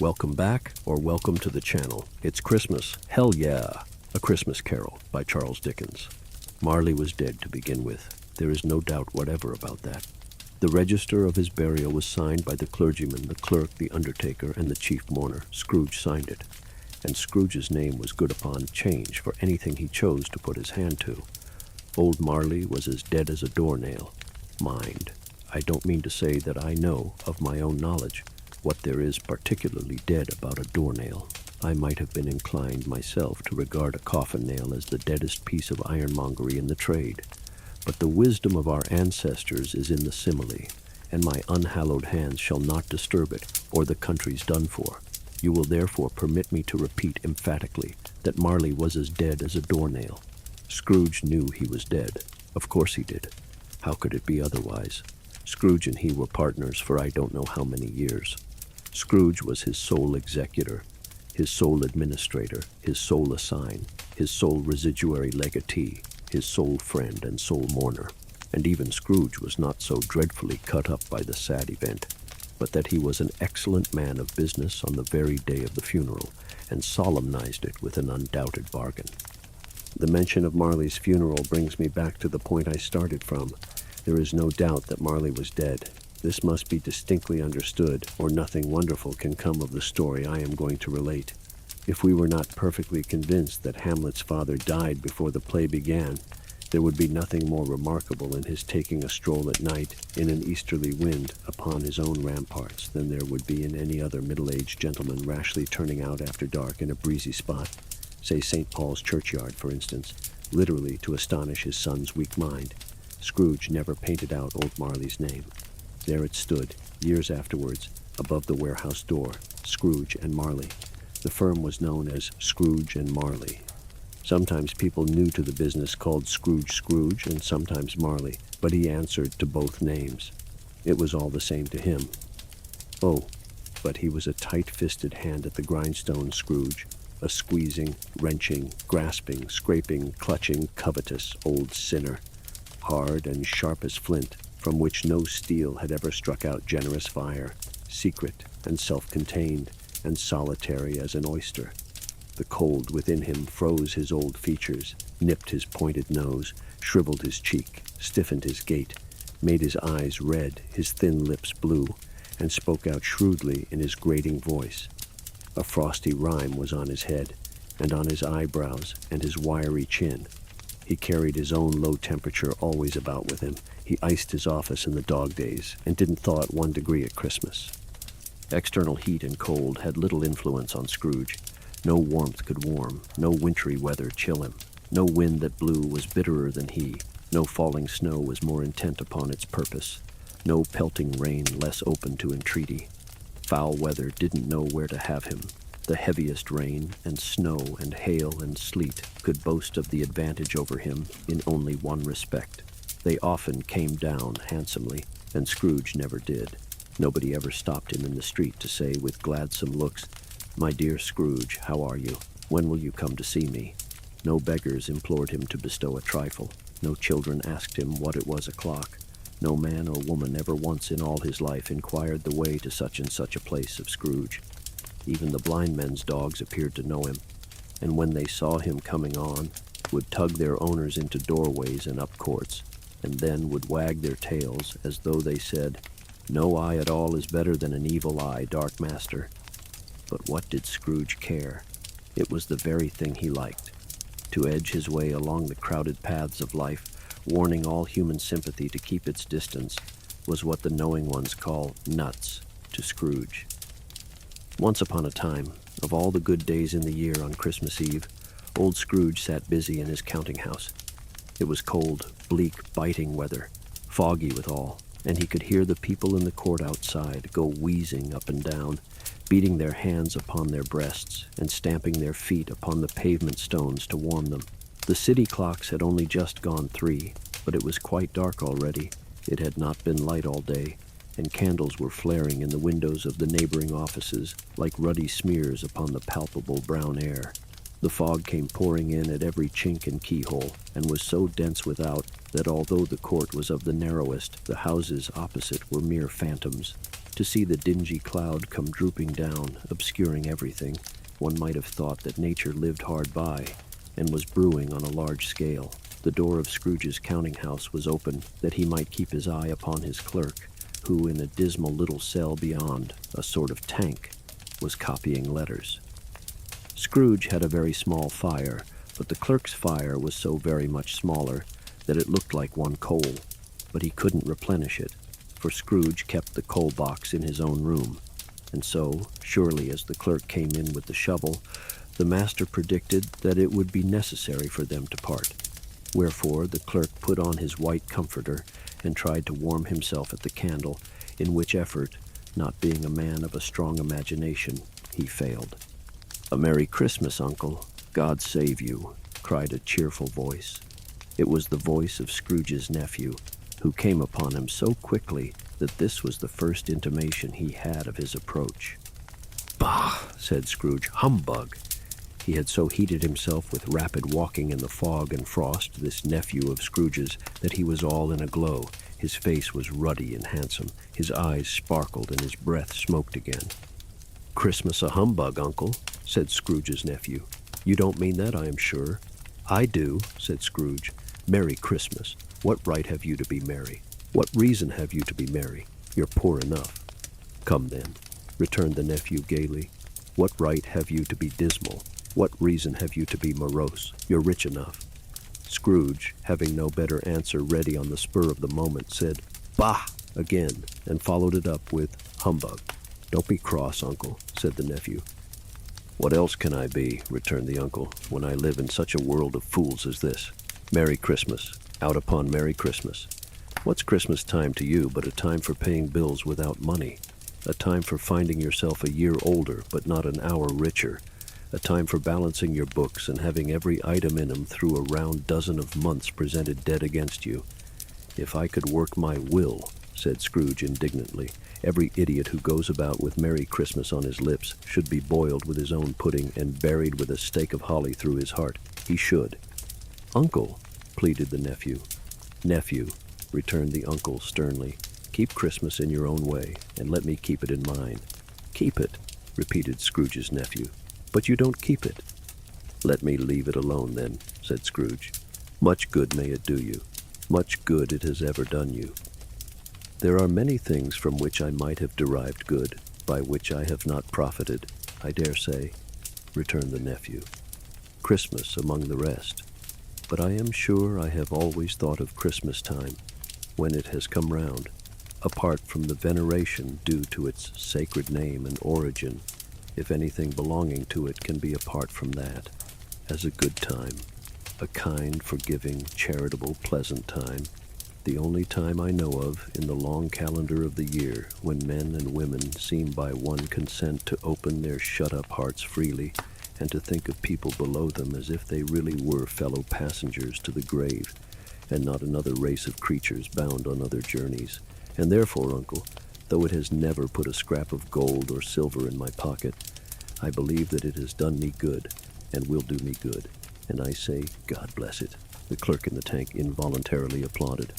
Welcome back, or welcome to the channel. It's Christmas. Hell yeah! A Christmas Carol by Charles Dickens. Marley was dead to begin with. There is no doubt whatever about that. The register of his burial was signed by the clergyman, the clerk, the undertaker, and the chief mourner. Scrooge signed it, and Scrooge's name was good upon change for anything he chose to put his hand to. Old Marley was as dead as a doornail. Mind, I don't mean to say that I know, of my own knowledge, what there is particularly dead about a doornail. I might have been inclined myself to regard a coffin nail as the deadest piece of ironmongery in the trade. But the wisdom of our ancestors is in the simile, and my unhallowed hands shall not disturb it, or the country's done for. You will therefore permit me to repeat emphatically that Marley was as dead as a doornail. Scrooge knew he was dead. Of course he did. How could it be otherwise? Scrooge and he were partners for I don't know how many years. Scrooge was his sole executor, his sole administrator, his sole assign, his sole residuary legatee, his sole friend and sole mourner. And even Scrooge was not so dreadfully cut up by the sad event, but that he was an excellent man of business on the very day of the funeral, and solemnized it with an undoubted bargain. The mention of Marley's funeral brings me back to the point I started from. There is no doubt that Marley was dead. This must be distinctly understood, or nothing wonderful can come of the story I am going to relate. If we were not perfectly convinced that Hamlet's father died before the play began, there would be nothing more remarkable in his taking a stroll at night in an easterly wind upon his own ramparts than there would be in any other middle-aged gentleman rashly turning out after dark in a breezy spot, say St. Paul's churchyard, for instance, literally to astonish his son's weak mind. Scrooge never painted out old Marley's name. There it stood, years afterwards, above the warehouse door, Scrooge and Marley. The firm was known as Scrooge and Marley. Sometimes people new to the business called Scrooge Scrooge and sometimes Marley, but he answered to both names. It was all the same to him. Oh, but he was a tight-fisted hand at the grindstone, Scrooge, a squeezing, wrenching, grasping, scraping, clutching, covetous old sinner, hard and sharp as flint, from which no steel had ever struck out generous fire, secret and self-contained and solitary as an oyster. The cold within him froze his old features, nipped his pointed nose, shriveled his cheek, stiffened his gait, made his eyes red, his thin lips blue, and spoke out shrewdly in his grating voice. A frosty rime was on his head, and on his eyebrows and his wiry chin. He carried his own low temperature always about with him. He iced his office in the dog days, and didn't thaw at 1 degree at Christmas. External heat and cold had little influence on Scrooge. No warmth could warm, no wintry weather chill him. No wind that blew was bitterer than he. No falling snow was more intent upon its purpose. No pelting rain less open to entreaty. Foul weather didn't know where to have him. The heaviest rain and snow and hail and sleet could boast of the advantage over him in only one respect. They often came down handsomely, and Scrooge never did. Nobody ever stopped him in the street to say with gladsome looks, "My dear Scrooge, how are you? When will you come to see me?" No beggars implored him to bestow a trifle. No children asked him what it was o'clock. No man or woman ever once in all his life inquired the way to such and such a place of Scrooge. Even the blind men's dogs appeared to know him, and when they saw him coming on, would tug their owners into doorways and up courts, and then would wag their tails as though they said, "No eye at all is better than an evil eye, dark master." But what did Scrooge care? It was the very thing he liked. To edge his way along the crowded paths of life, warning all human sympathy to keep its distance, was what the knowing ones call nuts to Scrooge. Once upon a time, of all the good days in the year on Christmas Eve, old Scrooge sat busy in his counting-house. It was cold, bleak, biting weather, foggy withal, and he could hear the people in the court outside go wheezing up and down, beating their hands upon their breasts and stamping their feet upon the pavement stones to warm them. The city clocks had only just gone 3, but it was quite dark already. It had not been light all day, and candles were flaring in the windows of the neighboring offices like ruddy smears upon the palpable brown air. The fog came pouring in at every chink and keyhole, and was so dense without that although the court was of the narrowest, the houses opposite were mere phantoms. To see the dingy cloud come drooping down, obscuring everything, one might have thought that nature lived hard by and was brewing on a large scale. The door of Scrooge's counting-house was open, that he might keep his eye upon his clerk, who, in a dismal little cell beyond, a sort of tank, was copying letters. Scrooge had a very small fire, but the clerk's fire was so very much smaller that it looked like one coal, but he couldn't replenish it, for Scrooge kept the coal box in his own room, and so, surely as the clerk came in with the shovel, the master predicted that it would be necessary for them to part. Wherefore the clerk put on his white comforter and tried to warm himself at the candle, in which effort, not being a man of a strong imagination, he failed. "A Merry Christmas, Uncle. God save you," cried a cheerful voice. It was the voice of Scrooge's nephew, who came upon him so quickly that this was the first intimation he had of his approach. "Bah!" said Scrooge. "Humbug!" He had so heated himself with rapid walking in the fog and frost, this nephew of Scrooge's, that he was all in a glow. His face was ruddy and handsome, his eyes sparkled, and his breath smoked again. "Christmas a humbug, Uncle," said Scrooge's nephew. "You don't mean that, I am sure." "I do," said Scrooge. "Merry Christmas. What right have you to be merry? What reason have you to be merry? You're poor enough." "Come, then," returned the nephew gaily. "What right have you to be dismal? What reason have you to be morose? You're rich enough." Scrooge, having no better answer ready on the spur of the moment, said, "Bah!" again, and followed it up with, "Humbug." "Don't be cross, Uncle," said the nephew. "What else can I be," returned the uncle, "when I live in such a world of fools as this? Merry Christmas. Out upon Merry Christmas. What's Christmas time to you but a time for paying bills without money? A time for finding yourself a year older but not an hour richer? A time for balancing your books and having every item in them through a round dozen of months presented dead against you? If I could work my will," said Scrooge indignantly, "every idiot who goes about with Merry Christmas on his lips should be boiled with his own pudding and buried with a stake of holly through his heart. He should." "Uncle," pleaded the nephew. "Nephew," returned the uncle sternly, "keep Christmas in your own way, and let me keep it in mine." "Keep it," repeated Scrooge's nephew. "But you don't keep it." "Let me leave it alone, then," said Scrooge. "Much good may it do you. Much good it has ever done you." "There are many things from which I might have derived good, by which I have not profited, I dare say," returned the nephew. "Christmas among the rest. But I am sure I have always thought of Christmas time, when it has come round, apart from the veneration due to its sacred name and origin, if anything belonging to it can be apart from that, as a good time, a kind, forgiving, charitable, pleasant time, the only time I know of in the long calendar of the year when men and women seem by one consent to open their shut-up hearts freely and to think of people below them as if they really were fellow passengers to the grave, and not another race of creatures bound on other journeys. And therefore, Uncle, though it has never put a scrap of gold or silver in my pocket, I believe that it has done me good, and will do me good, and I say, God bless it." The clerk in the tank involuntarily applauded.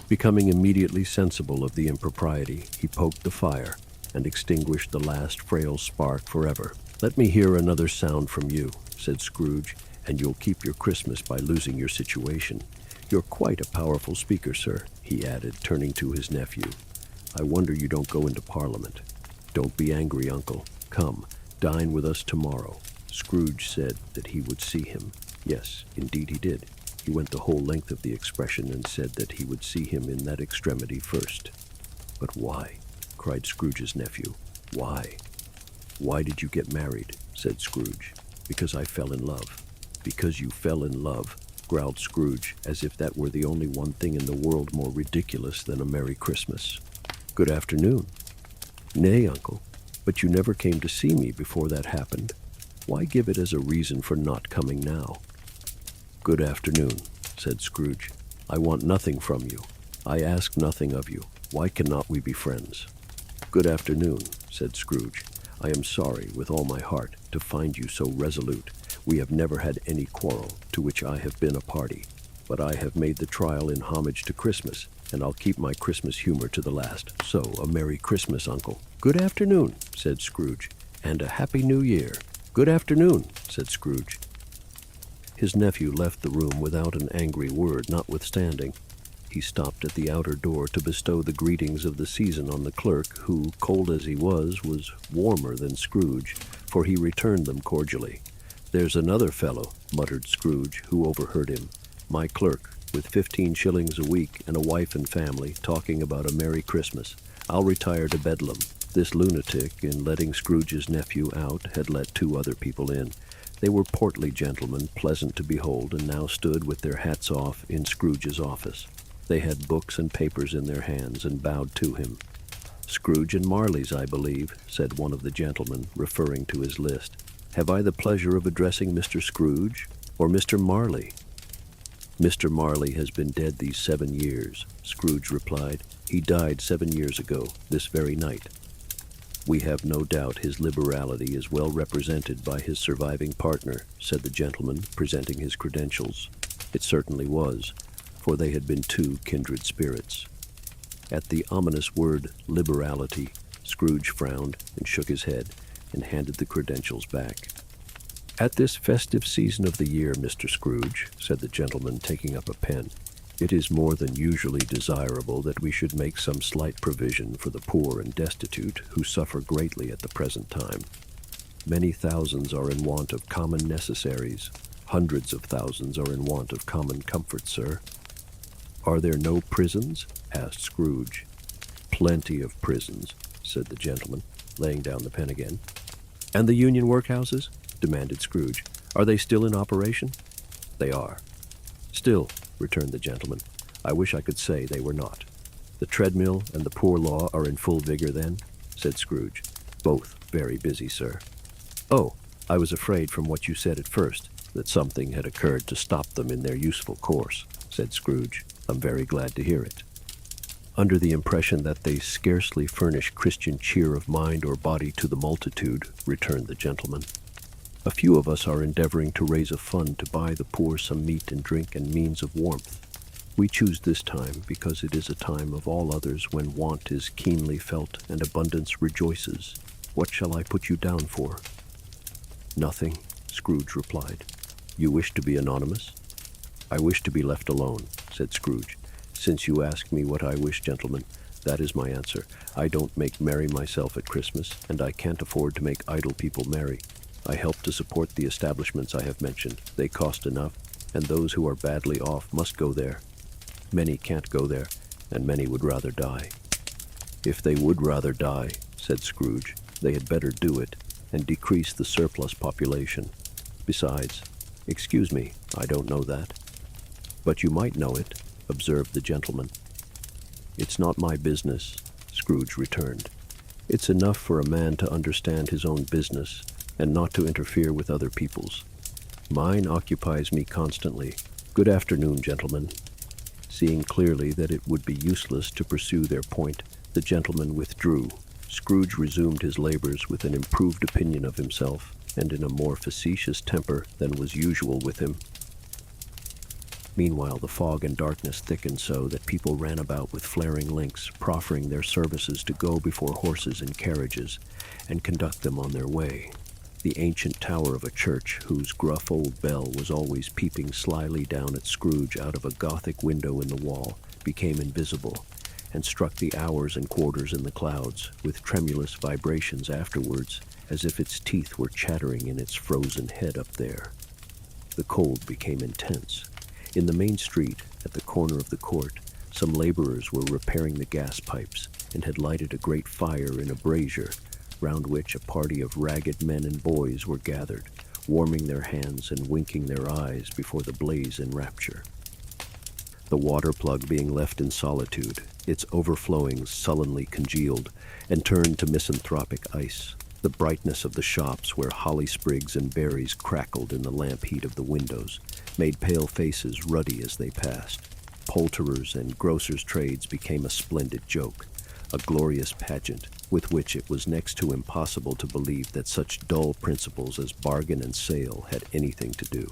Becoming immediately sensible of the impropriety, he poked the fire, and extinguished the last frail spark forever. "Let me hear another sound from you," said Scrooge, "and you'll keep your Christmas by losing your situation. You're quite a powerful speaker, sir," he added, turning to his nephew. "I wonder you don't go into Parliament. Don't be angry, Uncle. Come, dine with us tomorrow." Scrooge said that he would see him. Yes, indeed he did. He went the whole length of the expression and said that he would see him in that extremity first. "But why?" cried Scrooge's nephew. "Why?" "Why did you get married?" said Scrooge. "Because I fell in love." "Because you fell in love," growled Scrooge, as if that were the only one thing in the world more ridiculous than a Merry Christmas. "Good afternoon." "Nay, Uncle, but you never came to see me before that happened. Why give it as a reason for not coming now?" "Good afternoon," said Scrooge. "I want nothing from you. I ask nothing of you. Why cannot we be friends?" "Good afternoon," said Scrooge. "I am sorry, with all my heart, to find you so resolute. We have never had any quarrel to which I have been a party. but I have made the trial in homage to Christmas, and I'll keep my Christmas humor to the last. So, a Merry Christmas, Uncle." "Good afternoon," said Scrooge, "and a Happy New Year." "Good afternoon," said Scrooge. His nephew left the room without an angry word, notwithstanding. He stopped at the outer door to bestow the greetings of the season on the clerk, who, cold as he was warmer than Scrooge, for he returned them cordially. "There's another fellow," muttered Scrooge, who overheard him. "My clerk, with 15 shillings a week and a wife and family, talking about a Merry Christmas. I'll retire to Bedlam." This lunatic, in letting Scrooge's nephew out, had let 2 other people in. They were portly gentlemen, pleasant to behold, and now stood with their hats off in Scrooge's office. They had books and papers in their hands and bowed to him. "Scrooge and Marley's, I believe," said one of the gentlemen, referring to his list. "Have I the pleasure of addressing Mr. Scrooge or Mr. Marley?" "Mr. Marley has been dead these 7 years," Scrooge replied. "He died 7 years ago, this very night." "We have no doubt his liberality is well represented by his surviving partner," said the gentleman, presenting his credentials. It certainly was, for they had been 2 kindred spirits. At the ominous word liberality, Scrooge frowned and shook his head and handed the credentials back. "At this festive season of the year, Mr. Scrooge," said the gentleman, taking up a pen, "it is more than usually desirable that we should make some slight provision for the poor and destitute who suffer greatly at the present time. Many thousands are in want of common necessaries. Hundreds of thousands are in want of common comforts, sir." "Are there no prisons?" asked Scrooge. "Plenty of prisons," said the gentleman, laying down the pen again. "And the union workhouses?" demanded Scrooge. "Are they still in operation?" "They are." "Still," returned the gentleman, "I wish I could say they were not." "The treadmill and the poor law are in full vigor, then?" said Scrooge. "Both very busy, sir." "Oh, I was afraid from what you said at first that something had occurred to stop them in their useful course," said Scrooge. "I'm very glad to hear it." "Under the impression that they scarcely furnish Christian cheer of mind or body to the multitude," returned the gentleman. "A few of us are endeavoring to raise a fund to buy the poor some meat and drink and means of warmth. We choose this time because it is a time of all others when want is keenly felt and abundance rejoices. What shall I put you down for?" "Nothing," Scrooge replied. "You wish to be anonymous?" "I wish to be left alone," said Scrooge. "Since you ask me what I wish, gentlemen, that is my answer. I don't make merry myself at Christmas, and I can't afford to make idle people merry. I help to support the establishments I have mentioned. They cost enough, and those who are badly off must go there. Many can't go there, and many would rather die." "If they would rather die," said Scrooge, "they had better do it, and decrease the surplus population. Besides, excuse me, I don't know that." "But you might know it," observed the gentleman. "It's not my business," Scrooge returned. "It's enough for a man to understand his own business, and not to interfere with other people's. Mine occupies me constantly. Good afternoon, gentlemen." Seeing clearly that it would be useless to pursue their point, the gentleman withdrew. Scrooge resumed his labors with an improved opinion of himself, and in a more facetious temper than was usual with him. Meanwhile, the fog and darkness thickened so that people ran about with flaring links, proffering their services to go before horses and carriages, and conduct them on their way. The ancient tower of a church, whose gruff old bell was always peeping slyly down at Scrooge out of a gothic window in the wall, became invisible, and struck the hours and quarters in the clouds, with tremulous vibrations afterwards, as if its teeth were chattering in its frozen head up there. The cold became intense. In the main street, at the corner of the court, some laborers were repairing the gas pipes, and had lighted a great fire in a brazier, round which a party of ragged men and boys were gathered, warming their hands and winking their eyes before the blaze in rapture. The water plug being left in solitude, its overflowings sullenly congealed and turned to misanthropic ice. The brightness of the shops, where holly sprigs and berries crackled in the lamp heat of the windows, made pale faces ruddy as they passed. Poulterers' and grocers' trades became a splendid joke, a glorious pageant, with which it was next to impossible to believe that such dull principles as bargain and sale had anything to do.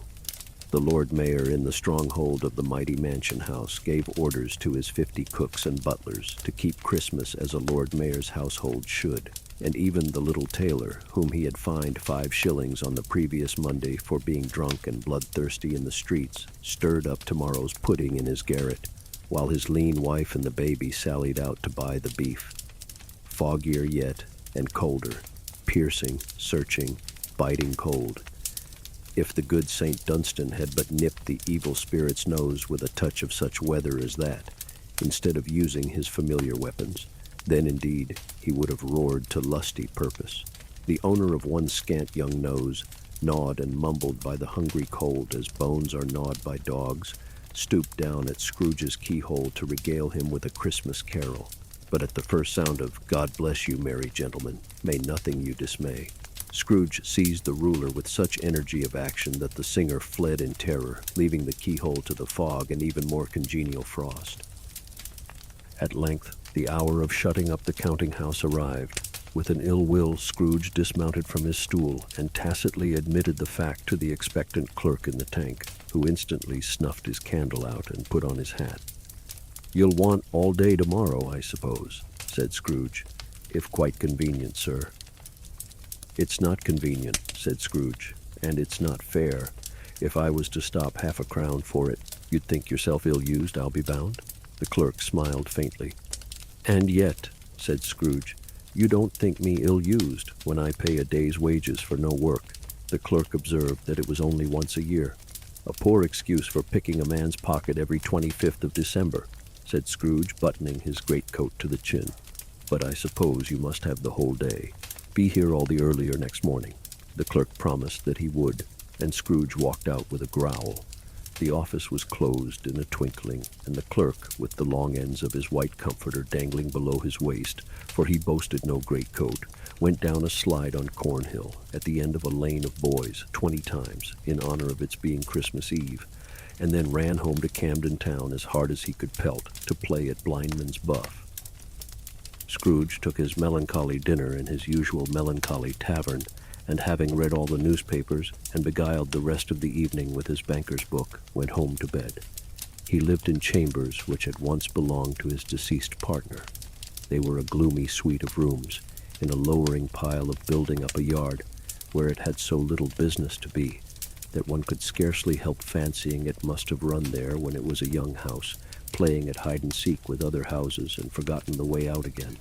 The Lord Mayor in the stronghold of the mighty mansion house gave orders to his 50 cooks and butlers to keep Christmas as a Lord Mayor's household should, and even the little tailor, whom he had fined 5 shillings on the previous Monday for being drunk and bloodthirsty in the streets, stirred up tomorrow's pudding in his garret, while his lean wife and the baby sallied out to buy the beef. Foggier yet, and colder, piercing, searching, biting cold. If the good St. Dunstan had but nipped the evil spirit's nose with a touch of such weather as that, instead of using his familiar weapons, then indeed he would have roared to lusty purpose. The owner of one scant young nose, gnawed and mumbled by the hungry cold as bones are gnawed by dogs, stooped down at Scrooge's keyhole to regale him with a Christmas carol. But at the first sound of "God bless you, merry gentlemen, may nothing you dismay," Scrooge seized the ruler with such energy of action that the singer fled in terror, leaving the keyhole to the fog and even more congenial frost. At length, the hour of shutting up the counting-house arrived. With an ill will, Scrooge dismounted from his stool and tacitly admitted the fact to the expectant clerk in the tank, who instantly snuffed his candle out and put on his hat. "You'll want all day tomorrow, I suppose," said Scrooge. "If quite convenient, sir." "It's not convenient," said Scrooge, "and it's not fair. If I was to stop half a crown for it, you'd think yourself ill-used, I'll be bound." The clerk smiled faintly. "And yet," said Scrooge, "you don't think me ill-used when I pay a day's wages for no work." The clerk observed that it was only once a year. "A poor excuse for picking a man's pocket every 25th of December," said Scrooge, buttoning his greatcoat to the chin. "But I suppose you must have the whole day. Be here all the earlier next morning." The clerk promised that he would, and Scrooge walked out with a growl. The office was closed in a twinkling, and the clerk, with the long ends of his white comforter dangling below his waist, for he boasted no greatcoat, went down a slide on Cornhill, at the end of a lane of boys, 20 times, in honor of its being Christmas Eve, and then ran home to Camden Town as hard as he could pelt to play at blindman's buff. Scrooge took his melancholy dinner in his usual melancholy tavern, and having read all the newspapers and beguiled the rest of the evening with his banker's book, went home to bed. He lived in chambers which had once belonged to his deceased partner. They were a gloomy suite of rooms, in a lowering pile of building up a yard, where it had so little business to be, that one could scarcely help fancying it must have run there when it was a young house, playing at hide-and-seek with other houses and forgotten the way out again.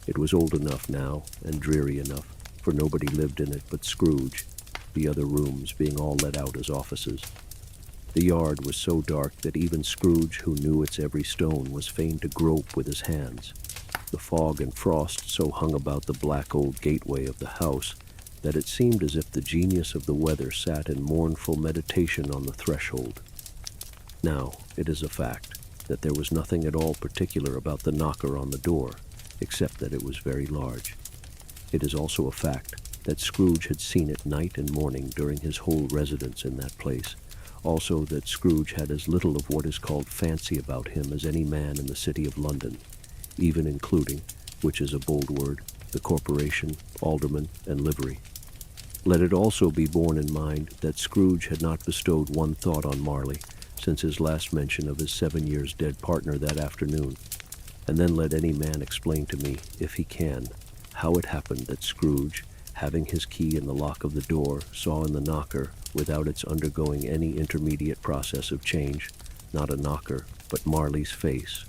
It was old enough now, and dreary enough, for nobody lived in it but Scrooge, the other rooms being all let out as offices. The yard was so dark that even Scrooge, who knew its every stone, was fain to grope with his hands. The fog and frost so hung about the black old gateway of the house that it seemed as if the genius of the weather sat in mournful meditation on the threshold. Now, it is a fact that there was nothing at all particular about the knocker on the door, except that it was very large. It is also a fact that Scrooge had seen it night and morning during his whole residence in that place. Also that Scrooge had as little of what is called fancy about him as any man in the city of London, even including, which is a bold word, the corporation, alderman, and livery. Let it also be borne in mind that Scrooge had not bestowed one thought on Marley since his last mention of his 7 years dead partner that afternoon. And then let any man explain to me, if he can, how it happened that Scrooge, having his key in the lock of the door, saw in the knocker, without its undergoing any intermediate process of change, not a knocker, but Marley's face.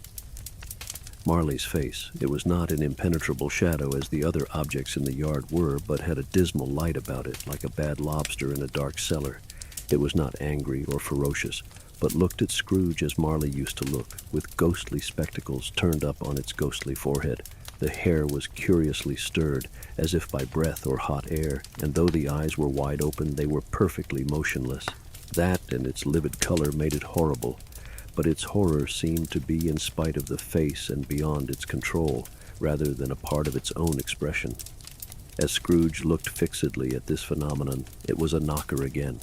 Marley's face. It was not an impenetrable shadow as the other objects in the yard were, but had a dismal light about it, like a bad lobster in a dark cellar. It was not angry or ferocious, but looked at Scrooge as Marley used to look, with ghostly spectacles turned up on its ghostly forehead. The hair was curiously stirred, as if by breath or hot air, and though the eyes were wide open, they were perfectly motionless. That and its livid color made it horrible, but its horror seemed to be in spite of the face and beyond its control, rather than a part of its own expression. As Scrooge looked fixedly at this phenomenon, it was a knocker again.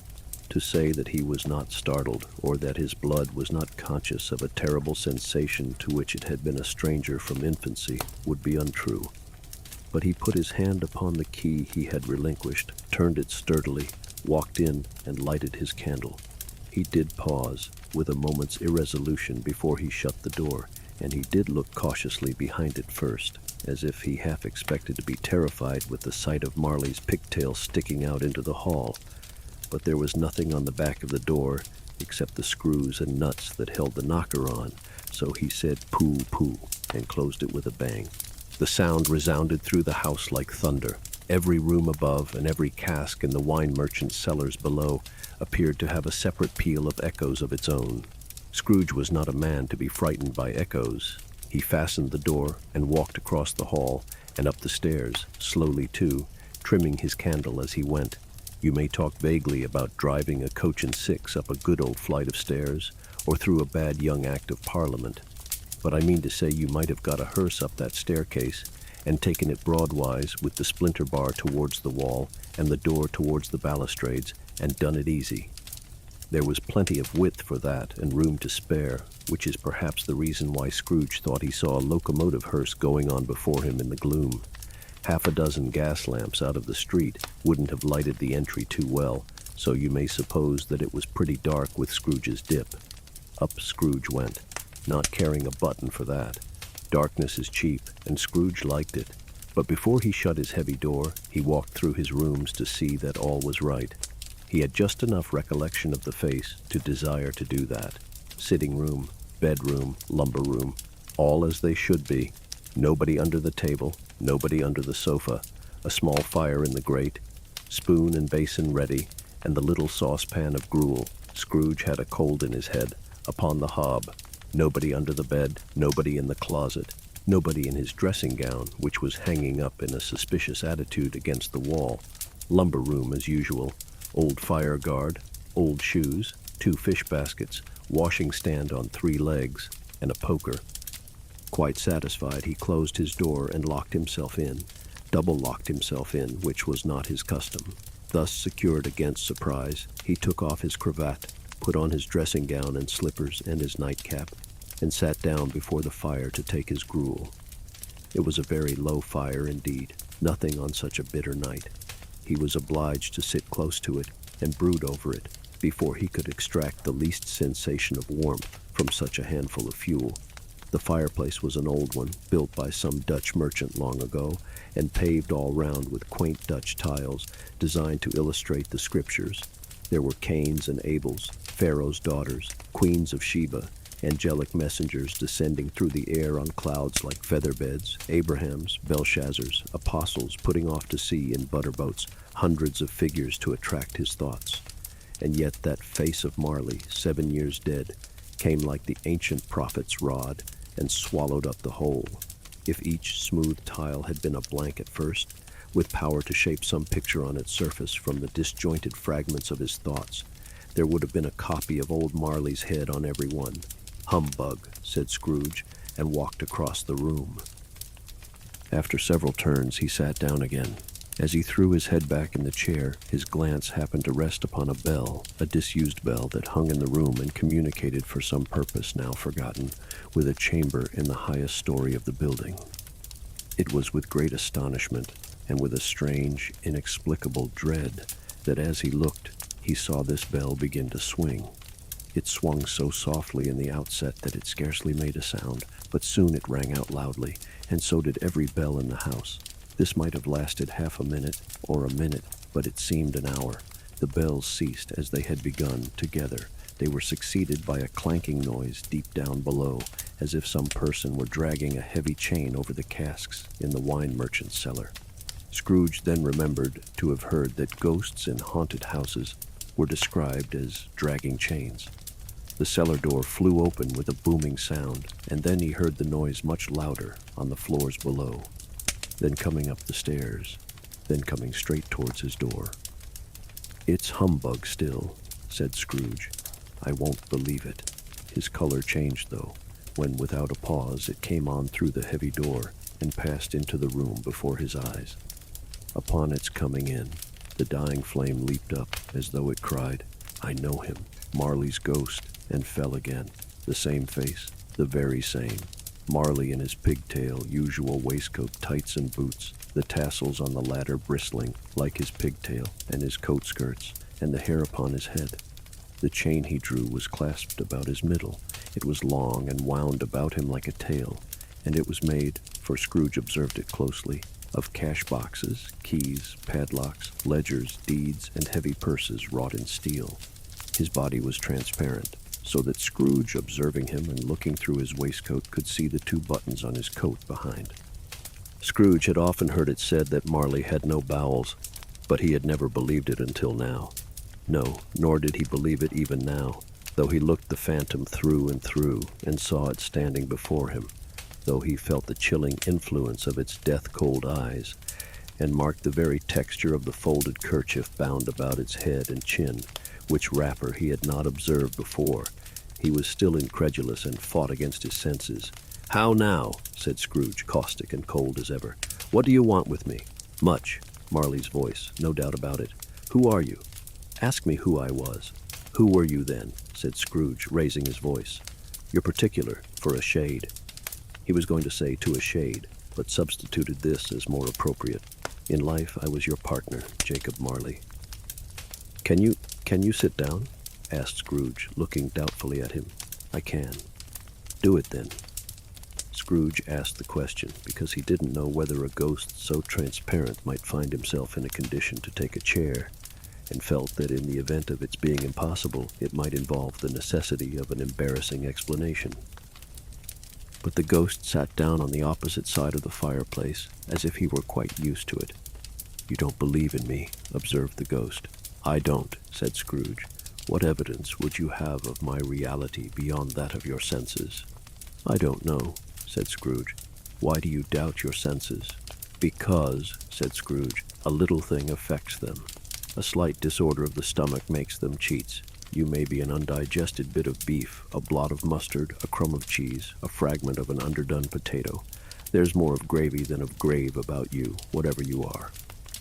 To say that he was not startled, or that his blood was not conscious of a terrible sensation to which it had been a stranger from infancy, would be untrue. But he put his hand upon the key he had relinquished, turned it sturdily, walked in, and lighted his candle. He did pause, with a moment's irresolution before he shut the door, and he did look cautiously behind it first, as if he half expected to be terrified with the sight of Marley's pigtail sticking out into the hall. But there was nothing on the back of the door except the screws and nuts that held the knocker on, so he said "pooh, pooh," and closed it with a bang. The sound resounded through the house like thunder. Every room above and every cask in the wine merchant's cellars below appeared to have a separate peal of echoes of its own. Scrooge was not a man to be frightened by echoes. He fastened the door and walked across the hall and up the stairs, slowly too, trimming his candle as he went. You may talk vaguely about driving a coach and six up a good old flight of stairs, or through a bad young Act of Parliament, but I mean to say you might have got a hearse up that staircase and taken it broadwise with the splinter bar towards the wall and the door towards the balustrades, and done it easy. There was plenty of width for that and room to spare, which is perhaps the reason why Scrooge thought he saw a locomotive hearse going on before him in the gloom. Half a dozen gas lamps out of the street wouldn't have lighted the entry too well, so you may suppose that it was pretty dark with Scrooge's dip. Up Scrooge went, not caring a button for that. Darkness is cheap, and Scrooge liked it. But before he shut his heavy door, he walked through his rooms to see that all was right. He had just enough recollection of the face to desire to do that. Sitting room, bedroom, lumber room, all as they should be. Nobody under the table, nobody under the sofa, a small fire in the grate, spoon and basin ready, and the little saucepan of gruel. Scrooge had a cold in his head, upon the hob. Nobody under the bed, nobody in the closet, nobody in his dressing gown, which was hanging up in a suspicious attitude against the wall. Lumber room as usual, old fire guard, old shoes, 2 fish baskets, washing stand on 3 legs, and a poker. Quite satisfied, he closed his door and locked himself in, double-locked himself in, which was not his custom. Thus secured against surprise, he took off his cravat, put on his dressing gown and slippers and his nightcap, and sat down before the fire to take his gruel. It was a very low fire indeed, nothing on such a bitter night. He was obliged to sit close to it and brood over it before he could extract the least sensation of warmth from such a handful of fuel. The fireplace was an old one, built by some Dutch merchant long ago, and paved all round with quaint Dutch tiles designed to illustrate the scriptures. There were Cains and Abels, Pharaoh's daughters, queens of Sheba, angelic messengers descending through the air on clouds like featherbeds, Abrahams, Belshazzars, apostles putting off to sea in butterboats, hundreds of figures to attract his thoughts. And yet that face of Marley, 7 years dead, came like the ancient prophet's rod and swallowed up the whole. If each smooth tile had been a blank at first, with power to shape some picture on its surface from the disjointed fragments of his thoughts, there would have been a copy of old Marley's head on every one. "Humbug," said Scrooge, and walked across the room. After several turns, he sat down again. As he threw his head back in the chair, his glance happened to rest upon a bell, a disused bell that hung in the room and communicated for some purpose now forgotten with a chamber in the highest story of the building. It was with great astonishment and with a strange, inexplicable dread that as he looked, he saw this bell begin to swing. It swung so softly in the outset that it scarcely made a sound, but soon it rang out loudly, and so did every bell in the house. This might have lasted half a minute or a minute, but it seemed an hour. The bells ceased as they had begun together. They were succeeded by a clanking noise deep down below, as if some person were dragging a heavy chain over the casks in the wine merchant's cellar. Scrooge then remembered to have heard that ghosts in haunted houses were described as dragging chains. The cellar door flew open with a booming sound, and then he heard the noise much louder on the floors below, then coming up the stairs, then coming straight towards his door. "It's humbug still," said Scrooge. "I won't believe it." His color changed, though, when without a pause it came on through the heavy door and passed into the room before his eyes. Upon its coming in, the dying flame leaped up as though it cried, "I know him, Marley's ghost," and fell again. The same face, the very same. Marley in his pigtail, usual waistcoat, tights, and boots, the tassels on the latter bristling like his pigtail and his coat skirts, and the hair upon his head. The chain he drew was clasped about his middle. It was long and wound about him like a tail, and it was made, for Scrooge observed it closely, of cash boxes, keys, padlocks, ledgers, deeds, and heavy purses wrought in steel. His body was transparent, so that Scrooge, observing him and looking through his waistcoat, could see the 2 buttons on his coat behind. Scrooge had often heard it said that Marley had no bowels, but he had never believed it until now. No, nor did he believe it even now, though he looked the phantom through and through and saw it standing before him, though he felt the chilling influence of its death-cold eyes, and marked the very texture of the folded kerchief bound about its head and chin, which wrapper he had not observed before. He was still incredulous and fought against his senses. "How now?" said Scrooge, caustic and cold as ever. "What do you want with me?" "Much," Marley's voice, no doubt about it. "Who are you?" "Ask me who I was." "Who were you then?" said Scrooge, raising his voice. "You're particular, for a shade." He was going to say "to a shade," but substituted this as more appropriate. "In life, I was your partner, Jacob Marley." Can you sit down?" asked Scrooge, looking doubtfully at him. "I can." "Do it, then." Scrooge asked the question because he didn't know whether a ghost so transparent might find himself in a condition to take a chair, and felt that in the event of its being impossible, it might involve the necessity of an embarrassing explanation. But the ghost sat down on the opposite side of the fireplace, as if he were quite used to it. "You don't believe in me," observed the ghost. "I don't," said Scrooge. "What evidence would you have of my reality beyond that of your senses?" "I don't know," said Scrooge. "Why do you doubt your senses?" "Because," said Scrooge, "a little thing affects them. A slight disorder of the stomach makes them cheats. You may be an undigested bit of beef, a blot of mustard, a crumb of cheese, a fragment of an underdone potato. There's more of gravy than of grave about you, whatever you are."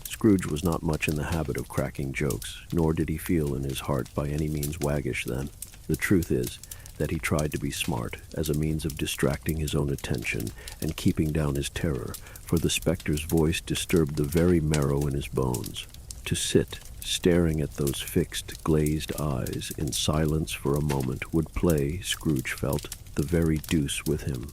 Scrooge was not much in the habit of cracking jokes, nor did he feel in his heart by any means waggish then. The truth is that he tried to be smart as a means of distracting his own attention and keeping down his terror, for the spectre's voice disturbed the very marrow in his bones. To sit, staring at those fixed, glazed eyes in silence for a moment would play, Scrooge felt, the very deuce with him.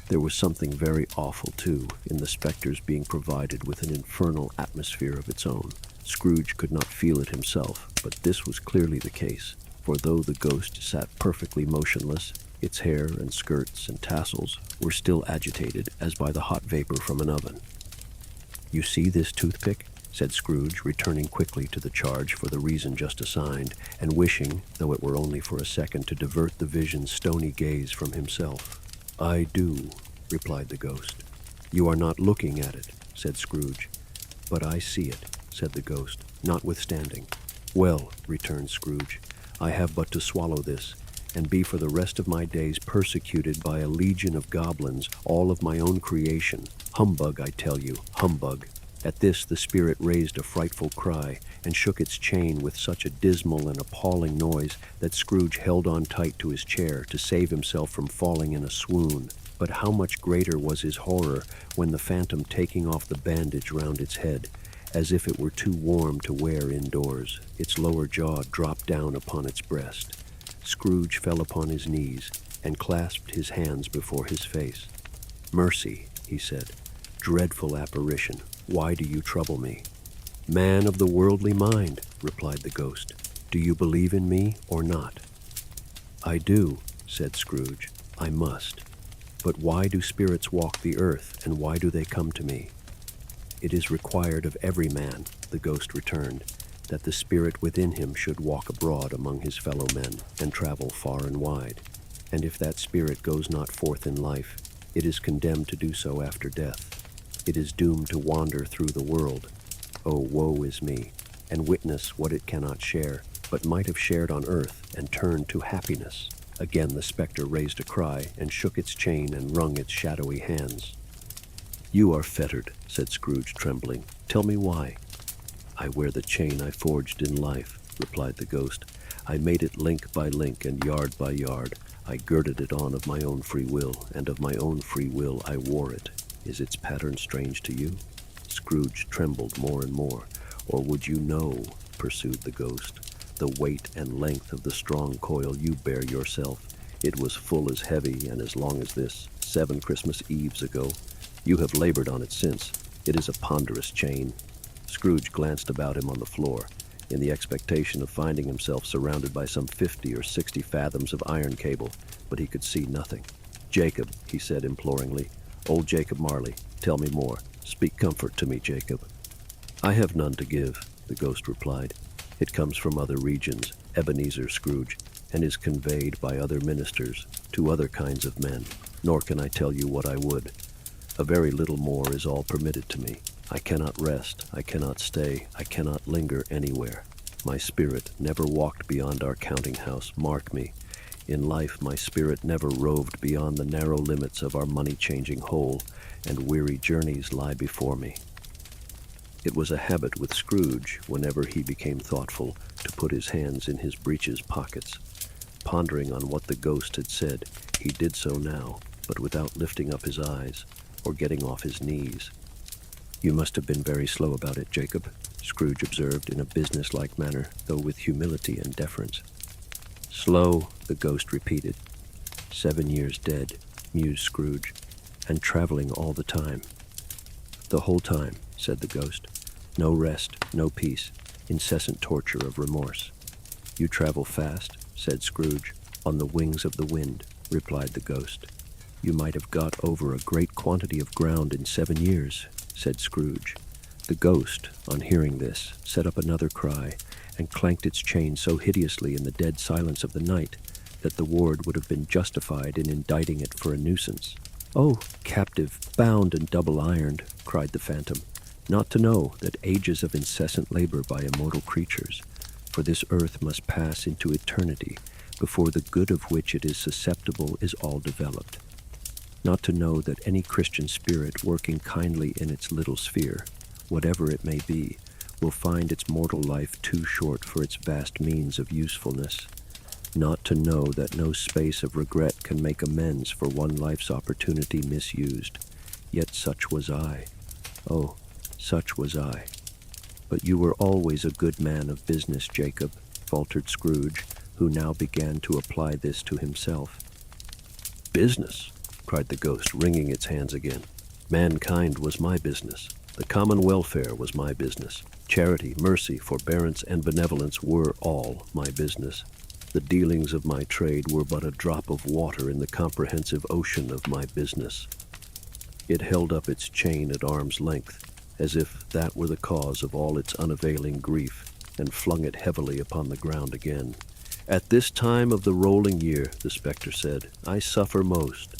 There was something very awful, too, in the spectre's being provided with an infernal atmosphere of its own. Scrooge could not feel it himself, but this was clearly the case, for though the ghost sat perfectly motionless, its hair and skirts and tassels were still agitated as by the hot vapor from an oven. "You see this toothpick?" said Scrooge, returning quickly to the charge for the reason just assigned, and wishing, though it were only for a second, to divert the vision's stony gaze from himself. "I do," replied the ghost. "You are not looking at it," said Scrooge. "But I see it," said the ghost, notwithstanding. "Well," returned Scrooge, "I have but to swallow this, and be for the rest of my days persecuted by a legion of goblins, all of my own creation. Humbug, I tell you, humbug." At this the spirit raised a frightful cry, and shook its chain with such a dismal and appalling noise that Scrooge held on tight to his chair to save himself from falling in a swoon. But how much greater was his horror when the phantom, taking off the bandage round its head, as if it were too warm to wear indoors, its lower jaw dropped down upon its breast. Scrooge fell upon his knees and clasped his hands before his face. "Mercy," he said, "dreadful apparition, why do you trouble me?" "Man of the worldly mind," replied the ghost, "do you believe in me or not?" "I do," said Scrooge. "I must. But why do spirits walk the earth, and why do they come to me?" "It is required of every man," the ghost returned, "that the spirit within him should walk abroad among his fellow men, and travel far and wide. And if that spirit goes not forth in life, it is condemned to do so after death. It is doomed to wander through the world. Oh, woe is me, and witness what it cannot share, but might have shared on earth, and turned to happiness." Again the spectre raised a cry, and shook its chain and wrung its shadowy hands. "You are fettered," said Scrooge, trembling. "Tell me why." "I wear the chain I forged in life," replied the ghost. "I made it link by link and yard by yard. I girded it on of my own free will, and of my own free will I wore it. Is its pattern strange to you?" Scrooge trembled more and more. "Or would you know," pursued the ghost, the weight and length of the strong coil you bear yourself. It was full as heavy and as long as this, 7 Christmas Eves ago. You have labored on it since. It is a ponderous chain." Scrooge glanced about him on the floor, in the expectation of finding himself surrounded by some 50 or 60 fathoms of iron cable, but he could see nothing. "Jacob," he said imploringly, "old Jacob Marley, tell me more. Speak comfort to me, Jacob." "I have none to give," the ghost replied. "It comes from other regions, Ebenezer Scrooge, and is conveyed by other ministers to other kinds of men, nor can I tell you what I would. A very little more is all permitted to me. I cannot rest, I cannot stay, I cannot linger anywhere. My spirit never walked beyond our counting-house, mark me. In life my spirit never roved beyond the narrow limits of our money-changing hole, and weary journeys lie before me." It was a habit with Scrooge, whenever he became thoughtful, to put his hands in his breeches pockets. Pondering on what the ghost had said, he did so now, but without lifting up his eyes, or getting off his knees. "You must have been very slow about it, Jacob," Scrooge observed in a business-like manner, though with humility and deference. "Slow," the ghost repeated. "7 years dead," mused Scrooge, "and traveling all the time." "The whole time," said the ghost. "No rest, no peace, incessant torture of remorse." "You travel fast," said Scrooge. "On the wings of the wind," replied the ghost. "You might have got over a great quantity of ground in 7 years," said Scrooge. The ghost, on hearing this, set up another cry, and clanked its chain so hideously in the dead silence of the night that the ward would have been justified in indicting it for a nuisance. "Oh, captive, bound and double-ironed," cried the phantom, "not to know that ages of incessant labor by immortal creatures, for this earth must pass into eternity before the good of which it is susceptible is all developed. Not to know that any Christian spirit working kindly in its little sphere, whatever it may be, will find its mortal life too short for its vast means of usefulness. Not to know that no space of regret can make amends for one life's opportunity misused. Yet such was I. Oh, such was I." "But you were always a good man of business, Jacob," faltered Scrooge, who now began to apply this to himself. "Business?" cried the ghost, wringing its hands again. "Mankind was my business. The common welfare was my business. Charity, mercy, forbearance, and benevolence were all my business. The dealings of my trade were but a drop of water in the comprehensive ocean of my business." It held up its chain at arm's length, as if that were the cause of all its unavailing grief, and flung it heavily upon the ground again. "At this time of the rolling year," the spectre said, "I suffer most.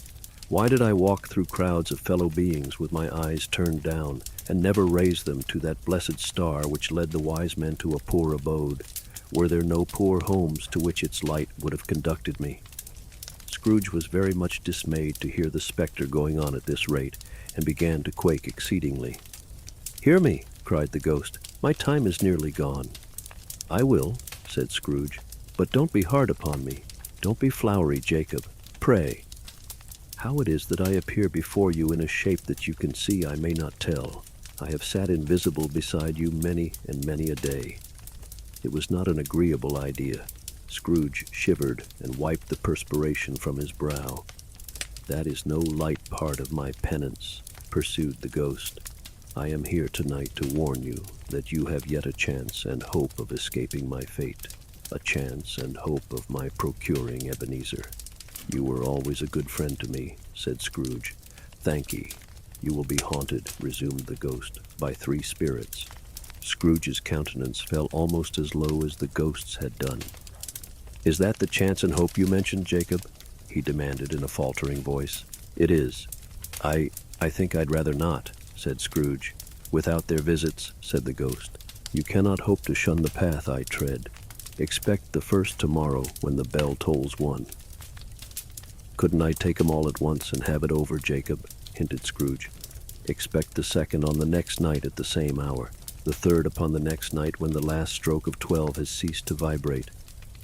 Why did I walk through crowds of fellow beings with my eyes turned down, and never raise them to that blessed star which led the wise men to a poor abode? Were there no poor homes to which its light would have conducted me?" Scrooge was very much dismayed to hear the spectre going on at this rate, and began to quake exceedingly. "Hear me," cried the ghost. "My time is nearly gone." "I will," said Scrooge, "but don't be hard upon me. Don't be flowery, Jacob. Pray." "How it is that I appear before you in a shape that you can see I may not tell. I have sat invisible beside you many and many a day." It was not an agreeable idea. Scrooge shivered and wiped the perspiration from his brow. "That is no light part of my penance," pursued the ghost. "I am here tonight to warn you that you have yet a chance and hope of escaping my fate, a chance and hope of my procuring Ebenezer." "You were always a good friend to me," said Scrooge. "Thank ye. You will be haunted," resumed the ghost, "by 3 spirits." Scrooge's countenance fell almost as low as the ghost's had done. "Is that the chance and hope you mentioned, Jacob?" he demanded in a faltering voice. "It is. I think I'd rather not," said Scrooge. "Without their visits," said the ghost, "you cannot hope to shun the path I tread. Expect the first tomorrow when the bell tolls 1. "Couldn't I take 'em all at once and have it over, Jacob?" hinted Scrooge. "Expect the second on the next night at the same hour, the third upon the next night when the last stroke of 12 has ceased to vibrate.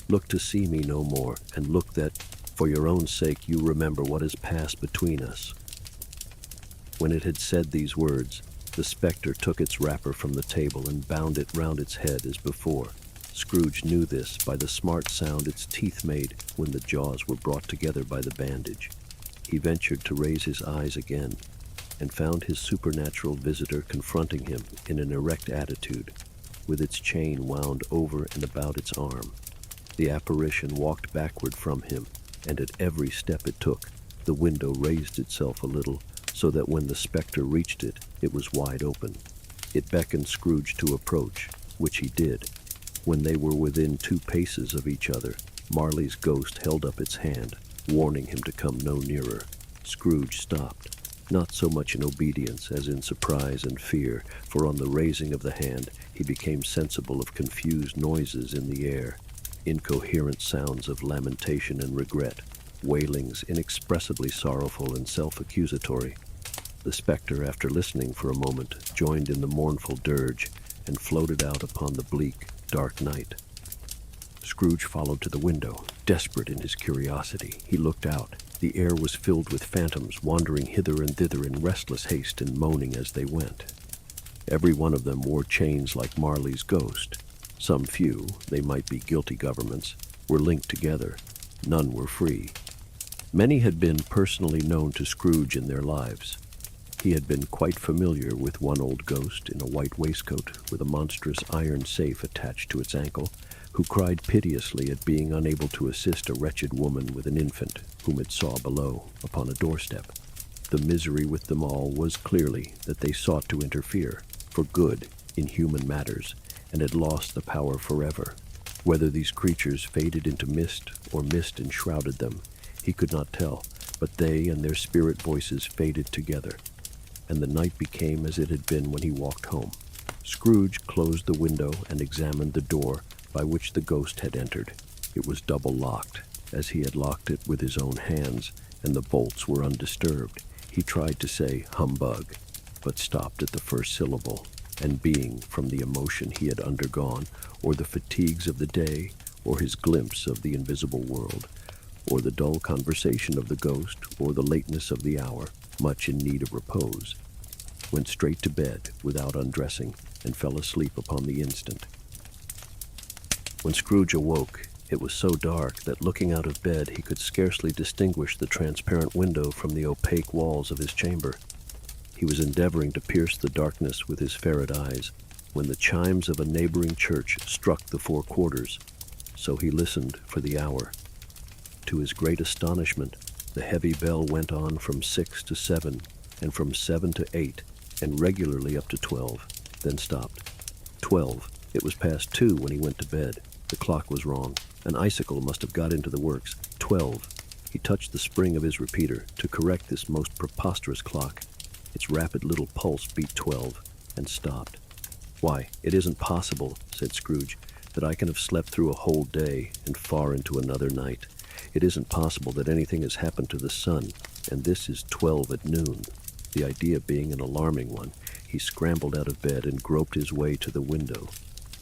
Look to see me no more, and look that, for your own sake, you remember what has passed between us." When it had said these words, the spectre took its wrapper from the table and bound it round its head as before. Scrooge knew this by the smart sound its teeth made when the jaws were brought together by the bandage. He ventured to raise his eyes again, and found his supernatural visitor confronting him in an erect attitude, with its chain wound over and about its arm. The apparition walked backward from him, and at every step it took, the window raised itself a little, so that when the specter reached it, it was wide open. It beckoned Scrooge to approach, which he did. When they were within 2 paces of each other, Marley's ghost held up its hand, warning him to come no nearer. Scrooge stopped, not so much in obedience as in surprise and fear, for on the raising of the hand he became sensible of confused noises in the air, incoherent sounds of lamentation and regret, wailings inexpressibly sorrowful and self-accusatory. The specter, after listening for a moment, joined in the mournful dirge and floated out upon the bleak, dark night. Scrooge followed to the window, desperate in his curiosity. He looked out. The air was filled with phantoms, wandering hither and thither in restless haste and moaning as they went. Every one of them wore chains like Marley's ghost. Some few, they might be guilty governments, were linked together. None were free. Many had been personally known to Scrooge in their lives. He had been quite familiar with one old ghost in a white waistcoat with a monstrous iron safe attached to its ankle, who cried piteously at being unable to assist a wretched woman with an infant whom it saw below upon a doorstep. The misery with them all was clearly that they sought to interfere, for good, in human matters, and had lost the power forever. Whether these creatures faded into mist or mist enshrouded them, he could not tell, but they and their spirit voices faded together, and the night became as it had been when he walked home. Scrooge closed the window and examined the door by which the ghost had entered. It was double-locked, as he had locked it with his own hands, and the bolts were undisturbed. He tried to say humbug, but stopped at the first syllable, and being, from the emotion he had undergone, or the fatigues of the day, or his glimpse of the invisible world, or the dull conversation of the ghost, or the lateness of the hour, much in need of repose, went straight to bed without undressing, and fell asleep upon the instant. When Scrooge awoke, it was so dark that looking out of bed he could scarcely distinguish the transparent window from the opaque walls of his chamber. He was endeavoring to pierce the darkness with his ferret eyes, when the chimes of a neighboring church struck the 4 quarters, so he listened for the hour. To his great astonishment, the heavy bell went on from 6 to 7, and from 7 to 8, and regularly up to 12, then stopped. 12. It was past 2 when he went to bed. The clock was wrong. An icicle must have got into the works. 12. He touched the spring of his repeater to correct this most preposterous clock. Its rapid little pulse beat 12, and stopped. "Why, it isn't possible," said Scrooge, "that I can have slept through a whole day and far into another night. It isn't possible that anything has happened to the sun, and this is 12 at noon." The idea being an alarming one, he scrambled out of bed and groped his way to the window.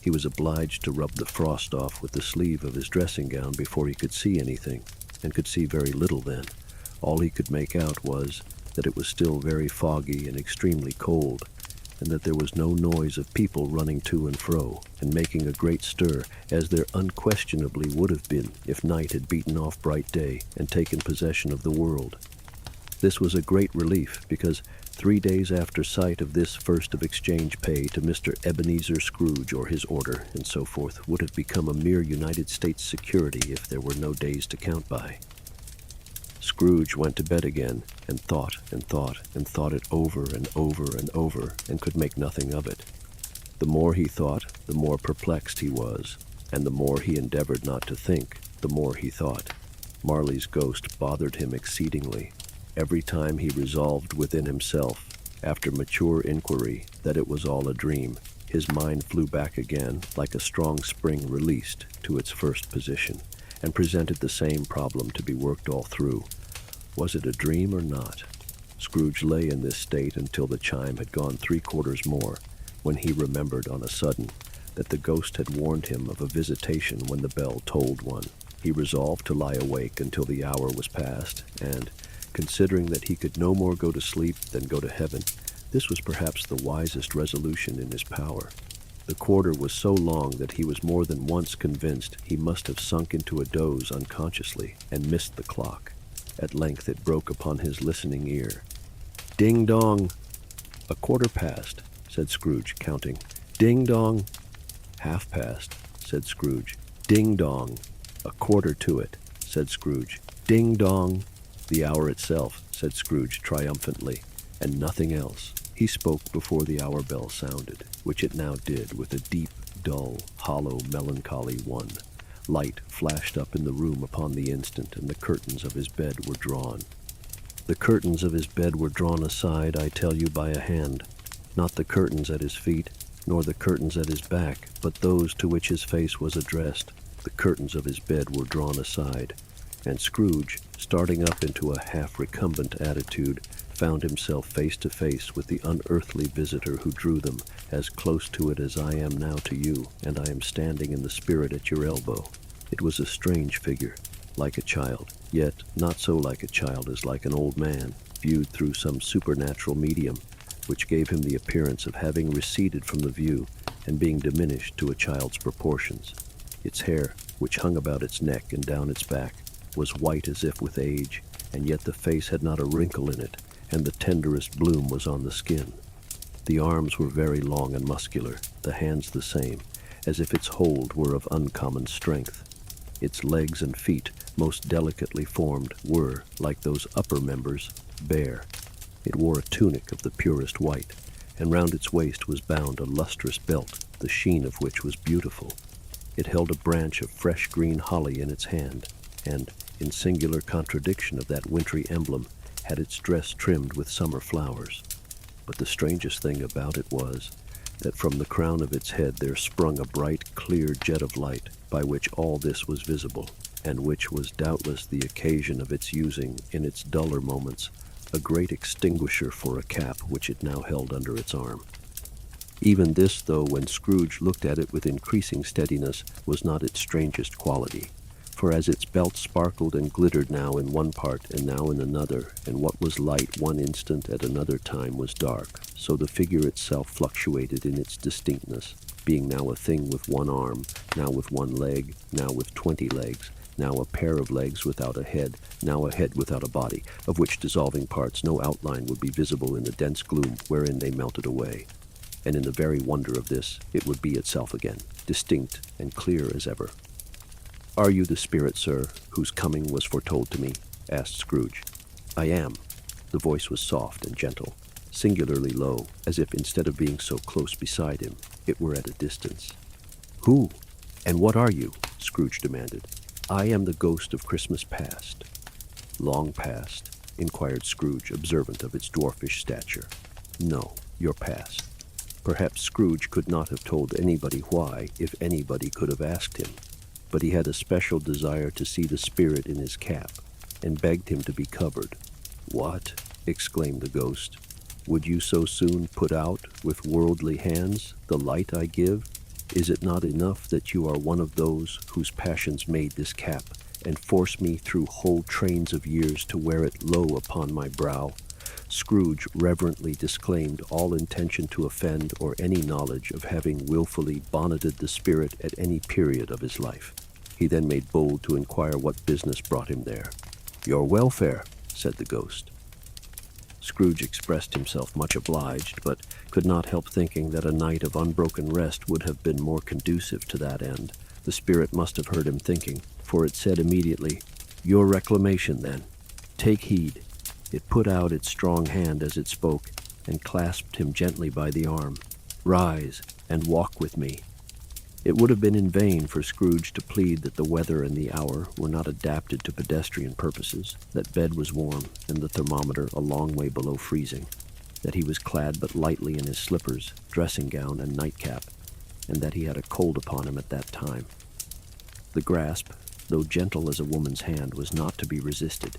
He was obliged to rub the frost off with the sleeve of his dressing gown before he could see anything, and could see very little then. All he could make out was that it was still very foggy and extremely cold, and that there was no noise of people running to and fro, and making a great stir, as there unquestionably would have been if night had beaten off bright day and taken possession of the world. This was a great relief, because 3 days after sight of this first of exchange pay to Mr. Ebenezer Scrooge or his order, and so forth, would have become a mere United States security if there were no days to count by. Scrooge went to bed again, and thought and thought and thought it over and over and over, and could make nothing of it. The more he thought, the more perplexed he was, and the more he endeavored not to think, the more he thought. Marley's ghost bothered him exceedingly. Every time he resolved within himself, after mature inquiry, that it was all a dream, his mind flew back again, like a strong spring released, to its first position, and presented the same problem to be worked all through. Was it a dream or not? Scrooge lay in this state until the chime had gone 3/4 more, when he remembered on a sudden that the ghost had warned him of a visitation when the bell tolled 1. He resolved to lie awake until the hour was past, and, considering that he could no more go to sleep than go to heaven, this was perhaps the wisest resolution in his power. The quarter was so long that he was more than once convinced he must have sunk into a doze unconsciously and missed the clock. At length it broke upon his listening ear. "Ding dong!" "A quarter past," said Scrooge, counting. "Ding dong!" "Half past," said Scrooge. "Ding dong!" "A quarter to it," said Scrooge. "Ding dong!" "The hour itself," said Scrooge triumphantly, "and nothing else." He spoke before the hour bell sounded, which it now did with a deep, dull, hollow, melancholy one. Light flashed up in the room upon the instant, and the curtains of his bed were drawn. The curtains of his bed were drawn aside, I tell you, by a hand. Not the curtains at his feet, nor the curtains at his back, but those to which his face was addressed. The curtains of his bed were drawn aside, and Scrooge, starting up into a half-recumbent attitude, found himself face to face with the unearthly visitor who drew them, as close to it as I am now to you, and I am standing in the spirit at your elbow. It was a strange figure, like a child, yet not so like a child as like an old man, viewed through some supernatural medium, which gave him the appearance of having receded from the view and being diminished to a child's proportions. Its hair, which hung about its neck and down its back, was white as if with age, and yet the face had not a wrinkle in it, and the tenderest bloom was on the skin. The arms were very long and muscular, the hands the same, as if its hold were of uncommon strength. Its legs and feet, most delicately formed, were, like those upper members, bare. It wore a tunic of the purest white, and round its waist was bound a lustrous belt, the sheen of which was beautiful. It held a branch of fresh green holly in its hand, and, in singular contradiction of that wintry emblem, had its dress trimmed with summer flowers. But the strangest thing about it was that from the crown of its head there sprung a bright, clear jet of light, by which all this was visible, and which was doubtless the occasion of its using, in its duller moments, a great extinguisher for a cap which it now held under its arm. Even this, though, when Scrooge looked at it with increasing steadiness, was not its strangest quality. For as its belt sparkled and glittered now in one part and now in another, and what was light one instant at another time was dark, so the figure itself fluctuated in its distinctness, being now a thing with one arm, now with one leg, now with 20 legs, now a pair of legs without a head, now a head without a body, of which dissolving parts no outline would be visible in the dense gloom wherein they melted away. And in the very wonder of this, it would be itself again, distinct and clear as ever. "Are you the spirit, sir, whose coming was foretold to me?" asked Scrooge. "I am." The voice was soft and gentle, singularly low, as if instead of being so close beside him, it were at a distance. "Who? And what are you?" Scrooge demanded. "I am the ghost of Christmas past." "Long past?" inquired Scrooge, observant of its dwarfish stature. "No, your past." Perhaps Scrooge could not have told anybody why, if anybody could have asked him. But he had a special desire to see the spirit in his cap, and begged him to be covered. "What?" exclaimed the ghost. "Would you so soon put out, with worldly hands, the light I give? Is it not enough that you are one of those whose passions made this cap, and force me through whole trains of years to wear it low upon my brow?" Scrooge reverently disclaimed all intention to offend or any knowledge of having wilfully bonneted the spirit at any period of his life. He then made bold to inquire what business brought him there. "Your welfare," said the ghost. Scrooge expressed himself much obliged, but could not help thinking that a night of unbroken rest would have been more conducive to that end. The spirit must have heard him thinking, for it said immediately, "Your reclamation, then. Take heed." It put out its strong hand as it spoke, and clasped him gently by the arm. "Rise, and walk with me." It would have been in vain for Scrooge to plead that the weather and the hour were not adapted to pedestrian purposes, that bed was warm, and the thermometer a long way below freezing, that he was clad but lightly in his slippers, dressing-gown, and nightcap, and that he had a cold upon him at that time. The grasp, though gentle as a woman's hand, was not to be resisted.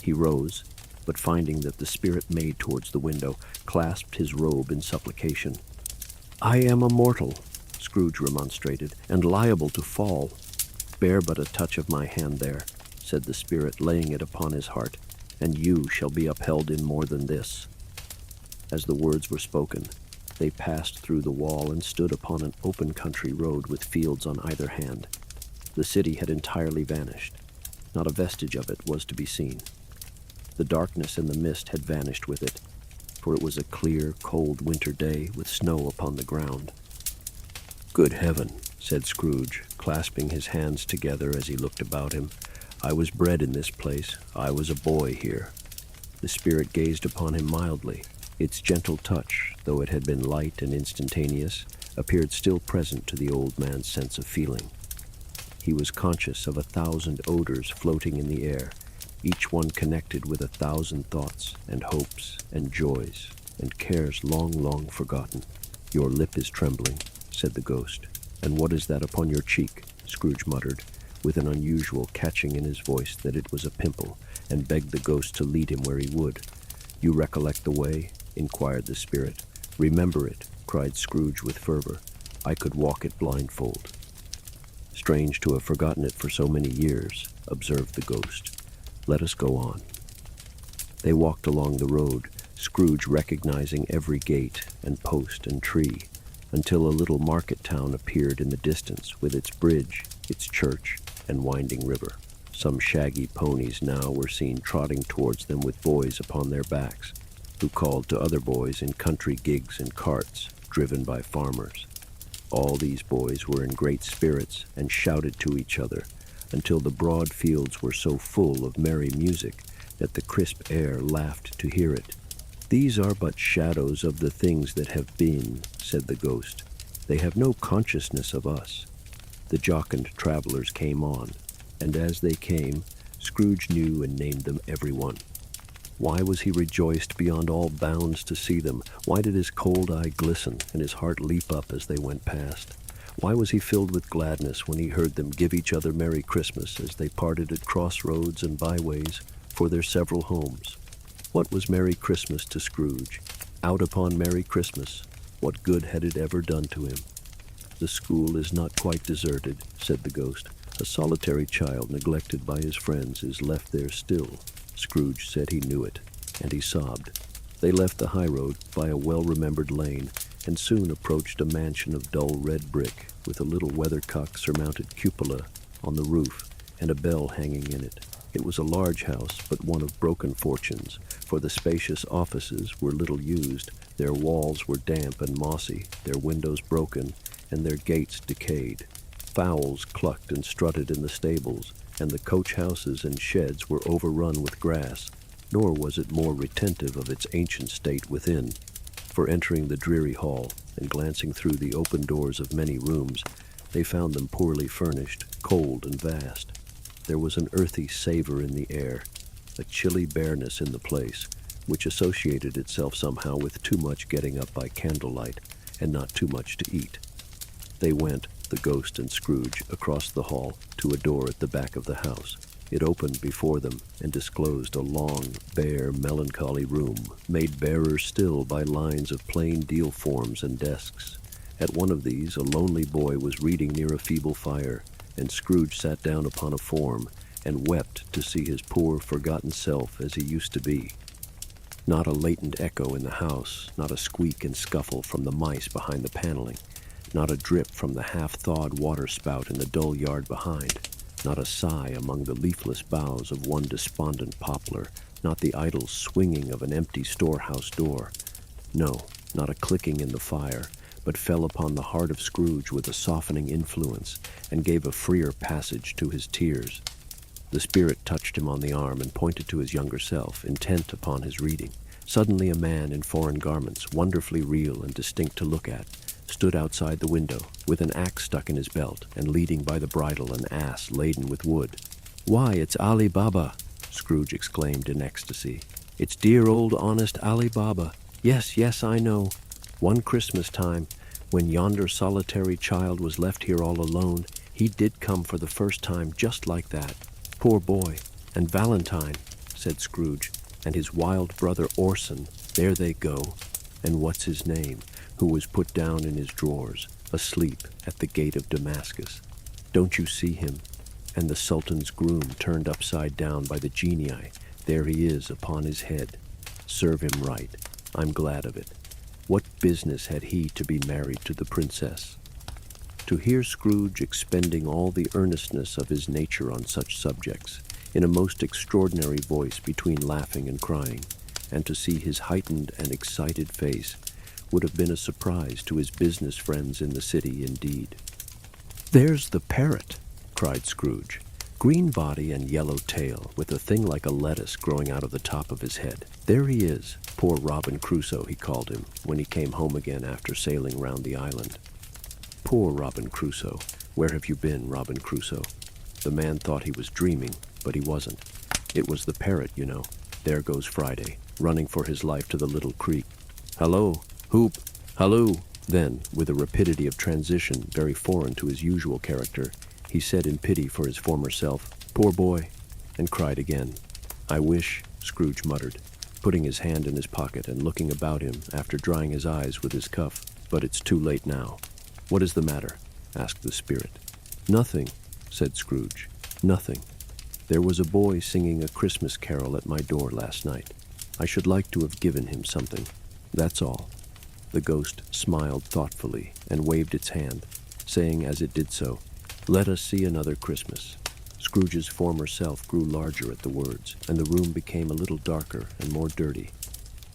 He rose, but finding that the spirit made towards the window, clasped his robe in supplication. "I am a mortal," Scrooge remonstrated, "and liable to fall." "Bear but a touch of my hand there," said the spirit, laying it upon his heart, "and you shall be upheld in more than this." As the words were spoken, They passed through the wall and stood upon an open country road with fields on either hand. The city had entirely vanished. Not a vestige of it was to be seen. The darkness and the mist had vanished with it, for it was a clear, cold winter day with snow upon the ground. "Good heaven," said Scrooge, clasping his hands together as he looked about him. "I was bred in this place. I was a boy here." The spirit gazed upon him mildly. Its gentle touch, though it had been light and instantaneous, appeared still present to the old man's sense of feeling. He was conscious of 1,000 odors floating in the air, each one connected with 1,000 thoughts and hopes and joys and cares long, long forgotten. "Your lip is trembling," said the ghost. "And what is that upon your cheek?" Scrooge muttered, with an unusual catching in his voice that it was a pimple, and begged the ghost to lead him where he would. "You recollect the way?" inquired the spirit. "Remember it," cried Scrooge with fervor. "I could walk it blindfold." "Strange to have forgotten it for so many years," observed the ghost. "Let us go on." They walked along the road, Scrooge recognizing every gate and post and tree, until a little market town appeared in the distance with its bridge, its church, and winding river. Some shaggy ponies now were seen trotting towards them with boys upon their backs, who called to other boys in country gigs and carts, driven by farmers. All these boys were in great spirits and shouted to each other, until the broad fields were so full of merry music that the crisp air laughed to hear it. "These are but shadows of the things that have been," said the ghost. "They have no consciousness of us." The jocund travelers came on, and as they came, Scrooge knew and named them every one. Why was he rejoiced beyond all bounds to see them? Why did his cold eye glisten and his heart leap up as they went past? Why was he filled with gladness when he heard them give each other Merry Christmas as they parted at crossroads and byways for their several homes? What was Merry Christmas to Scrooge? Out upon Merry Christmas, what good had it ever done to him? "The school is not quite deserted," said the ghost. "A solitary child neglected by his friends is left there still." Scrooge said he knew it, and he sobbed. They left the highroad by a well-remembered lane, and soon approached a mansion of dull red brick, with a little weathercock-surmounted cupola on the roof, and a bell hanging in it. It was a large house, but one of broken fortunes, for the spacious offices were little used, their walls were damp and mossy, their windows broken, and their gates decayed. Fowls clucked and strutted in the stables, and the coach-houses and sheds were overrun with grass, nor was it more retentive of its ancient state within. For entering the dreary hall, and glancing through the open doors of many rooms, they found them poorly furnished, cold and vast. There was an earthy savor in the air, a chilly bareness in the place, which associated itself somehow with too much getting up by candlelight, and not too much to eat. They went, the ghost and Scrooge, across the hall to a door at the back of the house. It opened before them and disclosed a long, bare, melancholy room, made barer still by lines of plain deal forms and desks. At one of these, a lonely boy was reading near a feeble fire, and Scrooge sat down upon a form and wept to see his poor, forgotten self as he used to be. Not a latent echo in the house, not a squeak and scuffle from the mice behind the paneling, not a drip from the half-thawed water-spout in the dull yard behind, not a sigh among the leafless boughs of one despondent poplar, not the idle swinging of an empty storehouse door. No, not a clicking in the fire, but fell upon the heart of Scrooge with a softening influence, and gave a freer passage to his tears. The spirit touched him on the arm and pointed to his younger self, intent upon his reading. Suddenly a man in foreign garments, wonderfully real and distinct to look at, stood outside the window, with an axe stuck in his belt, and leading by the bridle an ass laden with wood. "Why, it's Ali Baba!" Scrooge exclaimed in ecstasy. "It's dear old honest Ali Baba. Yes, yes, I know. One Christmas time, when yonder solitary child was left here all alone, he did come for the first time just like that. Poor boy. And Valentine," said Scrooge, "and his wild brother Orson, there they go. And what's his name, who was put down in his drawers, asleep at the gate of Damascus. Don't you see him? And the Sultan's groom turned upside down by the genii, there he is upon his head. Serve him right. I'm glad of it. What business had he to be married to the princess? To hear Scrooge expending all the earnestness of his nature on such subjects, in a most extraordinary voice between laughing and crying, and to see his heightened and excited face, would have been a surprise to his business friends in the city indeed. "There's the parrot," cried Scrooge. "Green body and yellow tail, with a thing like a lettuce growing out of the top of his head. There he is, poor Robin Crusoe, he called him, when he came home again after sailing round the island. Poor Robin Crusoe. Where have you been, Robin Crusoe?" The man thought he was dreaming, but he wasn't. It was the parrot, you know. There goes Friday, running for his life to the little creek. "Hallo, Hoop, halloo!" Then, with a rapidity of transition very foreign to his usual character, he said in pity for his former self, "Poor boy," and cried again. "I wish," Scrooge muttered, putting his hand in his pocket and looking about him after drying his eyes with his cuff, "but it's too late now." "What is the matter?" asked the spirit. "Nothing," said Scrooge. "Nothing. There was a boy singing a Christmas carol at my door last night. I should like to have given him something. That's all." The ghost smiled thoughtfully and waved its hand, saying as it did so, "Let us see another Christmas." Scrooge's former self grew larger at the words, and the room became a little darker and more dirty.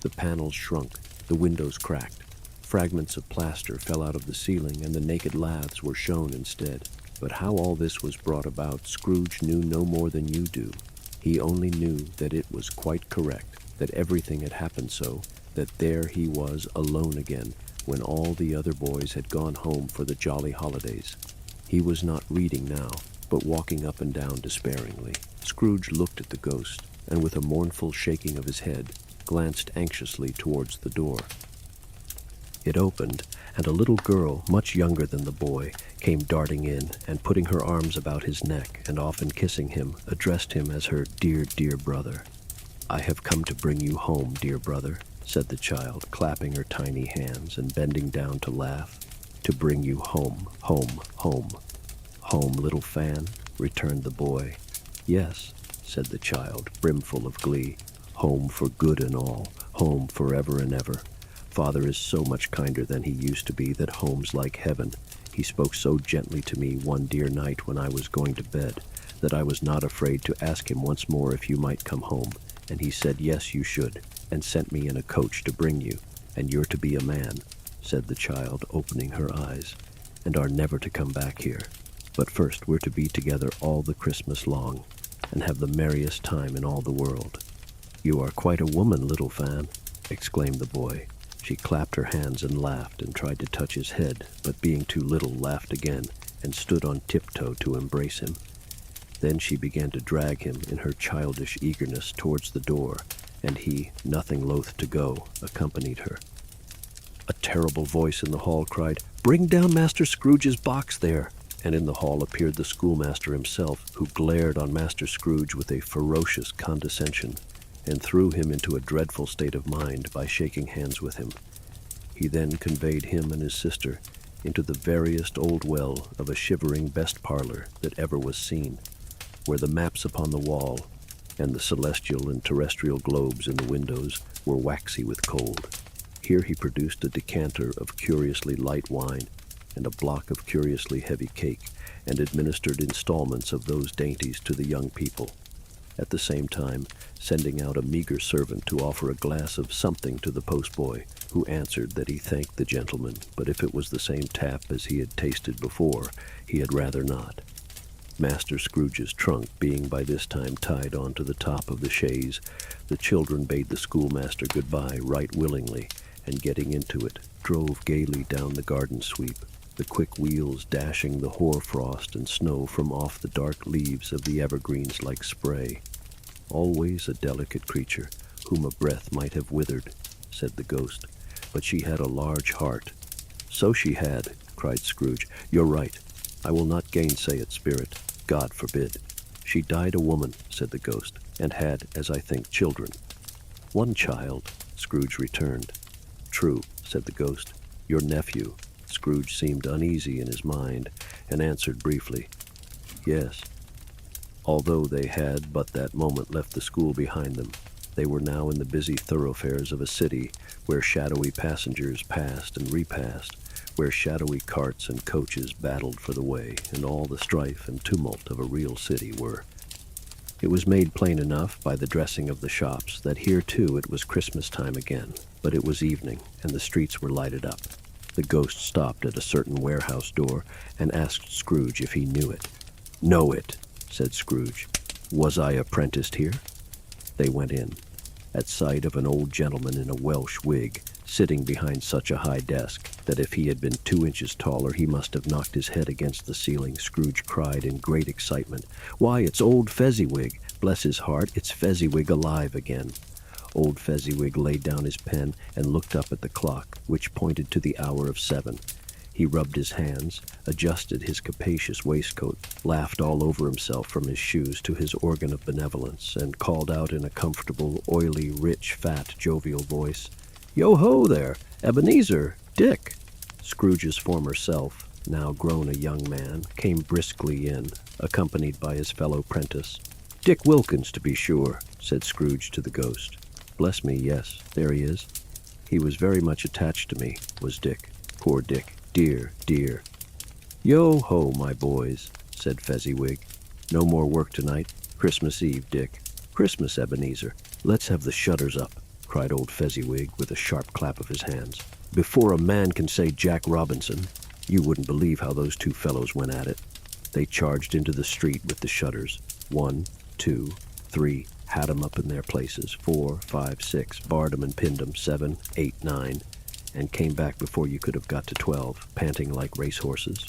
The panels shrunk, the windows cracked. Fragments of plaster fell out of the ceiling, and the naked laths were shown instead. But how all this was brought about, Scrooge knew no more than you do. He only knew that it was quite correct, that everything had happened so, that there he was alone again, when all the other boys had gone home for the jolly holidays. He was not reading now, but walking up and down despairingly. Scrooge looked at the ghost, and with a mournful shaking of his head, glanced anxiously towards the door. It opened, and a little girl, much younger than the boy, came darting in, and putting her arms about his neck, and often kissing him, addressed him as her dear, dear brother. "I have come to bring you home, dear brother," said the child, clapping her tiny hands and bending down to laugh. "To bring you home, home, home." "Home, little Fan?" returned the boy. "Yes," said the child, brimful of glee. "Home for good and all, home forever and ever. Father is so much kinder than he used to be that home's like heaven. He spoke so gently to me one dear night when I was going to bed that I was not afraid to ask him once more if you might come home, and he said yes you should, and sent me in a coach to bring you, and you're to be a man," said the child, opening her eyes, "and are never to come back here. But first we're to be together all the Christmas long, and have the merriest time in all the world." "You are quite a woman, little Fan," exclaimed the boy. She clapped her hands and laughed and tried to touch his head, but being too little, laughed again and stood on tiptoe to embrace him. Then she began to drag him in her childish eagerness towards the door, and he, nothing loath to go, accompanied her. A terrible voice in the hall cried, "Bring down Master Scrooge's box there!" And in the hall appeared the schoolmaster himself, who glared on Master Scrooge with a ferocious condescension, and threw him into a dreadful state of mind by shaking hands with him. He then conveyed him and his sister into the veriest old well of a shivering best parlor that ever was seen, where the maps upon the wall and the celestial and terrestrial globes in the windows were waxy with cold. Here he produced a decanter of curiously light wine and a block of curiously heavy cake, and administered installments of those dainties to the young people, at the same time sending out a meager servant to offer a glass of something to the postboy, who answered that he thanked the gentleman, but if it was the same tap as he had tasted before, he had rather not. Master Scrooge's trunk being by this time tied on to the top of the chaise, the children bade the schoolmaster good-bye right willingly, and getting into it, drove gaily down the garden sweep, the quick wheels dashing the hoar-frost and snow from off the dark leaves of the evergreens like spray. "Always a delicate creature, whom a breath might have withered," said the ghost, "but she had a large heart." "So she had," cried Scrooge. "You're right. I will not gainsay it, spirit. God forbid." "She died a woman," said the ghost, "and had, as I think, children." "One child," Scrooge returned. "True," said the ghost. "Your nephew." Scrooge seemed uneasy in his mind, and answered briefly, "Yes." Although they had but that moment left the school behind them, they were now in the busy thoroughfares of a city where shadowy passengers passed and repassed, where shadowy carts and coaches battled for the way, and all the strife and tumult of a real city were. It was made plain enough by the dressing of the shops that here too it was Christmas time again, but it was evening, and the streets were lighted up. The ghost stopped at a certain warehouse door and asked Scrooge if he knew it. "Know it," said Scrooge. "Was I apprenticed here?" They went in. At sight of an old gentleman in a Welsh wig, sitting behind such a high desk that if he had been 2 inches taller he must have knocked his head against the ceiling, Scrooge cried in great excitement, "Why, it's old Fezziwig! Bless his heart, it's Fezziwig alive again!" Old Fezziwig laid down his pen and looked up at the clock, which pointed to the hour of 7. He rubbed his hands, adjusted his capacious waistcoat, laughed all over himself from his shoes to his organ of benevolence, and called out in a comfortable, oily, rich, fat, jovial voice, "Yo-ho there, Ebenezer, Dick!" Scrooge's former self, now grown a young man, came briskly in, accompanied by his fellow prentice. "Dick Wilkins, to be sure," said Scrooge to the ghost. "Bless me, yes, there he is. He was very much attached to me, was Dick. Poor Dick, dear, dear." "Yo-ho, my boys," said Fezziwig. "No more work tonight. Christmas Eve, Dick. Christmas, Ebenezer. Let's have the shutters up," cried old Fezziwig with a sharp clap of his hands. "Before a man can say Jack Robinson, you wouldn't believe how those two fellows went at it. They charged into the street with the shutters. 1, 2, 3, had 'em up in their places. 4, 5, 6, barred 'em and pinned 'em. 7, 8, 9, and came back before you could have got to 12, panting like racehorses.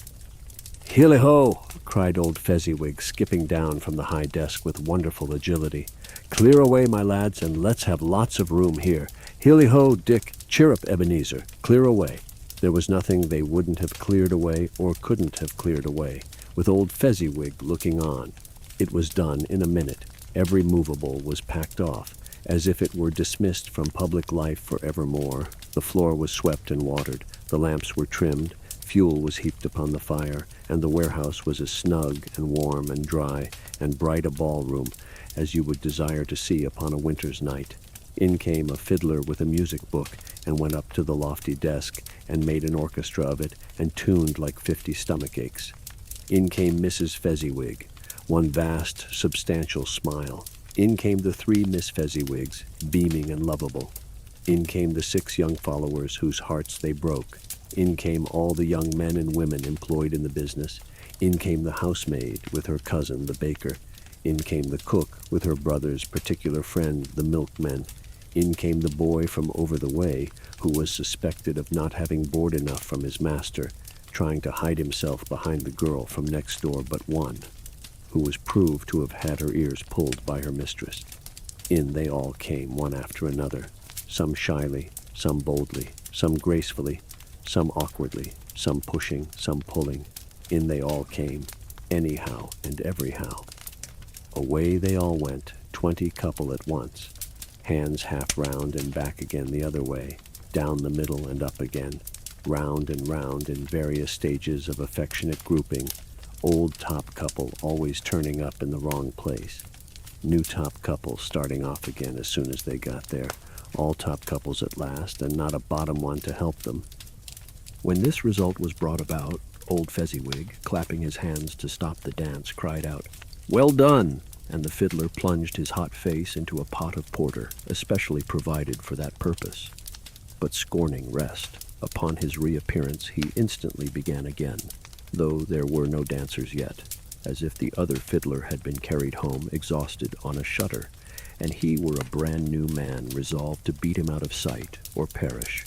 "Hilly-ho!" cried old Fezziwig, skipping down from the high desk with wonderful agility. "Clear away, my lads, and let's have lots of room here. Hilly-ho, Dick! Cheer up, Ebenezer! Clear away!" There was nothing they wouldn't have cleared away or couldn't have cleared away, with old Fezziwig looking on. It was done in a minute. Every movable was packed off, as if it were dismissed from public life for evermore. The floor was swept and watered, the lamps were trimmed, fuel was heaped upon the fire, and the warehouse was as snug and warm and dry and bright a ballroom as you would desire to see upon a winter's night. In came a fiddler with a music book and went up to the lofty desk and made an orchestra of it and tuned like 50 stomach aches. In came Mrs. Fezziwig, one vast, substantial smile. In came the 3 Miss Fezziwigs, beaming and lovable. In came the 6 young followers whose hearts they broke. In came all the young men and women employed in the business. In came the housemaid with her cousin, the baker. In came the cook with her brother's particular friend, the milkman. In came the boy from over the way, who was suspected of not having board enough from his master, trying to hide himself behind the girl from next door but one, who was proved to have had her ears pulled by her mistress. In they all came, one after another, some shyly, some boldly, some gracefully, some awkwardly, some pushing, some pulling. In they all came, anyhow and everyhow. Away they all went, 20 couple at once, hands half round and back again the other way, down the middle and up again, round and round in various stages of affectionate grouping, old top couple always turning up in the wrong place, new top couple starting off again as soon as they got there, all top couples at last, and not a bottom one to help them. When this result was brought about, old Fezziwig, clapping his hands to stop the dance, cried out, "Well done!" and the fiddler plunged his hot face into a pot of porter, especially provided for that purpose. But scorning rest, upon his reappearance he instantly began again, though there were no dancers yet, as if the other fiddler had been carried home exhausted on a shutter, and he were a brand-new man resolved to beat him out of sight or perish.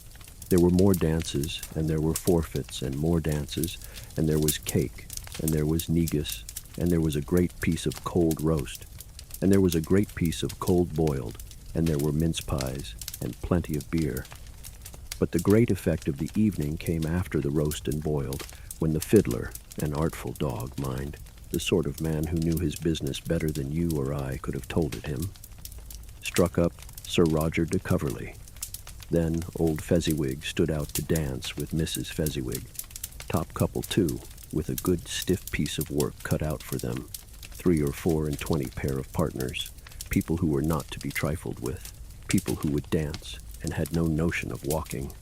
There were more dances, and there were forfeits, and more dances, and there was cake, and there was negus, and there was a great piece of cold roast, and there was a great piece of cold boiled, and there were mince pies, and plenty of beer. But the great effect of the evening came after the roast and boiled, when the fiddler, an artful dog, mind, the sort of man who knew his business better than you or I could have told it him, struck up Sir Roger de Coverley. Then old Fezziwig stood out to dance with Mrs. Fezziwig, top couple too, with a good stiff piece of work cut out for them, 3 or 4 and 20 pair of partners, people who were not to be trifled with, people who would dance, and had no notion of walking.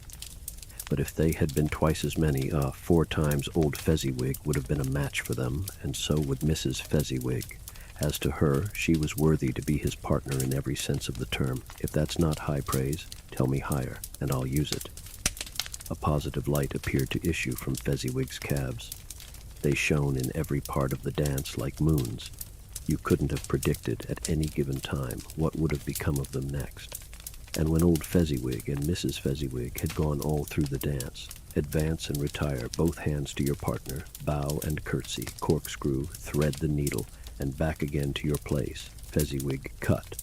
But if they had been twice as many, 4 times old Fezziwig would have been a match for them, and so would Mrs. Fezziwig. As to her, she was worthy to be his partner in every sense of the term. If that's not high praise, tell me higher, and I'll use it. A positive light appeared to issue from Fezziwig's calves. They shone in every part of the dance like moons. You couldn't have predicted at any given time what would have become of them next. And when old Fezziwig and Mrs. Fezziwig had gone all through the dance, advance and retire both hands to your partner, bow and curtsy, corkscrew, thread the needle, and back again to your place, Fezziwig cut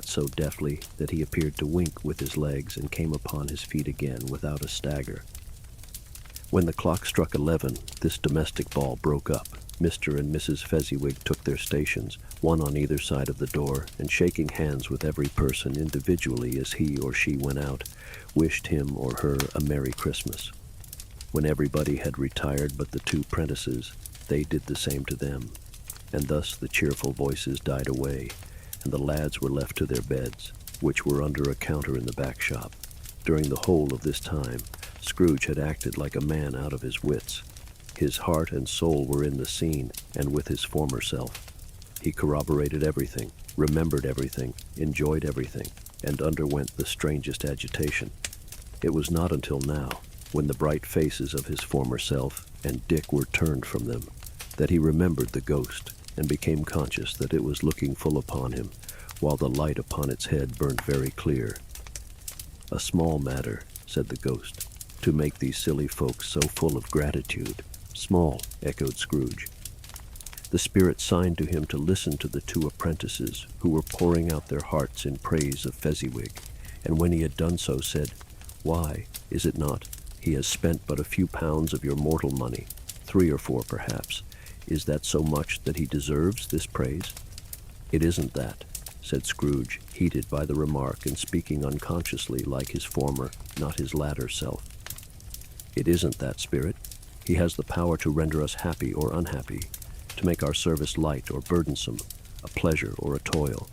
so deftly that he appeared to wink with his legs and came upon his feet again without a stagger. When the clock struck 11, this domestic ball broke up. Mr. and Mrs. Fezziwig took their stations, one on either side of the door, and shaking hands with every person individually as he or she went out, wished him or her a Merry Christmas. When everybody had retired but the 2 prentices, they did the same to them, and thus the cheerful voices died away, and the lads were left to their beds, which were under a counter in the back shop. During the whole of this time, Scrooge had acted like a man out of his wits. His heart and soul were in the scene, and with his former self. He corroborated everything, remembered everything, enjoyed everything, and underwent the strangest agitation. It was not until now, when the bright faces of his former self and Dick were turned from them, that he remembered the ghost, and became conscious that it was looking full upon him, while the light upon its head burned very clear. "A small matter," said the ghost, "to make these silly folks so full of gratitude." "Small," echoed Scrooge. The spirit signed to him to listen to the 2 apprentices, who were pouring out their hearts in praise of Fezziwig, and when he had done so, said, "Why, is it not? He has spent but a few pounds of your mortal money, 3 or 4 perhaps. Is that so much that he deserves this praise?" "It isn't that," said Scrooge, heated by the remark and speaking unconsciously like his former, not his latter self. "It isn't that, spirit. He has the power to render us happy or unhappy, to make our service light or burdensome, a pleasure or a toil.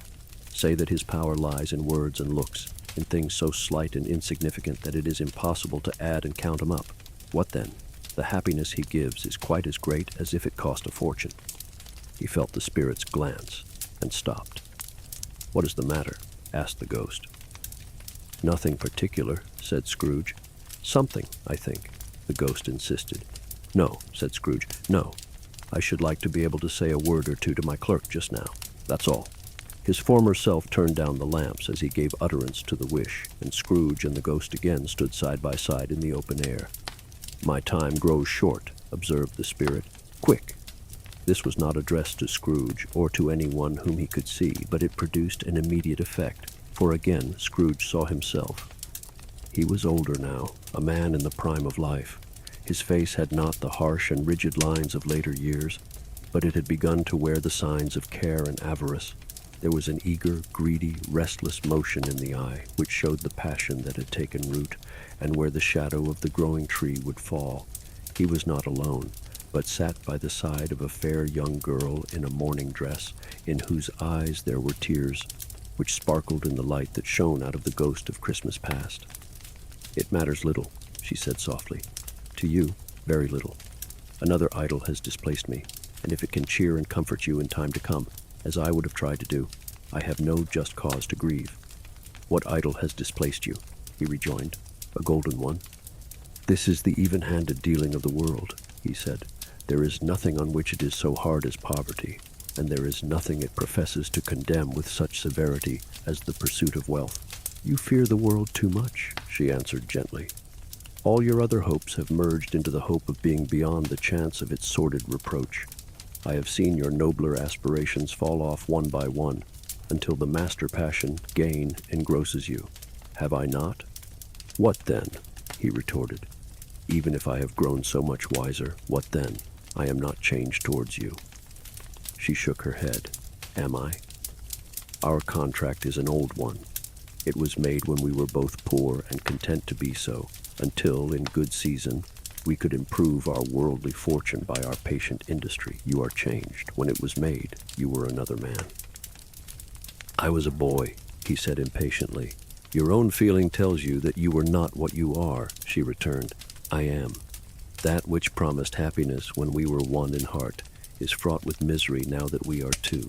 Say that his power lies in words and looks, in things so slight and insignificant that it is impossible to add and count them up. What then? The happiness he gives is quite as great as if it cost a fortune." He felt the spirit's glance, and stopped. "What is the matter?" asked the ghost. "Nothing particular," said Scrooge. "Something, I think," the ghost insisted. "No," said Scrooge, "no. I should like to be able to say a word or 2 to my clerk just now. That's all." His former self turned down the lamps as he gave utterance to the wish, and Scrooge and the ghost again stood side by side in the open air. "My time grows short," observed the spirit. "Quick." This was not addressed to Scrooge or to anyone whom he could see, but it produced an immediate effect, for again Scrooge saw himself. He was older now, a man in the prime of life. His face had not the harsh and rigid lines of later years, but it had begun to wear the signs of care and avarice. There was an eager, greedy, restless motion in the eye, which showed the passion that had taken root, and where the shadow of the growing tree would fall. He was not alone, but sat by the side of a fair young girl in a mourning dress, in whose eyes there were tears, which sparkled in the light that shone out of the ghost of Christmas past. "It matters little," she said softly. "To you, very little. Another idol has displaced me, and if it can cheer and comfort you in time to come, as I would have tried to do, I have no just cause to grieve." "What idol has displaced you?" he rejoined. "A golden one." "This is the even-handed dealing of the world," he said. "There is nothing on which it is so hard as poverty, and there is nothing it professes to condemn with such severity as the pursuit of wealth." "You fear the world too much," she answered gently. "All your other hopes have merged into the hope of being beyond the chance of its sordid reproach. I have seen your nobler aspirations fall off one by one, until the master passion, gain, engrosses you. Have I not?" "What then?" he retorted. "Even if I have grown so much wiser, what then? I am not changed towards you." She shook her head. "Am I? Our contract is an old one. It was made when we were both poor and content to be so, until, in good season, we could improve our worldly fortune by our patient industry. You are changed. When it was made, you were another man." "I was a boy," he said impatiently. Your own feeling tells you that you were not what you are, she returned. I am. That which promised happiness when we were one in heart is fraught with misery now that we are two.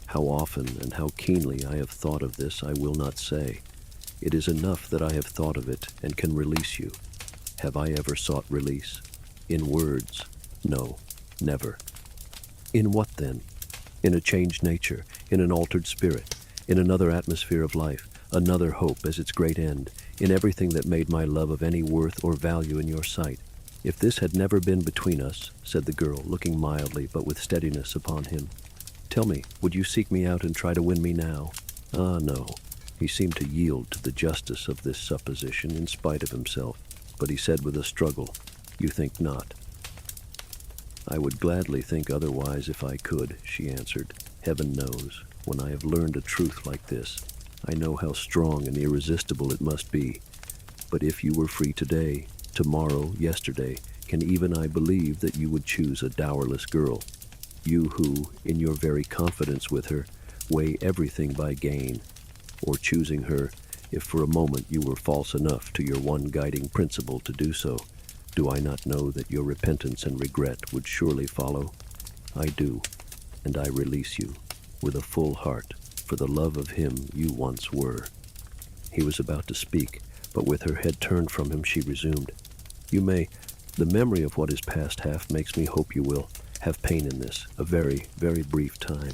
How often and how keenly I have thought of this I will not say. It is enough that I have thought of it and can release you. Have I ever sought release? In words? No, never. In what then? In a changed nature, in an altered spirit, in another atmosphere of life, another hope as its great end, in everything that made my love of any worth or value in your sight. If this had never been between us, said the girl, looking mildly but with steadiness upon him, tell me, would you seek me out and try to win me now? Ah, no. He seemed to yield to the justice of this supposition in spite of himself, but he said with a struggle, You think not. I would gladly think otherwise if I could, she answered. Heaven knows, when I have learned a truth like this, I know how strong and irresistible it must be. But if you were free today, tomorrow, yesterday, can even I believe that you would choose a dowerless girl? You who, in your very confidence with her, weigh everything by gain, or choosing her, if for a moment you were false enough to your one guiding principle to do so, do I not know that your repentance and regret would surely follow? I do, and I release you, with a full heart, for the love of him you once were. He was about to speak, but with her head turned from him she resumed. You may, the memory of what is past half makes me hope you will, have pain in this, a very, very brief time,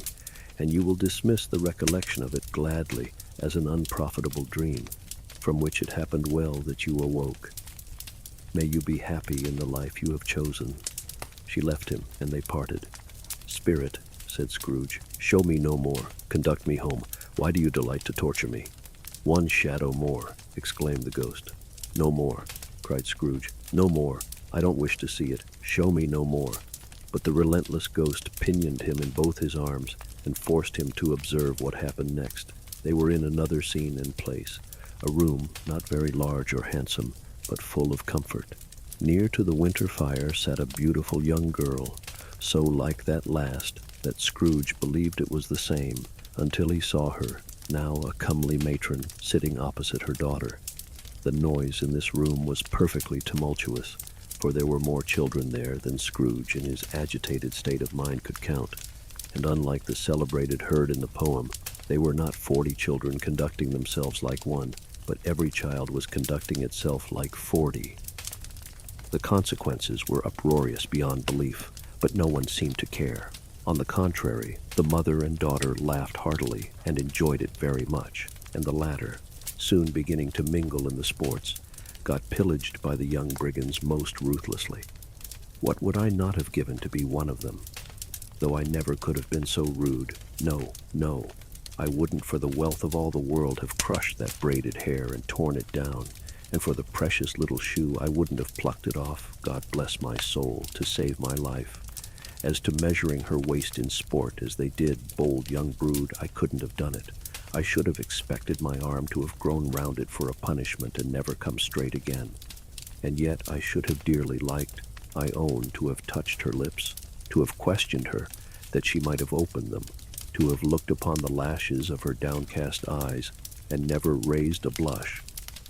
and you will dismiss the recollection of it gladly as an unprofitable dream, from which it happened well that you awoke. May you be happy in the life you have chosen. She left him, and they parted. Spirit, said Scrooge, show me no more. Conduct me home. Why do you delight to torture me? One shadow more, exclaimed the ghost. No more, cried Scrooge. No more. I don't wish to see it. Show me no more. But the relentless ghost pinioned him in both his arms and forced him to observe what happened next. They were in another scene and place, a room not very large or handsome, but full of comfort. Near to the winter fire sat a beautiful young girl, so like that last that Scrooge believed it was the same, until he saw her, now a comely matron, sitting opposite her daughter. The noise in this room was perfectly tumultuous, for there were more children there than Scrooge in his agitated state of mind could count, and unlike the celebrated herd in the poem, they were not 40 children conducting themselves like one, but every child was conducting itself like 40. The consequences were uproarious beyond belief, but no one seemed to care. On the contrary, the mother and daughter laughed heartily and enjoyed it very much, and the latter, soon beginning to mingle in the sports, got pillaged by the young brigands most ruthlessly. What would I not have given to be one of them? Though I never could have been so rude. No, no. I wouldn't for the wealth of all the world have crushed that braided hair and torn it down, and for the precious little shoe I wouldn't have plucked it off, God bless my soul, to save my life. As to measuring her waist in sport, as they did, bold young brood, I couldn't have done it. I should have expected my arm to have grown round it for a punishment and never come straight again. And yet I should have dearly liked, I own, to have touched her lips, to have questioned her, that she might have opened them, to have looked upon the lashes of her downcast eyes and never raised a blush,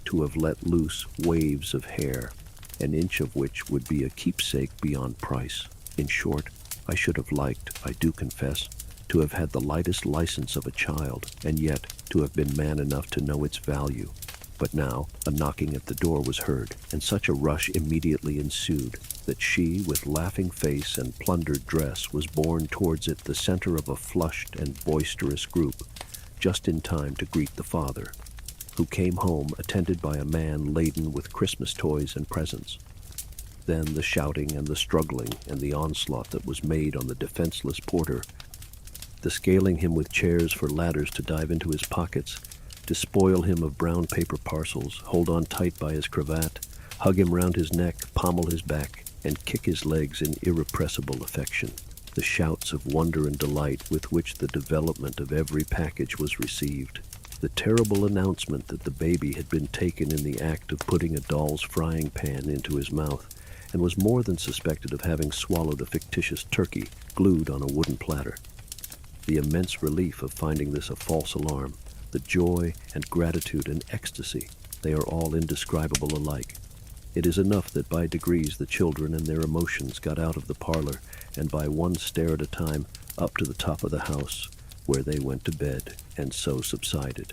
to have let loose waves of hair, an inch of which would be a keepsake beyond price. In short, I should have liked, I do confess, to have had the lightest license of a child, and yet to have been man enough to know its value. But now a knocking at the door was heard, and such a rush immediately ensued that she, with laughing face and plundered dress, was borne towards it, the center of a flushed and boisterous group, just in time to greet the father, who came home attended by a man laden with Christmas toys and presents. Then the shouting and the struggling and the onslaught that was made on the defenseless porter, the scaling him with chairs for ladders to dive into his pockets, to spoil him of brown paper parcels, hold on tight by his cravat, hug him round his neck, pommel his back, and kick his legs in irrepressible affection. The shouts of wonder and delight with which the development of every package was received. The terrible announcement that the baby had been taken in the act of putting a doll's frying pan into his mouth, and was more than suspected of having swallowed a fictitious turkey glued on a wooden platter. The immense relief of finding this a false alarm, the joy and gratitude and ecstasy, they are all indescribable alike. It is enough that by degrees the children and their emotions got out of the parlor, and by one stair at a time up to the top of the house, where they went to bed, and so subsided.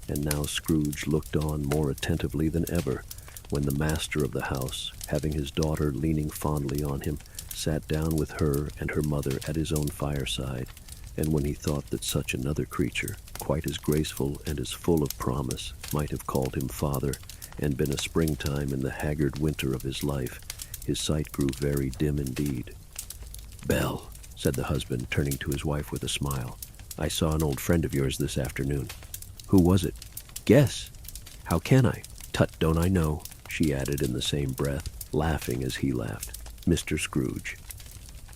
And now Scrooge looked on more attentively than ever, when the master of the house, having his daughter leaning fondly on him, sat down with her and her mother at his own fireside, and when he thought that such another creature, quite as graceful and as full of promise, might have called him father, and been a springtime in the haggard winter of his life, his sight grew very dim indeed. "Belle," said the husband, turning to his wife with a smile, "I saw an old friend of yours this afternoon." "Who was it?" "Guess." "How can I?" "Tut, don't I know," she added in the same breath, laughing as he laughed. "Mr. Scrooge."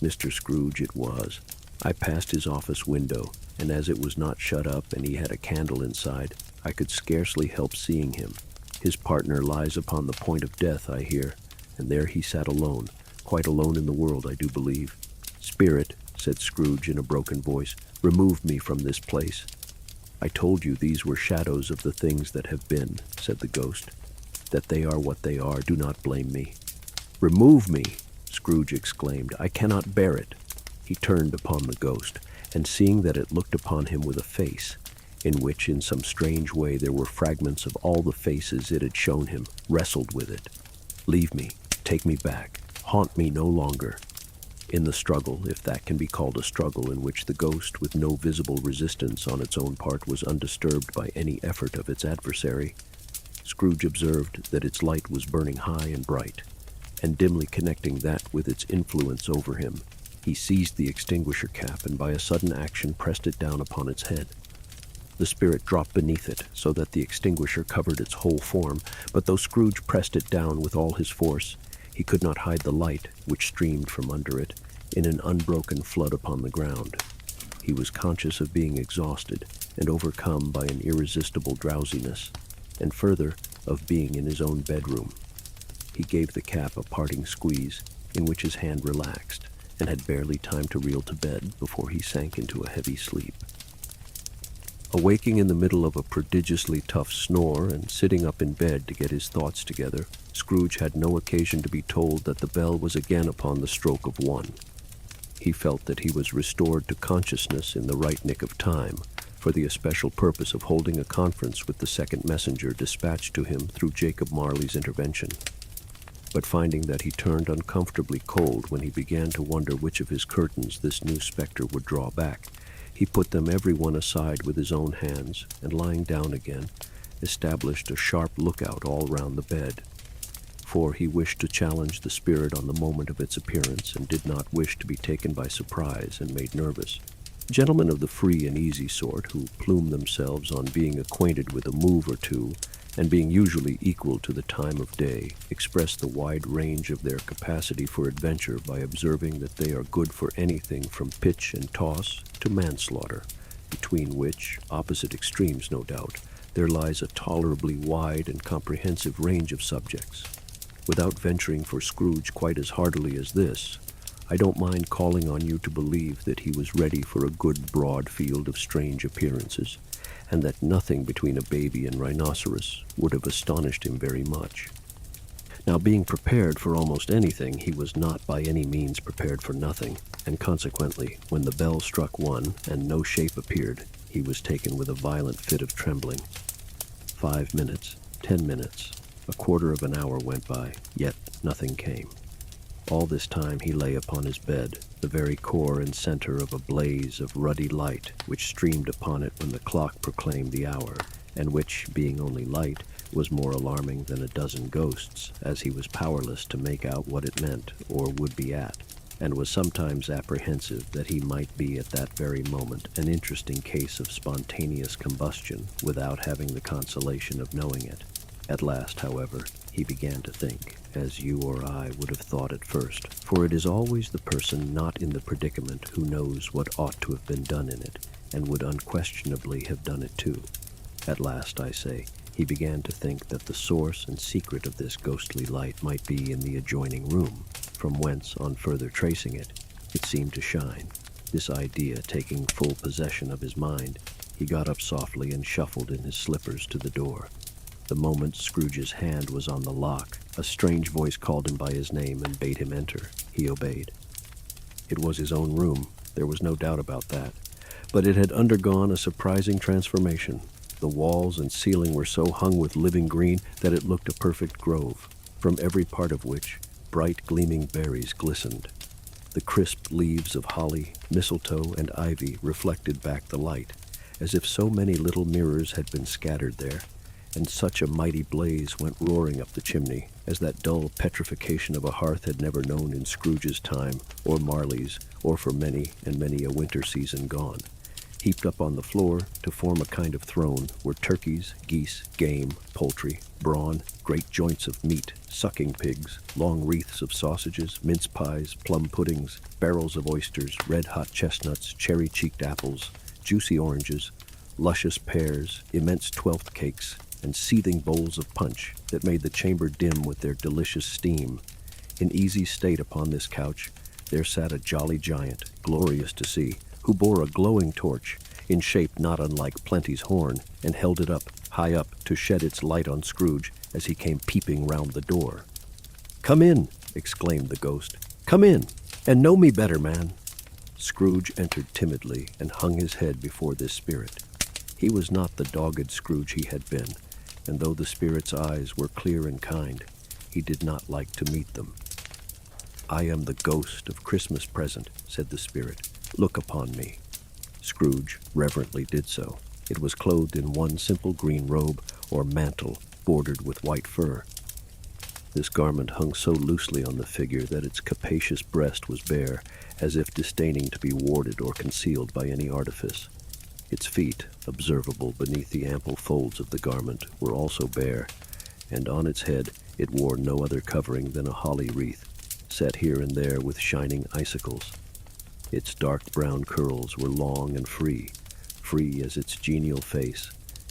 Mr. Scrooge it was. I passed his office window, and as it was not shut up and he had a candle inside, I could scarcely help seeing him. His partner lies upon the point of death, I hear, and there he sat alone, quite alone in the world, I do believe. "Spirit," said Scrooge in a broken voice, "remove me from this place." "I told you these were shadows of the things that have been," said the ghost. "That they are what they are, do not blame me." "Remove me!" Scrooge exclaimed. "I cannot bear it." He turned upon the ghost, and seeing that it looked upon him with a face, in which in some strange way there were fragments of all the faces it had shown him, wrestled with it. "Leave me, take me back, haunt me no longer." In the struggle, if that can be called a struggle, in which the ghost, with no visible resistance on its own part, was undisturbed by any effort of its adversary, Scrooge observed that its light was burning high and bright, and dimly connecting that with its influence over him, he seized the extinguisher cap and by a sudden action pressed it down upon its head. The spirit dropped beneath it, so that the extinguisher covered its whole form, but though Scrooge pressed it down with all his force, he could not hide the light, which streamed from under it, in an unbroken flood upon the ground. He was conscious of being exhausted, and overcome by an irresistible drowsiness, and further, of being in his own bedroom. He gave the cap a parting squeeze, in which his hand relaxed, and had barely time to reel to bed before he sank into a heavy sleep. Awaking in the middle of a prodigiously tough snore and sitting up in bed to get his thoughts together, Scrooge had no occasion to be told that the bell was again upon the stroke of 1. He felt that he was restored to consciousness in the right nick of time, for the especial purpose of holding a conference with the second messenger dispatched to him through Jacob Marley's intervention. But finding that he turned uncomfortably cold when he began to wonder which of his curtains this new spectre would draw back, he put them every one aside with his own hands, and lying down again, established a sharp lookout all round the bed. For he wished to challenge the spirit on the moment of its appearance, and did not wish to be taken by surprise and made nervous. Gentlemen of the free and easy sort, who plume themselves on being acquainted with a move or two, and being usually equal to the time of day, express the wide range of their capacity for adventure by observing that they are good for anything from pitch and toss to manslaughter, between which, opposite extremes no doubt, there lies a tolerably wide and comprehensive range of subjects. Without venturing for Scrooge quite as heartily as this, I don't mind calling on you to believe that he was ready for a good broad field of strange appearances, and that nothing between a baby and rhinoceros would have astonished him very much. Now, being prepared for almost anything, he was not by any means prepared for nothing, and consequently, when the bell struck 1 and no shape appeared, he was taken with a violent fit of trembling. 5 minutes, 10 minutes, a quarter of an hour went by, yet nothing came. All this time he lay upon his bed, the very core and center of a blaze of ruddy light which streamed upon it when the clock proclaimed the hour, and which, being only light, was more alarming than a dozen ghosts, as he was powerless to make out what it meant or would be at, and was sometimes apprehensive that he might be at that very moment an interesting case of spontaneous combustion without having the consolation of knowing it. At last, however, he began to think, as you or I would have thought at first, for it is always the person not in the predicament who knows what ought to have been done in it, and would unquestionably have done it too. At last, I say, he began to think that the source and secret of this ghostly light might be in the adjoining room, from whence, on further tracing it, it seemed to shine. This idea taking full possession of his mind, He got up softly and shuffled in his slippers to the door. The moment Scrooge's hand was on the lock, a strange voice called him by his name and bade him enter. He obeyed. It was his own room, there was no doubt about that, but it had undergone a surprising transformation. The walls and ceiling were so hung with living green that it looked a perfect grove, from every part of which bright gleaming berries glistened. The crisp leaves of holly, mistletoe, and ivy reflected back the light, as if so many little mirrors had been scattered there, and such a mighty blaze went roaring up the chimney as that dull petrification of a hearth had never known in Scrooge's time, or Marley's, or for many and many a winter season gone. Heaped up on the floor to form a kind of throne were turkeys, geese, game, poultry, brawn, great joints of meat, sucking pigs, long wreaths of sausages, mince pies, plum puddings, barrels of oysters, red-hot chestnuts, cherry-cheeked apples, juicy oranges, luscious pears, immense twelfth cakes, and seething bowls of punch that made the chamber dim with their delicious steam. In easy state upon this couch there sat a jolly giant, glorious to see, who bore a glowing torch, in shape not unlike Plenty's horn, and held it up, high up, to shed its light on Scrooge as he came peeping round the door. "Come in," exclaimed the ghost. "Come in, and know me better, man." Scrooge entered timidly and hung his head before this spirit. He was not the dogged Scrooge he had been, and though the spirit's eyes were clear and kind, he did not like to meet them. "I am the ghost of Christmas present," said the spirit. "Look upon me." Scrooge reverently did so. It was clothed in one simple green robe or mantle bordered with white fur. This garment hung so loosely on the figure that its capacious breast was bare, as if disdaining to be warded or concealed by any artifice. Its feet, observable beneath the ample folds of the garment, were also bare, and on its head it wore no other covering than a holly wreath, set here and there with shining icicles. Its dark brown curls were long and free as its genial face,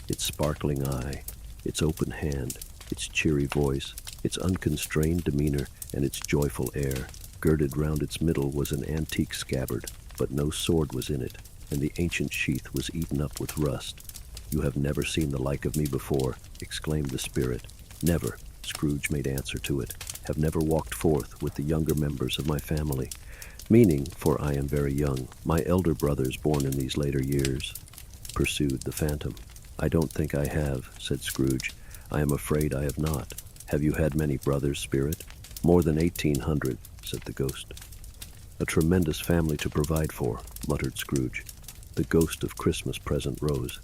its sparkling eye, its open hand, its cheery voice, its unconstrained demeanor, and its joyful air. Girded round its middle was an antique scabbard, but no sword was in it, and the ancient sheath was eaten up with rust. "You have never seen the like of me before," exclaimed the spirit. "Never," Scrooge made answer to it, "have never walked forth with the younger members of my family, meaning, for I am very young, my elder brothers born in these later years," pursued the phantom. "I don't think I have," said Scrooge. "I am afraid I have not. Have you had many brothers, spirit?" "More than 1,800, said the ghost. "A tremendous family to provide for," muttered Scrooge. The ghost of Christmas present rose.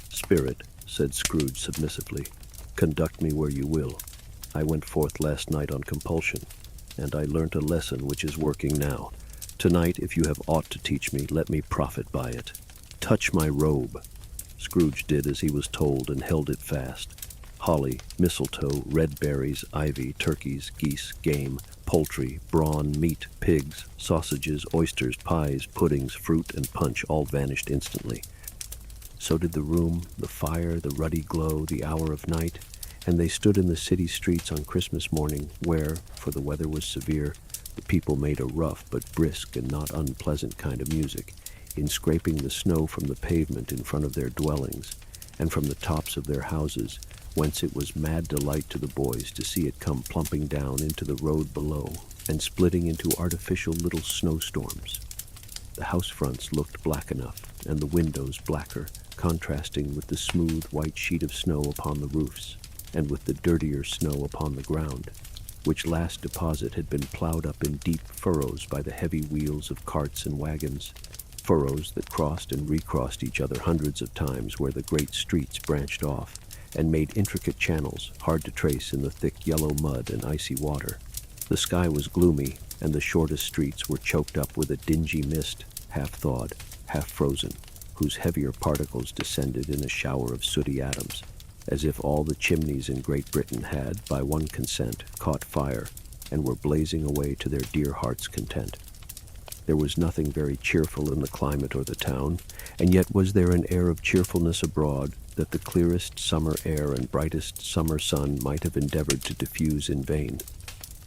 "Spirit," said Scrooge submissively, "conduct me where you will. I went forth last night on compulsion, and I learnt a lesson which is working now. Tonight, if you have aught to teach me, let me profit by it. Touch my robe." Scrooge did as he was told and held it fast. Holly, mistletoe, red berries, ivy, turkeys, geese, game, poultry, brawn, meat, pigs, sausages, oysters, pies, puddings, fruit, and punch all vanished instantly. So did the room, the fire, the ruddy glow, the hour of night, and they stood in the city streets on Christmas morning, where, for the weather was severe, the people made a rough but brisk and not unpleasant kind of music, in scraping the snow from the pavement in front of their dwellings, and from the tops of their houses, whence it was mad delight to the boys to see it come plumping down into the road below, and splitting into artificial little snowstorms. The house fronts looked black enough, and the windows blacker, contrasting with the smooth white sheet of snow upon the roofs, and with the dirtier snow upon the ground, which last deposit had been plowed up in deep furrows by the heavy wheels of carts and wagons, furrows that crossed and recrossed each other hundreds of times where the great streets branched off, and made intricate channels, hard to trace in the thick yellow mud and icy water. The sky was gloomy, and the shortest streets were choked up with a dingy mist, half-thawed, half-frozen, whose heavier particles descended in a shower of sooty atoms, as if all the chimneys in Great Britain had, by one consent, caught fire, and were blazing away to their dear hearts' content. There was nothing very cheerful in the climate or the town, and yet was there an air of cheerfulness abroad that the clearest summer air and brightest summer sun might have endeavored to diffuse in vain.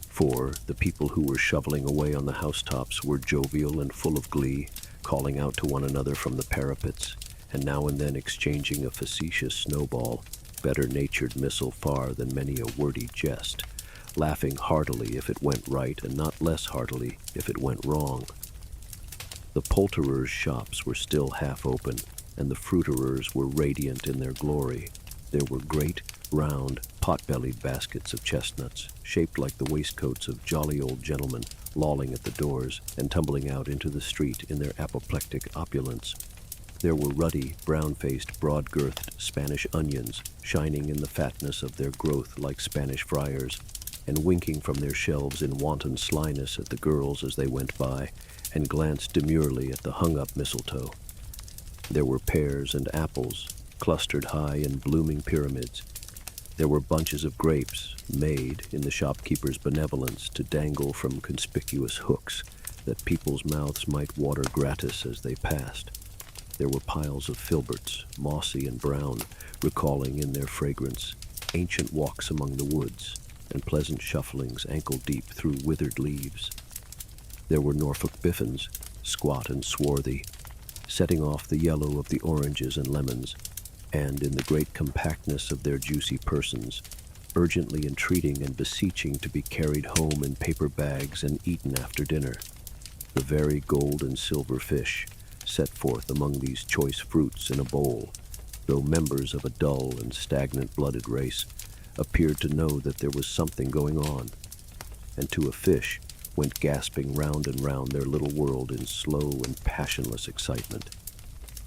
For the people who were shoveling away on the housetops were jovial and full of glee, calling out to one another from the parapets, and now and then exchanging a facetious snowball, better-natured missile far than many a wordy jest, laughing heartily if it went right and not less heartily if it went wrong. The poulterers' shops were still half open, and the fruiterers were radiant in their glory. There were great, round, pot-bellied baskets of chestnuts, shaped like the waistcoats of jolly old gentlemen, lolling at the doors and tumbling out into the street in their apoplectic opulence. There were ruddy, brown-faced, broad-girthed Spanish onions, shining in the fatness of their growth like Spanish friars, and winking from their shelves in wanton slyness at the girls as they went by, and glanced demurely at the hung-up mistletoe. There were pears and apples, clustered high in blooming pyramids. There were bunches of grapes, made, in the shopkeeper's benevolence, to dangle from conspicuous hooks, that people's mouths might water gratis as they passed. There were piles of filberts, mossy and brown, recalling in their fragrance ancient walks among the woods, and pleasant shufflings ankle-deep through withered leaves. There were Norfolk biffins, squat and swarthy, setting off the yellow of the oranges and lemons, and in the great compactness of their juicy persons, urgently entreating and beseeching to be carried home in paper bags and eaten after dinner. The very gold and silver fish, set forth among these choice fruits in a bowl, though members of a dull and stagnant-blooded race, appeared to know that there was something going on, and to a fish went gasping round and round their little world in slow and passionless excitement.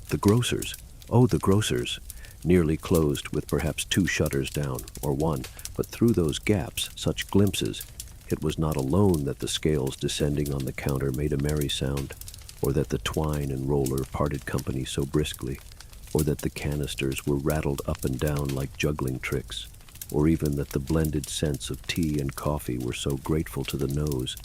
The grocers! Oh, the grocers! Nearly closed with perhaps 2 shutters down, or 1, but through those gaps, such glimpses. It was not alone that the scales descending on the counter made a merry sound, or that the twine and roller parted company so briskly, or that the canisters were rattled up and down like juggling tricks, or even that the blended scents of tea and coffee were so grateful to the nose,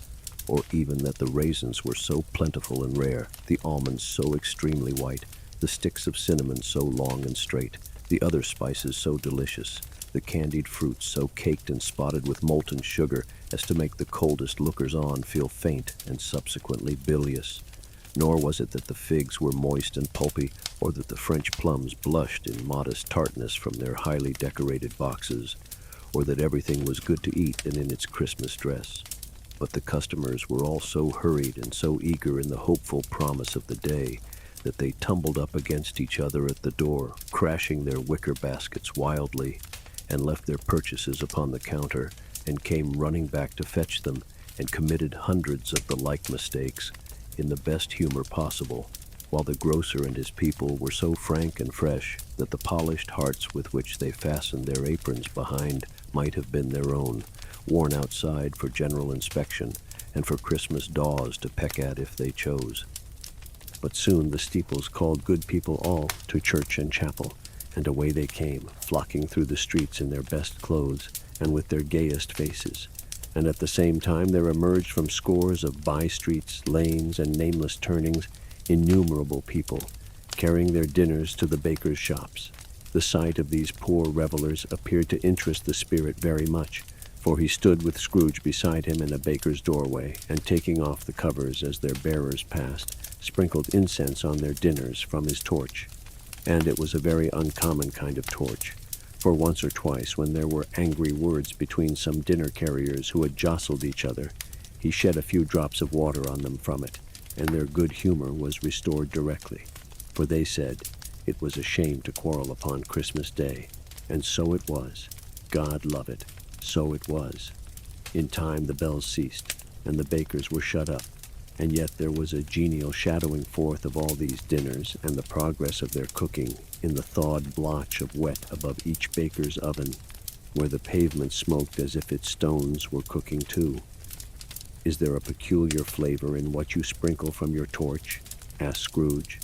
or even that the raisins were so plentiful and rare, the almonds so extremely white, the sticks of cinnamon so long and straight, the other spices so delicious, the candied fruits so caked and spotted with molten sugar as to make the coldest lookers-on feel faint and subsequently bilious. Nor was it that the figs were moist and pulpy, or that the French plums blushed in modest tartness from their highly decorated boxes, or that everything was good to eat and in its Christmas dress. But the customers were all so hurried and so eager in the hopeful promise of the day that they tumbled up against each other at the door, crashing their wicker baskets wildly, and left their purchases upon the counter, and came running back to fetch them, and committed hundreds of the like mistakes, in the best humor possible, while the grocer and his people were so frank and fresh that the polished hearts with which they fastened their aprons behind might have been their own, worn outside for general inspection, and for Christmas daws to peck at if they chose. But soon the steeples called good people all to church and chapel, and away they came, flocking through the streets in their best clothes and with their gayest faces. And at the same time there emerged from scores of by-streets, lanes, and nameless turnings innumerable people, carrying their dinners to the bakers' shops. The sight of these poor revelers appeared to interest the spirit very much, for he stood with Scrooge beside him in a baker's doorway, and taking off the covers as their bearers passed, sprinkled incense on their dinners from his torch. And it was a very uncommon kind of torch, for once or twice when there were angry words between some dinner carriers who had jostled each other, he shed a few drops of water on them from it, and their good humor was restored directly, for they said it was a shame to quarrel upon Christmas Day, and so it was. God love it, so it was. In time the bells ceased, and the bakers were shut up, and yet there was a genial shadowing forth of all these dinners and the progress of their cooking in the thawed blotch of wet above each baker's oven, where the pavement smoked as if its stones were cooking too. "Is there a peculiar flavor in what you sprinkle from your torch?" asked Scrooge.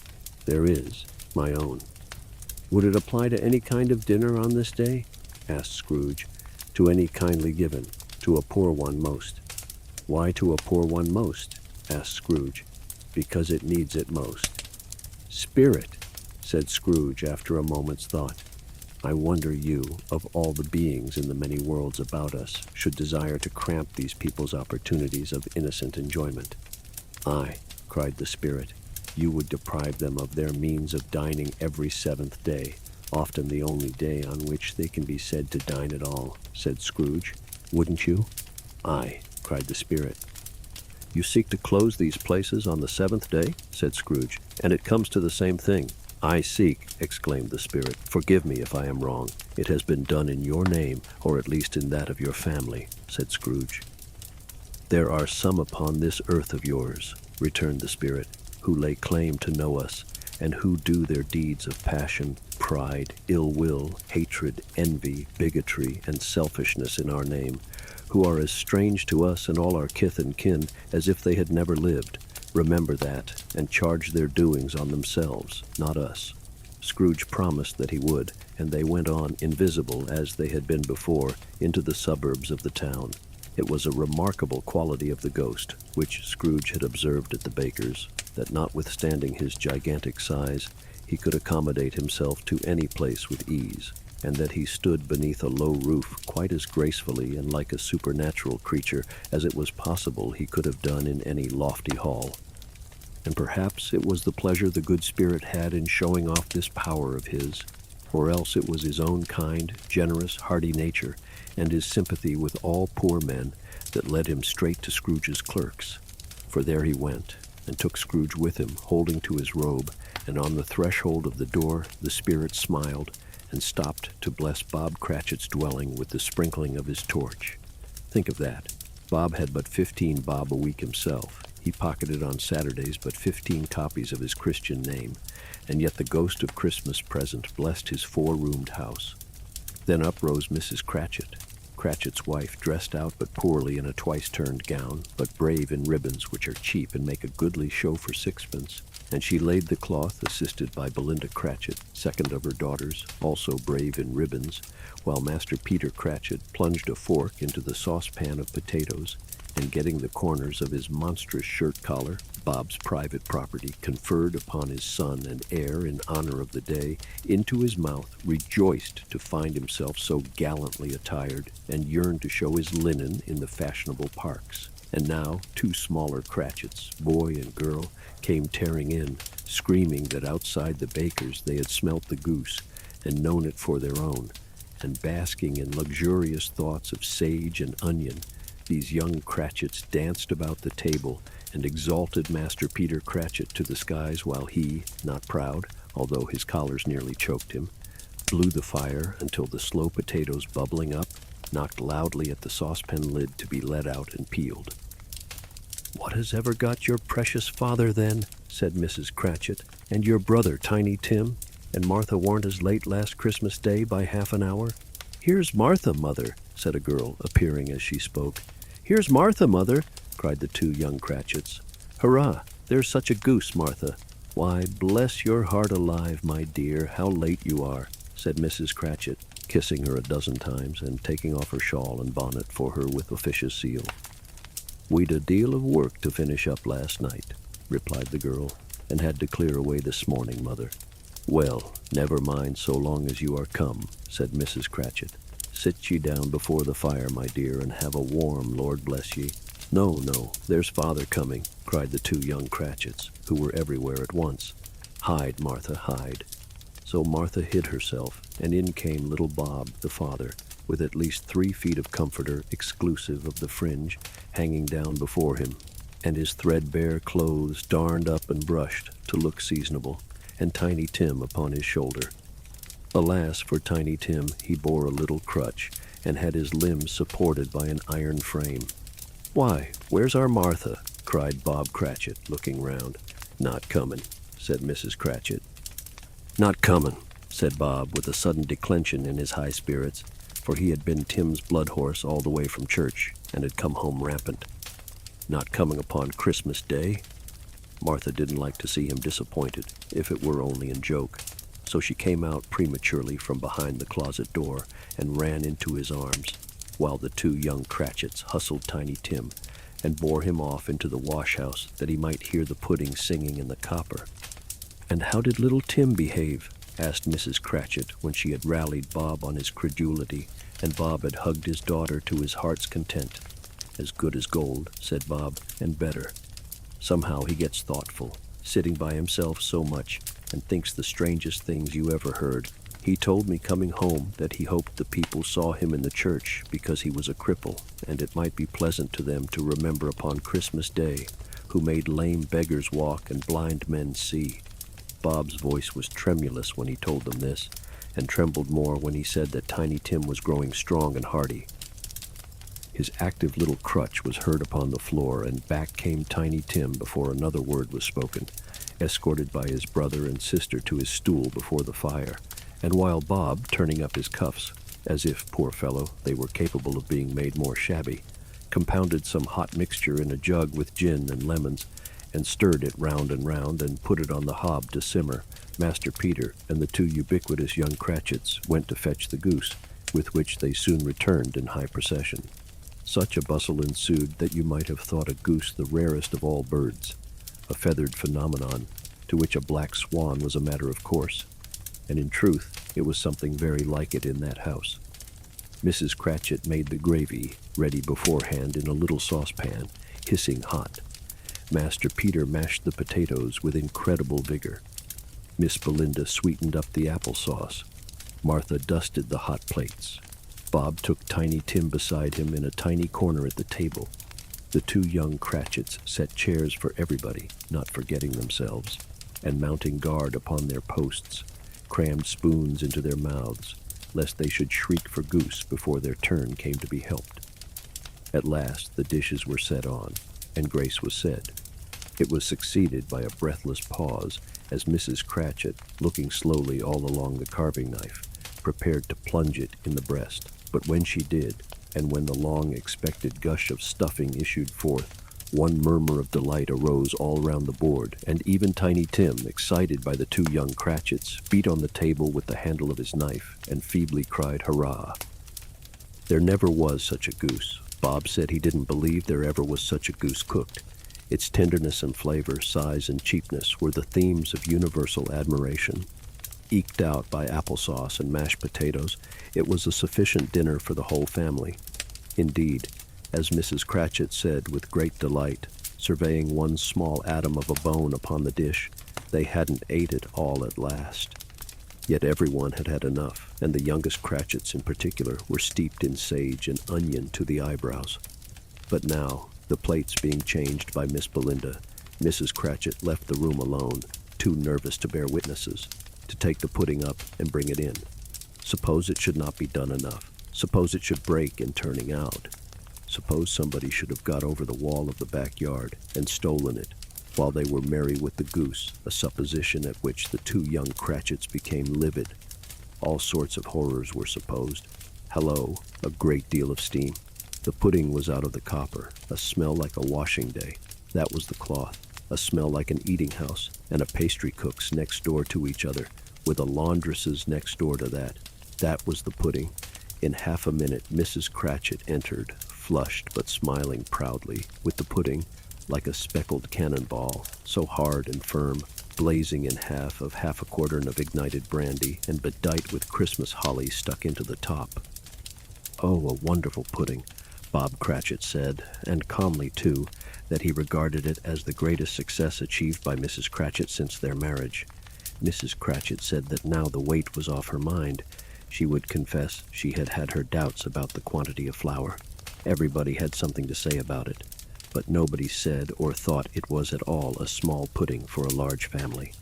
"There is, my own." "Would it apply to any kind of dinner on this day?" asked Scrooge. "To any kindly given, to a poor one most." "Why to a poor one most?" asked Scrooge. "Because it needs it most." "Spirit," said Scrooge after a moment's thought, "I wonder you, of all the beings in the many worlds about us, should desire to cramp these people's opportunities of innocent enjoyment." "Aye," cried the spirit, You would deprive them of their means of dining every seventh day, often the only day on which they can be said to dine at all, said Scrooge. Wouldn't you? Aye, cried the spirit. You seek to close these places on the seventh day, said Scrooge, and it comes to the same thing. I seek, exclaimed the spirit. Forgive me if I am wrong. It has been done in your name, or at least in that of your family, said Scrooge. There are some upon this earth of yours, returned the spirit, who lay claim to know us, and who do their deeds of passion, pride, ill will, hatred, envy, bigotry, and selfishness in our name, who are as strange to us and all our kith and kin as if they had never lived. Remember that, and charge their doings on themselves, not us. Scrooge promised that he would, and they went on, invisible as they had been before, into the suburbs of the town. It was a remarkable quality of the ghost, which Scrooge had observed at the baker's, that notwithstanding his gigantic size, he could accommodate himself to any place with ease, and that he stood beneath a low roof quite as gracefully and like a supernatural creature as it was possible he could have done in any lofty hall. And perhaps it was the pleasure the good spirit had in showing off this power of his, or else it was his own kind, generous, hearty nature, and his sympathy with all poor men that led him straight to Scrooge's clerks. For there he went, and took Scrooge with him, holding to his robe, and on the threshold of the door the spirit smiled, and stopped to bless Bob Cratchit's dwelling with the sprinkling of his torch. Think of that. Bob had but 15 bob a week himself. He pocketed on Saturdays but 15 copies of his Christian name, and yet the ghost of Christmas present blessed his 4-roomed house. Then up rose Mrs. Cratchit, Cratchit's wife, dressed out but poorly in a twice-turned gown, but brave in ribbons which are cheap and make a goodly show for sixpence, and she laid the cloth, assisted by Belinda Cratchit, second of her daughters, also brave in ribbons, while Master Peter Cratchit plunged a fork into the saucepan of potatoes, and getting the corners of his monstrous shirt collar, Bob's private property, conferred upon his son and heir in honor of the day, into his mouth, rejoiced to find himself so gallantly attired, and yearned to show his linen in the fashionable parks. And now 2 smaller Cratchits, boy and girl, came tearing in, screaming that outside the baker's they had smelt the goose, and known it for their own, and basking in luxurious thoughts of sage and onion, these young Cratchits danced about the table and exalted Master Peter Cratchit to the skies, while he, not proud, although his collars nearly choked him, blew the fire until the slow potatoes bubbling up knocked loudly at the saucepan lid to be let out and peeled. "What has ever got your precious father, then?" said Mrs. Cratchit, "and your brother, Tiny Tim? And Martha warn't as late last Christmas Day by half an hour?" "Here's Martha, mother," said a girl, appearing as she spoke. "Here's Martha, mother," cried the 2 young Cratchits. "Hurrah! There's such a goose, Martha." "Why, bless your heart alive, my dear, how late you are," said Mrs. Cratchit, kissing her a dozen times and taking off her shawl and bonnet for her with officious zeal. "We'd a deal of work to finish up last night," replied the girl, "and had to clear away this morning, mother." "Well, never mind so long as you are come," said Mrs. Cratchit. "Sit ye down before the fire, my dear, and have a warm, Lord bless ye." "No, no, there's father coming," cried the 2 young Cratchits, who were everywhere at once. "Hide, Martha, hide." So Martha hid herself, and in came little Bob, the father, with at least 3 feet of comforter, exclusive of the fringe, hanging down before him, and his threadbare clothes darned up and brushed to look seasonable, and Tiny Tim upon his shoulder. Alas for Tiny Tim, he bore a little crutch, and had his limbs supported by an iron frame. "Why, where's our Martha?" cried Bob Cratchit, looking round. "Not comin'," said Mrs. Cratchit. "Not comin'," said Bob, with a sudden declension in his high spirits, for he had been Tim's blood horse all the way from church, and had come home rampant. "Not coming upon Christmas Day?" Martha didn't like to see him disappointed, if it were only in joke, so she came out prematurely from behind the closet door and ran into his arms, while the 2 young Cratchits hustled Tiny Tim and bore him off into the wash-house that he might hear the pudding singing in the copper. "And how did little Tim behave?" asked Mrs. Cratchit, when she had rallied Bob on his credulity, and Bob had hugged his daughter to his heart's content. "As good as gold," said Bob, "and better. Somehow he gets thoughtful, sitting by himself so much, and thinks the strangest things you ever heard. He told me coming home that he hoped the people saw him in the church because he was a cripple, and it might be pleasant to them to remember upon Christmas Day, who made lame beggars walk and blind men see. Bob's voice was tremulous when he told them this, and trembled more when he said that Tiny Tim was growing strong and hearty. His active little crutch was heard upon the floor, and back came Tiny Tim before another word was spoken, escorted by his brother and sister to his stool before the fire. And while Bob, turning up his cuffs, as if, poor fellow, they were capable of being made more shabby, compounded some hot mixture in a jug with gin and lemons, and stirred it round and put it on the hob to simmer, Master Peter and the two ubiquitous young Cratchits went to fetch the goose, with which they soon returned in high procession. Such a bustle ensued that you might have thought a goose the rarest of all birds, a feathered phenomenon, to which a black swan was a matter of course. And in truth, it was something very like it in that house. Mrs. Cratchit made the gravy, ready beforehand in a little saucepan, hissing hot. Master Peter mashed the potatoes with incredible vigor. Miss Belinda sweetened up the applesauce. Martha dusted the hot plates. Bob took Tiny Tim beside him in a tiny corner at the table. The two young Cratchits set chairs for everybody, not forgetting themselves, and mounting guard upon their posts, crammed spoons into their mouths, lest they should shriek for goose before their turn came to be helped. At last the dishes were set on, and grace was said. It was succeeded by a breathless pause as Mrs. Cratchit, looking slowly all along the carving knife, prepared to plunge it in the breast. But when she did, and when the long-expected gush of stuffing issued forth, one murmur of delight arose all round the board, and even Tiny Tim, excited by the two young Cratchits, beat on the table with the handle of his knife, and feebly cried, "Hurrah!" There never was such a goose. Bob said he didn't believe there ever was such a goose cooked. Its tenderness and flavor, size and cheapness were the themes of universal admiration. Eked out by applesauce and mashed potatoes, it was a sufficient dinner for the whole family. Indeed, as Mrs. Cratchit said with great delight, surveying one small atom of a bone upon the dish, they hadn't ate it all at last. Yet everyone had had enough, and the youngest Cratchits in particular were steeped in sage and onion to the eyebrows. But now, the plates being changed by Miss Belinda, Mrs. Cratchit left the room alone, too nervous to bear witnesses, to take the pudding up and bring it in. Suppose it should not be done enough. Suppose it should break in turning out. Suppose somebody should have got over the wall of the backyard and stolen it, while they were merry with the goose, a supposition at which the two young Cratchits became livid. All sorts of horrors were supposed. Hello, a great deal of steam. The pudding was out of the copper, a smell like a washing day. That was the cloth, a smell like an eating house, and a pastry cook's next door to each other, with a laundress's next door to that. That was the pudding. In half a minute, Mrs. Cratchit entered, flushed but smiling proudly, with the pudding, like a speckled cannonball, so hard and firm, blazing in half a quartern of ignited brandy, and bedight with Christmas holly stuck into the top. "Oh, a wonderful pudding," Bob Cratchit said, and calmly, too, that he regarded it as the greatest success achieved by Mrs. Cratchit since their marriage. Mrs. Cratchit said that now the weight was off her mind. She would confess she had had her doubts about the quantity of flour. Everybody had something to say about it, but nobody said or thought it was at all a small pudding for a large family.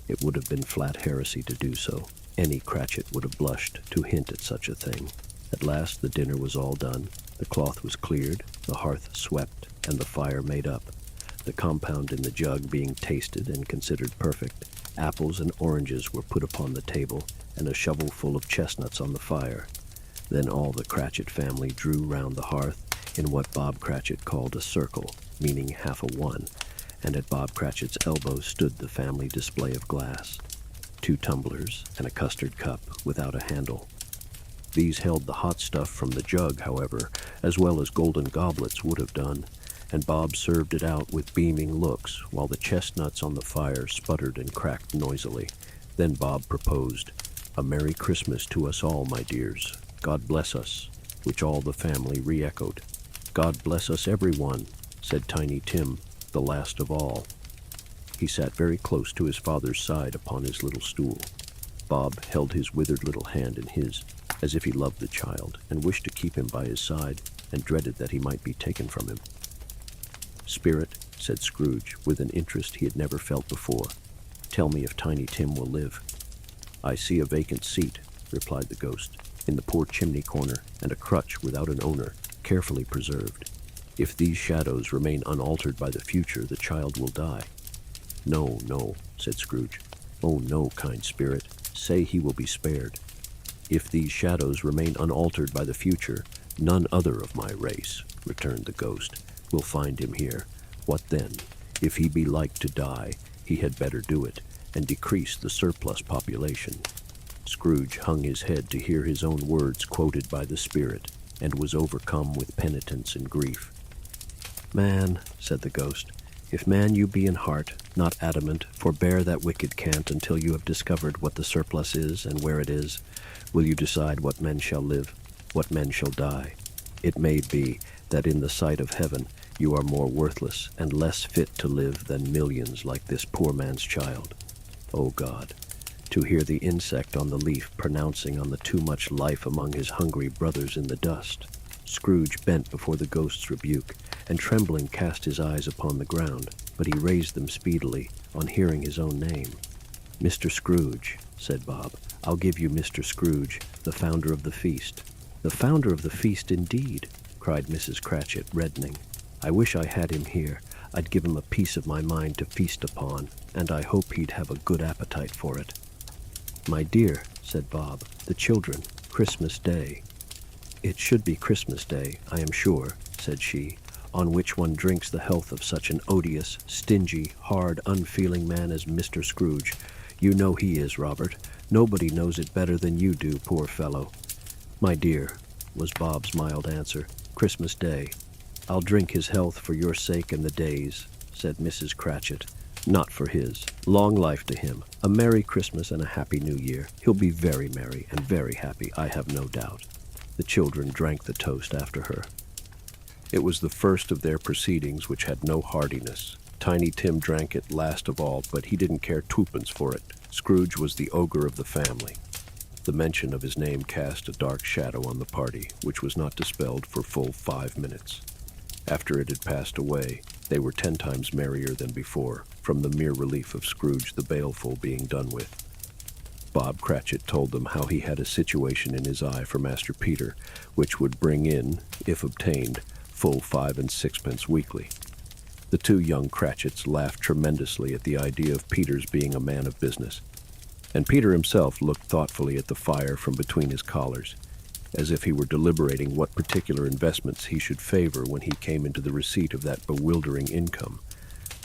It would have been flat heresy to do so. Any Cratchit would have blushed to hint at such a thing. At last the dinner was all done. The cloth was cleared, the hearth swept, and the fire made up. The compound in the jug being tasted and considered perfect, apples and oranges were put upon the table, and a shovelful of chestnuts on the fire. Then all the Cratchit family drew round the hearth in what Bob Cratchit called a circle, meaning half a one, and at Bob Cratchit's elbow stood the family display of glass, 2 tumblers and a custard cup without a handle. These held the hot stuff from the jug, however, as well as golden goblets would have done, and Bob served it out with beaming looks, while the chestnuts on the fire sputtered and cracked noisily. Then Bob proposed, "A Merry Christmas to us all, my dears. God bless us," which all the family re-echoed. "God bless us, everyone," said Tiny Tim, the last of all. He sat very close to his father's side upon his little stool. Bob held his withered little hand in his, as if he loved the child and wished to keep him by his side and dreaded that he might be taken from him. "Spirit," said Scrooge, with an interest he had never felt before, "tell me if Tiny Tim will live." "I see a vacant seat," replied the ghost, "in the poor chimney corner, and a crutch without an owner, carefully preserved. If these shadows remain unaltered by the future, the child will die." "No, no," said Scrooge. "Oh, no, kind spirit, say he will be spared. If these shadows remain unaltered by the future, none other of my race," returned the ghost, "will find him here. What then? If he be like to die, he had better do it, and decrease the surplus population." Scrooge hung his head to hear his own words quoted by the spirit, and was overcome with penitence and grief. "Man," said the ghost, "if man you be in heart, not adamant, forbear that wicked cant until you have discovered what the surplus is and where it is. Will you decide what men shall live, what men shall die? It may be that in the sight of heaven you are more worthless and less fit to live than millions like this poor man's child. O God, to hear the insect on the leaf pronouncing on the too much life among his hungry brothers in the dust." Scrooge bent before the ghost's rebuke, and trembling cast his eyes upon the ground, but he raised them speedily on hearing his own name. "Mr. Scrooge," said Bob, "I'll give you Mr. Scrooge, the founder of the feast." "The founder of the feast, indeed," cried Mrs. Cratchit, reddening. "I wish I had him here. I'd give him a piece of my mind to feast upon, and I hope he'd have a good appetite for it." "My dear," said Bob, "the children, Christmas Day." "It should be Christmas Day, I am sure," said she, "on which one drinks the health of such an odious, stingy, hard, unfeeling man as Mr. Scrooge. You know he is, Robert. Nobody knows it better than you do, poor fellow." "My dear," was Bob's mild answer, "Christmas Day." "I'll drink his health for your sake and the day's," said Mrs. Cratchit. "Not for his. Long life to him. A Merry Christmas and a Happy New Year. He'll be very merry and very happy, I have no doubt." The children drank the toast after her. It was the first of their proceedings which had no heartiness. Tiny Tim drank it last of all, but he didn't care twopence for it. Scrooge was the ogre of the family. The mention of his name cast a dark shadow on the party, which was not dispelled for full 5 minutes. After it had passed away, they were 10 times merrier than before, from the mere relief of Scrooge the baleful being done with. Bob Cratchit told them how he had a situation in his eye for Master Peter, which would bring in, if obtained, full 5 and 6pence weekly. The 2 young Cratchits laughed tremendously at the idea of Peter's being a man of business, and Peter himself looked thoughtfully at the fire from between his collars, as if he were deliberating what particular investments he should favor when he came into the receipt of that bewildering income.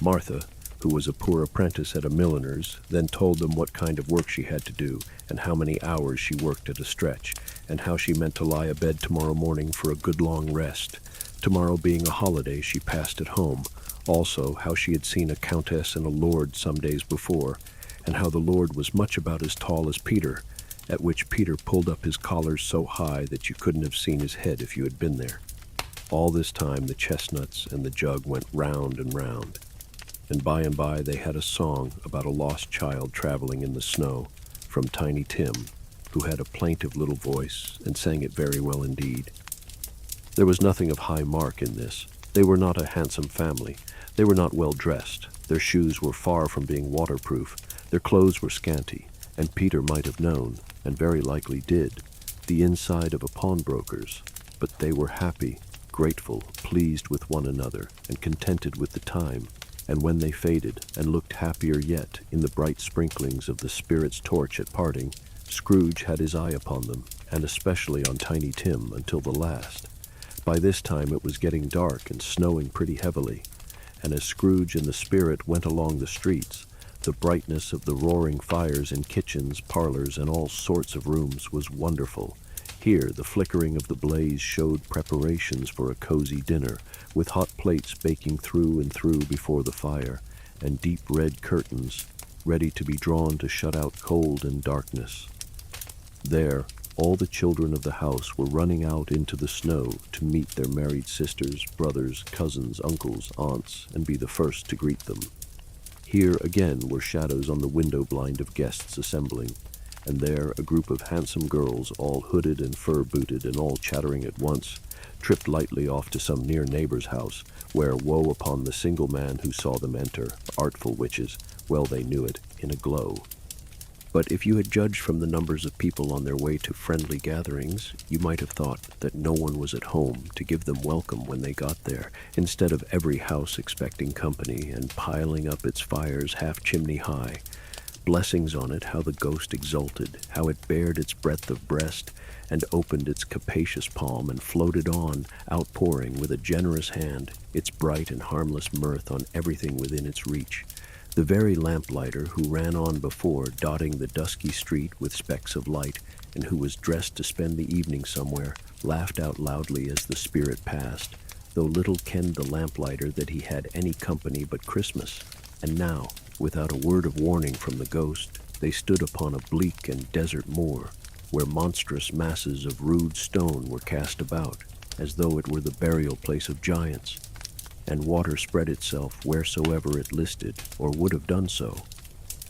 Martha, who was a poor apprentice at a milliner's, then told them what kind of work she had to do, and how many hours she worked at a stretch, and how she meant to lie abed tomorrow morning for a good long rest. Tomorrow being a holiday, she passed at home. Also, how she had seen a countess and a lord some days before, and how the lord was much about as tall as Peter, at which Peter pulled up his collars so high that you couldn't have seen his head if you had been there. All this time the chestnuts and the jug went round and round, and by they had a song about a lost child traveling in the snow, from Tiny Tim, who had a plaintive little voice and sang it very well indeed. There was nothing of high mark in this. They were not a handsome family. They were not well dressed. Their shoes were far from being waterproof. Their clothes were scanty, and Peter might have known, and very likely did, the inside of a pawnbroker's. But they were happy, grateful, pleased with one another, and contented with the time. And when they faded, and looked happier yet in the bright sprinklings of the spirit's torch at parting, Scrooge had his eye upon them, and especially on Tiny Tim until the last. By this time it was getting dark and snowing pretty heavily, and as Scrooge and the spirit went along the streets, the brightness of the roaring fires in kitchens, parlors, and all sorts of rooms was wonderful. Here the flickering of the blaze showed preparations for a cozy dinner, with hot plates baking through and through before the fire, and deep red curtains ready to be drawn to shut out cold and darkness. There, all the children of the house were running out into the snow to meet their married sisters, brothers, cousins, uncles, aunts, and be the first to greet them. Here again were shadows on the window blind of guests assembling, and there a group of handsome girls, all hooded and fur-booted and all chattering at once, tripped lightly off to some near neighbor's house, where woe upon the single man who saw them enter, artful witches, well they knew it, in a glow. But if you had judged from the numbers of people on their way to friendly gatherings, you might have thought that no one was at home to give them welcome when they got there, instead of every house expecting company and piling up its fires half chimney high. Blessings on it, how the ghost exulted, how it bared its breadth of breast, and opened its capacious palm, and floated on, outpouring with a generous hand its bright and harmless mirth on everything within its reach. The very lamplighter who ran on before, dotting the dusky street with specks of light, and who was dressed to spend the evening somewhere, laughed out loudly as the spirit passed, though little kenned the lamplighter that he had any company but Christmas. And now, without a word of warning from the ghost, they stood upon a bleak and desert moor, where monstrous masses of rude stone were cast about, as though it were the burial place of giants, and water spread itself wheresoever it listed, or would have done so,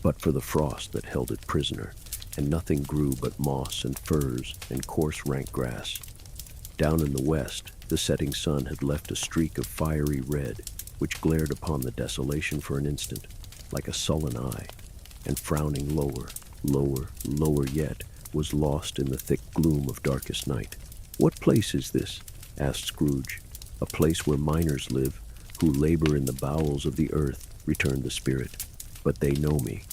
but for the frost that held it prisoner, and nothing grew but moss and furze and coarse rank grass. Down in the west, the setting sun had left a streak of fiery red, which glared upon the desolation for an instant, like a sullen eye, and frowning lower, lower, lower yet, was lost in the thick gloom of darkest night. "What place is this?" asked Scrooge. "A place where miners live, who labor in the bowels of the earth," returned the spirit. "But they know me.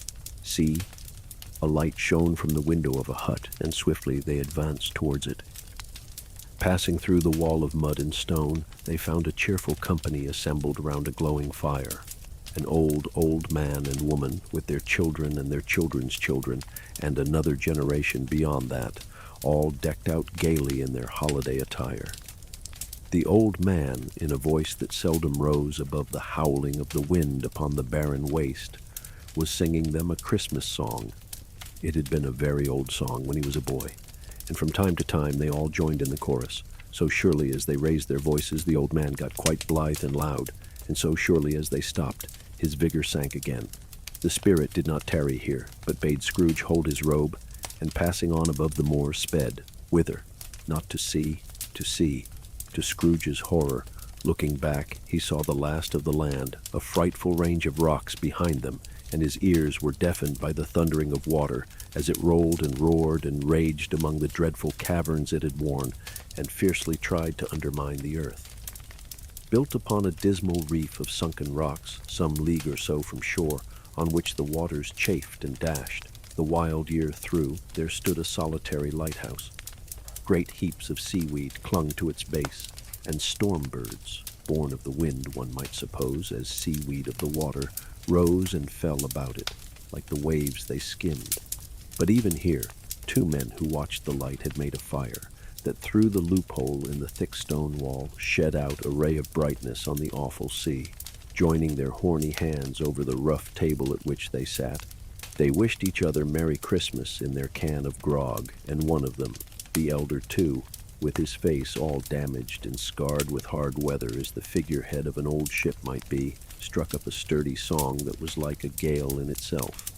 See." A light shone from the window of a hut, and swiftly they advanced towards it. Passing through the wall of mud and stone, they found a cheerful company assembled round a glowing fire. An old man and woman, with their children and their children's children, and another generation beyond that, all decked out gaily in their holiday attire. The old man, in a voice that seldom rose above the howling of the wind upon the barren waste, was singing them a Christmas song. It had been a very old song when he was a boy, and from time to time they all joined in the chorus. So surely as they raised their voices, the old man got quite blithe and loud, and so surely as they stopped, his vigor sank again. The spirit did not tarry here, but bade Scrooge hold his robe, and passing on above the moor, sped. Whither? Not to see, to see. To Scrooge's horror, looking back, he saw the last of the land, a frightful range of rocks behind them, and his ears were deafened by the thundering of water as it rolled and roared and raged among the dreadful caverns it had worn, and fiercely tried to undermine the earth. Built upon a dismal reef of sunken rocks, some league or so from shore, on which the waters chafed and dashed, the wild year through, there stood a solitary lighthouse. Great heaps of seaweed clung to its base, and storm birds, born of the wind, one might suppose, as seaweed of the water, rose and fell about it, like the waves they skimmed. But even here, 2 men who watched the light had made a fire, that through the loophole in the thick stone wall shed out a ray of brightness on the awful sea. Joining their horny hands over the rough table at which they sat, they wished each other Merry Christmas in their can of grog, and one of them, the elder too, with his face all damaged and scarred with hard weather as the figurehead of an old ship might be, struck up a sturdy song that was like a gale in itself.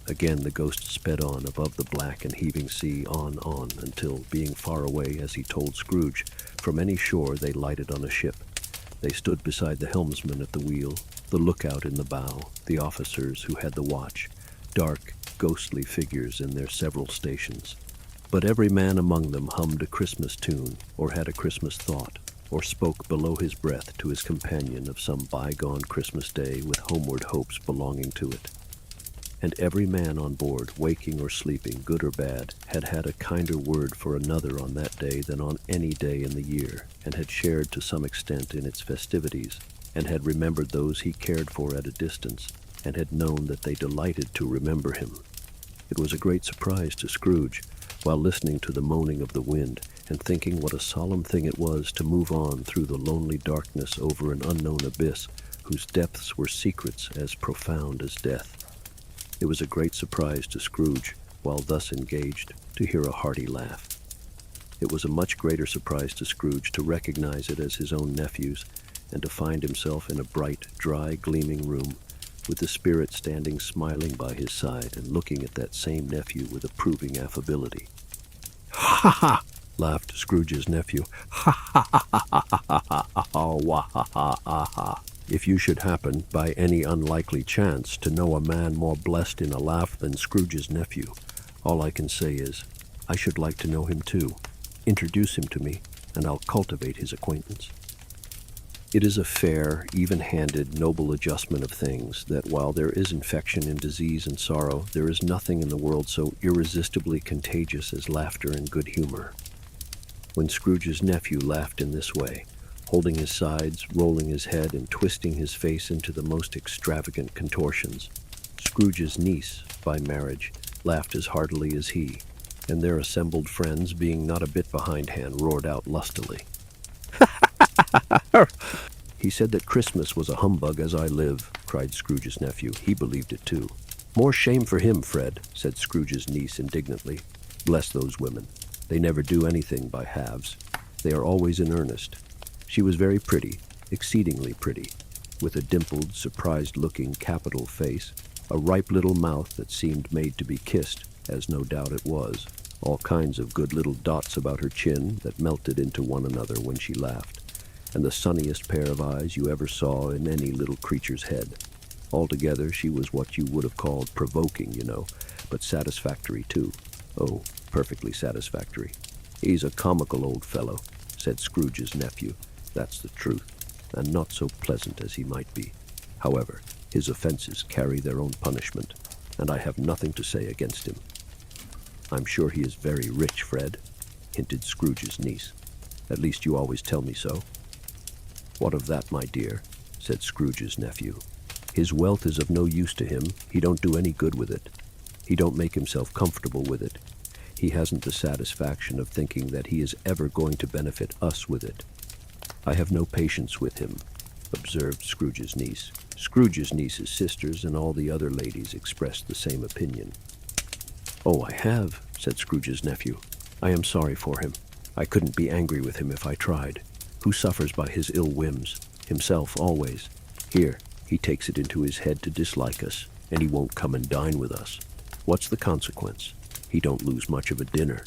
Again the ghost sped on above the black and heaving sea, on, until, being far away, as he told Scrooge, from any shore they lighted on a ship. They stood beside the helmsman at the wheel, the lookout in the bow, the officers who had the watch, dark, ghostly figures in their several stations. But every man among them hummed a Christmas tune, or had a Christmas thought, or spoke below his breath to his companion of some bygone Christmas day with homeward hopes belonging to it. And every man on board, waking or sleeping, good or bad, had had a kinder word for another on that day than on any day in the year, and had shared to some extent in its festivities, and had remembered those he cared for at a distance, and had known that they delighted to remember him. It was a great surprise to Scrooge, while listening to the moaning of the wind, and thinking what a solemn thing it was to move on through the lonely darkness over an unknown abyss, whose depths were secrets as profound as death. It was a great surprise to Scrooge, while thus engaged, to hear a hearty laugh. It was a much greater surprise to Scrooge to recognize it as his own nephew's, and to find himself in a bright, dry, gleaming room, with the spirit standing smiling by his side and looking at that same nephew with approving affability. "Ha ha!" laughed Scrooge's nephew. "Ha ha ha ha ha ha ha ha ha wah ha ha ha ha. If you should happen, by any unlikely chance, to know a man more blessed in a laugh than Scrooge's nephew, all I can say is, I should like to know him too. Introduce him to me, and I'll cultivate his acquaintance." It is a fair, even-handed, noble adjustment of things that while there is infection and disease and sorrow, there is nothing in the world so irresistibly contagious as laughter and good humor. When Scrooge's nephew laughed in this way, holding his sides, rolling his head, and twisting his face into the most extravagant contortions, Scrooge's niece, by marriage, laughed as heartily as he, and their assembled friends, being not a bit behindhand, roared out lustily. "He said that Christmas was a humbug, as I live," cried Scrooge's nephew. "He believed it too." "More shame for him, Fred," said Scrooge's niece indignantly. "Bless those women. They never do anything by halves. They are always in earnest." She was very pretty, exceedingly pretty, with a dimpled, surprised-looking, capital face, a ripe little mouth that seemed made to be kissed, as no doubt it was, all kinds of good little dots about her chin that melted into one another when she laughed, and the sunniest pair of eyes you ever saw in any little creature's head. Altogether, she was what you would have called provoking, but satisfactory too. Oh, perfectly satisfactory. "He's a comical old fellow," said Scrooge's nephew. "That's the truth, and not so pleasant as he might be. However, his offenses carry their own punishment, and I have nothing to say against him." "I'm sure he is very rich, Fred," hinted Scrooge's niece. "At least you always tell me so." "What of that, my dear?" said Scrooge's nephew. "His wealth is of no use to him. He don't do any good with it. He don't make himself comfortable with it. He hasn't the satisfaction of thinking that he is ever going to benefit us with it." "I have no patience with him," observed Scrooge's niece. Scrooge's niece's sisters and all the other ladies expressed the same opinion. "Oh, I have," said Scrooge's nephew. "I am sorry for him. I couldn't be angry with him if I tried. Who suffers by his ill whims? Himself, always. Here, he takes it into his head to dislike us, and he won't come and dine with us. What's the consequence? He don't lose much of a dinner."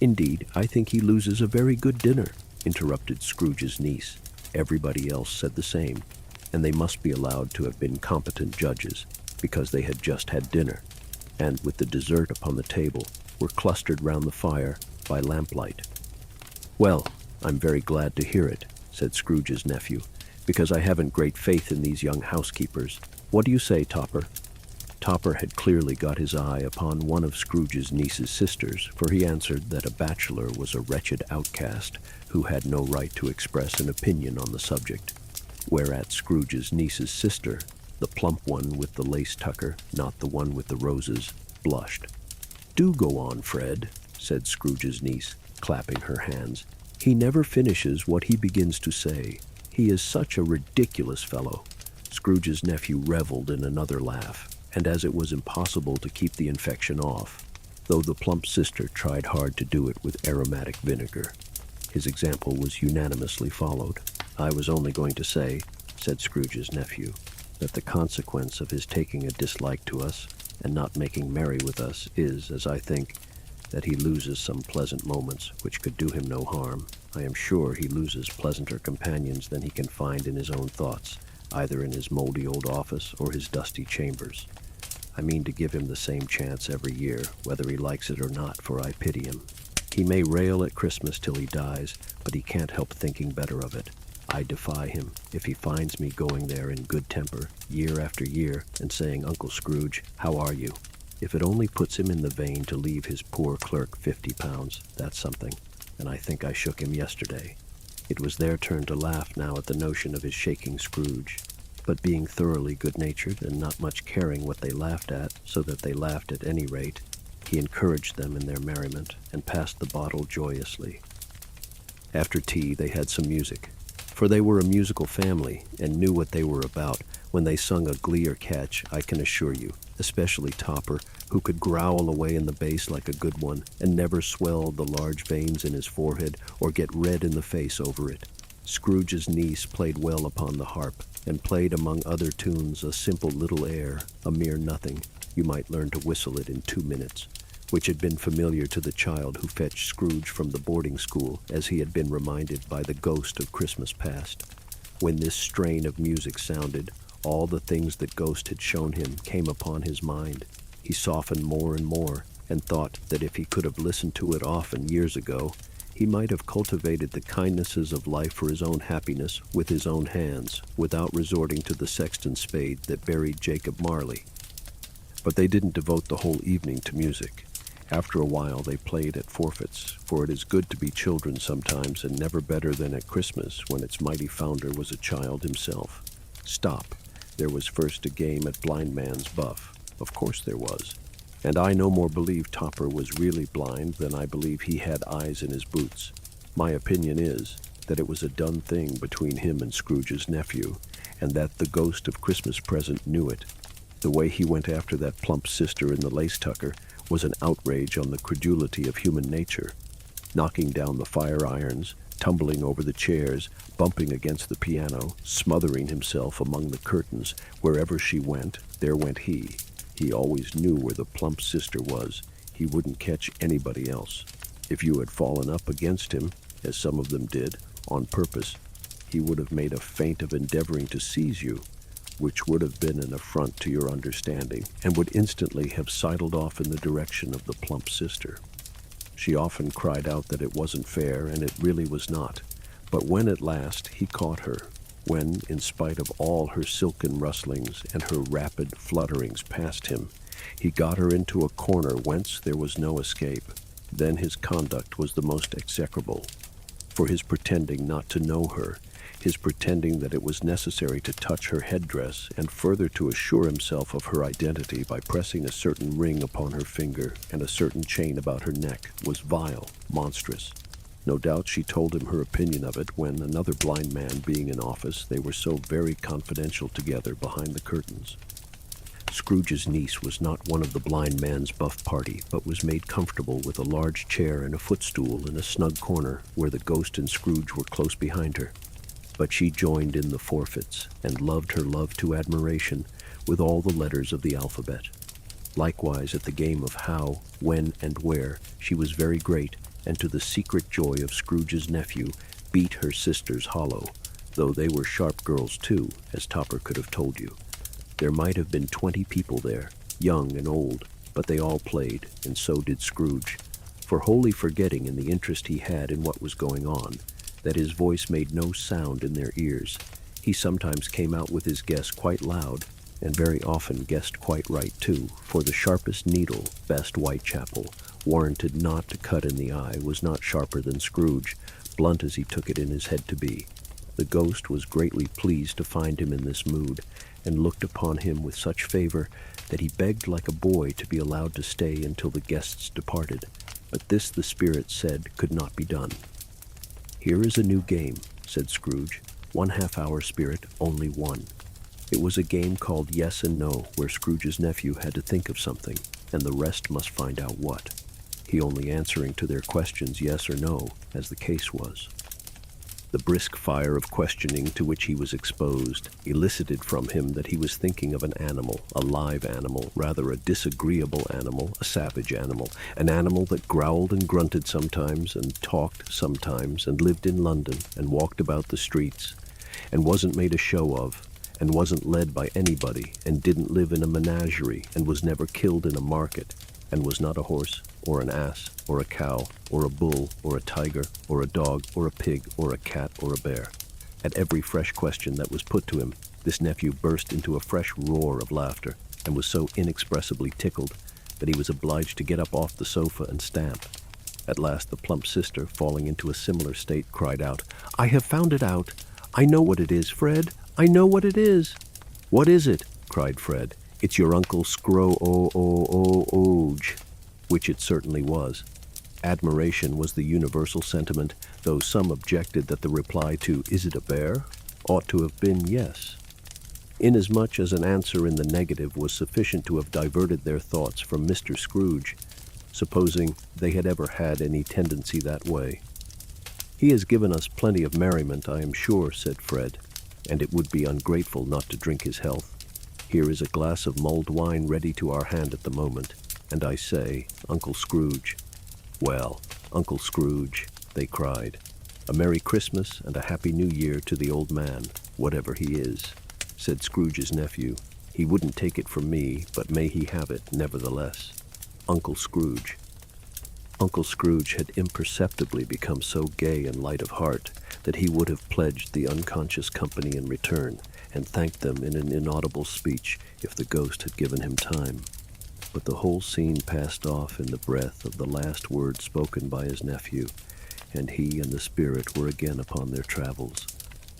"Indeed, I think he loses a very good dinner," interrupted Scrooge's niece. Everybody else said the same, and they must be allowed to have been competent judges, because they had just had dinner, and, with the dessert upon the table, were clustered round the fire by lamplight. "Well, I'm very glad to hear it," said Scrooge's nephew, "because I haven't great faith in these young housekeepers. What do you say, Topper?" Topper had clearly got his eye upon one of Scrooge's niece's sisters, for he answered that a bachelor was a wretched outcast who had no right to express an opinion on the subject, whereat Scrooge's niece's sister, the plump one with the lace tucker, not the one with the roses, blushed. "Do go on, Fred," said Scrooge's niece, clapping her hands. "He never finishes what he begins to say. He is such a ridiculous fellow." Scrooge's nephew reveled in another laugh, and as it was impossible to keep the infection off, though the plump sister tried hard to do it with aromatic vinegar, his example was unanimously followed. "I was only going to say," said Scrooge's nephew, "that the consequence of his taking a dislike to us and not making merry with us is, as I think, that he loses some pleasant moments which could do him no harm. I am sure he loses pleasanter companions than he can find in his own thoughts, either in his moldy old office or his dusty chambers. I mean to give him the same chance every year, whether he likes it or not, for I pity him. He may rail at Christmas till he dies, but he can't help thinking better of it. I defy him, if he finds me going there in good temper, year after year, and saying, 'Uncle Scrooge, how are you?' If it only puts him in the vein to leave his poor clerk £50, that's something, and I think I shook him yesterday." It was their turn to laugh now at the notion of his shaking Scrooge, but being thoroughly good-natured and not much caring what they laughed at, so that they laughed at any rate, he encouraged them in their merriment and passed the bottle joyously. After tea they had some music, for they were a musical family and knew what they were about when they sung a glee or catch, I can assure you, especially Topper, who could growl away in the bass like a good one and never swell the large veins in his forehead or get red in the face over it. Scrooge's niece played well upon the harp, and played among other tunes a simple little air, a mere nothing. You might learn to whistle it in 2 minutes, which had been familiar to the child who fetched Scrooge from the boarding school, as he had been reminded by the ghost of Christmas past. When this strain of music sounded, all the things that Ghost had shown him came upon his mind. He softened more and more, and thought that if he could have listened to it often years ago, he might have cultivated the kindnesses of life for his own happiness with his own hands, without resorting to the sexton spade that buried Jacob Marley. But they didn't devote the whole evening to music. After a while they played at forfeits, for it is good to be children sometimes, and never better than at Christmas, when its mighty founder was a child himself. Stop. There was first a game at blind man's buff. Of course there was. And I no more believe Topper was really blind than I believe he had eyes in his boots. My opinion is that it was a done thing between him and Scrooge's nephew, and that the ghost of Christmas present knew it. The way he went after that plump sister in the lace-tucker was an outrage on the credulity of human nature, knocking down the fire irons, tumbling over the chairs, bumping against the piano, smothering himself among the curtains. Wherever she went, there went he. He always knew where the plump sister was. He wouldn't catch anybody else. If you had fallen up against him, as some of them did, on purpose, he would have made a feint of endeavoring to seize you, which would have been an affront to your understanding, and would instantly have sidled off in the direction of the plump sister. She often cried out that it wasn't fair, and it really was not. But when at last he caught her, when, in spite of all her silken rustlings and her rapid flutterings past him, he got her into a corner whence there was no escape, then his conduct was the most execrable. For his pretending not to know her, his pretending that it was necessary to touch her headdress, and further to assure himself of her identity by pressing a certain ring upon her finger and a certain chain about her neck, was vile, monstrous. No doubt she told him her opinion of it when, another blind man being in office, they were so very confidential together behind the curtains. Scrooge's niece was not one of the blind man's buff party, but was made comfortable with a large chair and a footstool in a snug corner where the ghost and Scrooge were close behind her. But she joined in the forfeits, and loved her love to admiration with all the letters of the alphabet. Likewise, at the game of how, when, and where, she was very great, and to the secret joy of Scrooge's nephew, beat her sisters hollow, though they were sharp girls too, as Topper could have told you. There might have been 20 people there, young and old, but they all played, and so did Scrooge, for wholly forgetting in the interest he had in what was going on, that his voice made no sound in their ears. He sometimes came out with his guess quite loud, and very often guessed quite right too, for the sharpest needle, best Whitechapel, warranted not to cut in the eye, was not sharper than Scrooge, blunt as he took it in his head to be. The ghost was greatly pleased to find him in this mood, and looked upon him with such favor that he begged like a boy to be allowed to stay until the guests departed. But this the spirit said could not be done. "Here is a new game," said Scrooge. "1 half-hour, spirit, only one." It was a game called Yes and No, where Scrooge's nephew had to think of something, and the rest must find out what, he only answering to their questions yes or no, as the case was. The brisk fire of questioning to which he was exposed elicited from him that he was thinking of an animal, a live animal, rather a disagreeable animal, a savage animal, an animal that growled and grunted sometimes, and talked sometimes, and lived in London, and walked about the streets, and wasn't made a show of, and wasn't led by anybody, and didn't live in a menagerie, and was never killed in a market, and was not a horse, or an ass, or a cow, or a bull, or a tiger, or a dog, or a pig, or a cat, or a bear. At every fresh question that was put to him, this nephew burst into a fresh roar of laughter, and was so inexpressibly tickled that he was obliged to get up off the sofa and stamp. At last the plump sister, falling into a similar state, cried out, "I have found it out. I know what it is, Fred. I know what it is." "What is it?" cried Fred. "It's your Uncle Scrooge," which it certainly was. Admiration was the universal sentiment, though some objected that the reply to "Is it a bear?" ought to have been yes, inasmuch as an answer in the negative was sufficient to have diverted their thoughts from Mr. Scrooge, supposing they had ever had any tendency that way. "He has given us plenty of merriment, I am sure," said Fred. and it would be ungrateful not to drink his health. Here is a glass of mulled wine ready to our hand at the moment, and I say, Uncle Scrooge." "Well, Uncle Scrooge," they cried, "a Merry Christmas and a Happy New Year to the old man, whatever he is," said Scrooge's nephew. "He wouldn't take it from me, but may he have it nevertheless. Uncle Scrooge." Uncle Scrooge had imperceptibly become so gay and light of heart that he would have pledged the unconscious company in return and thanked them in an inaudible speech if the ghost had given him time. But the whole scene passed off in the breath of the last word spoken by his nephew, and he and the spirit were again upon their travels.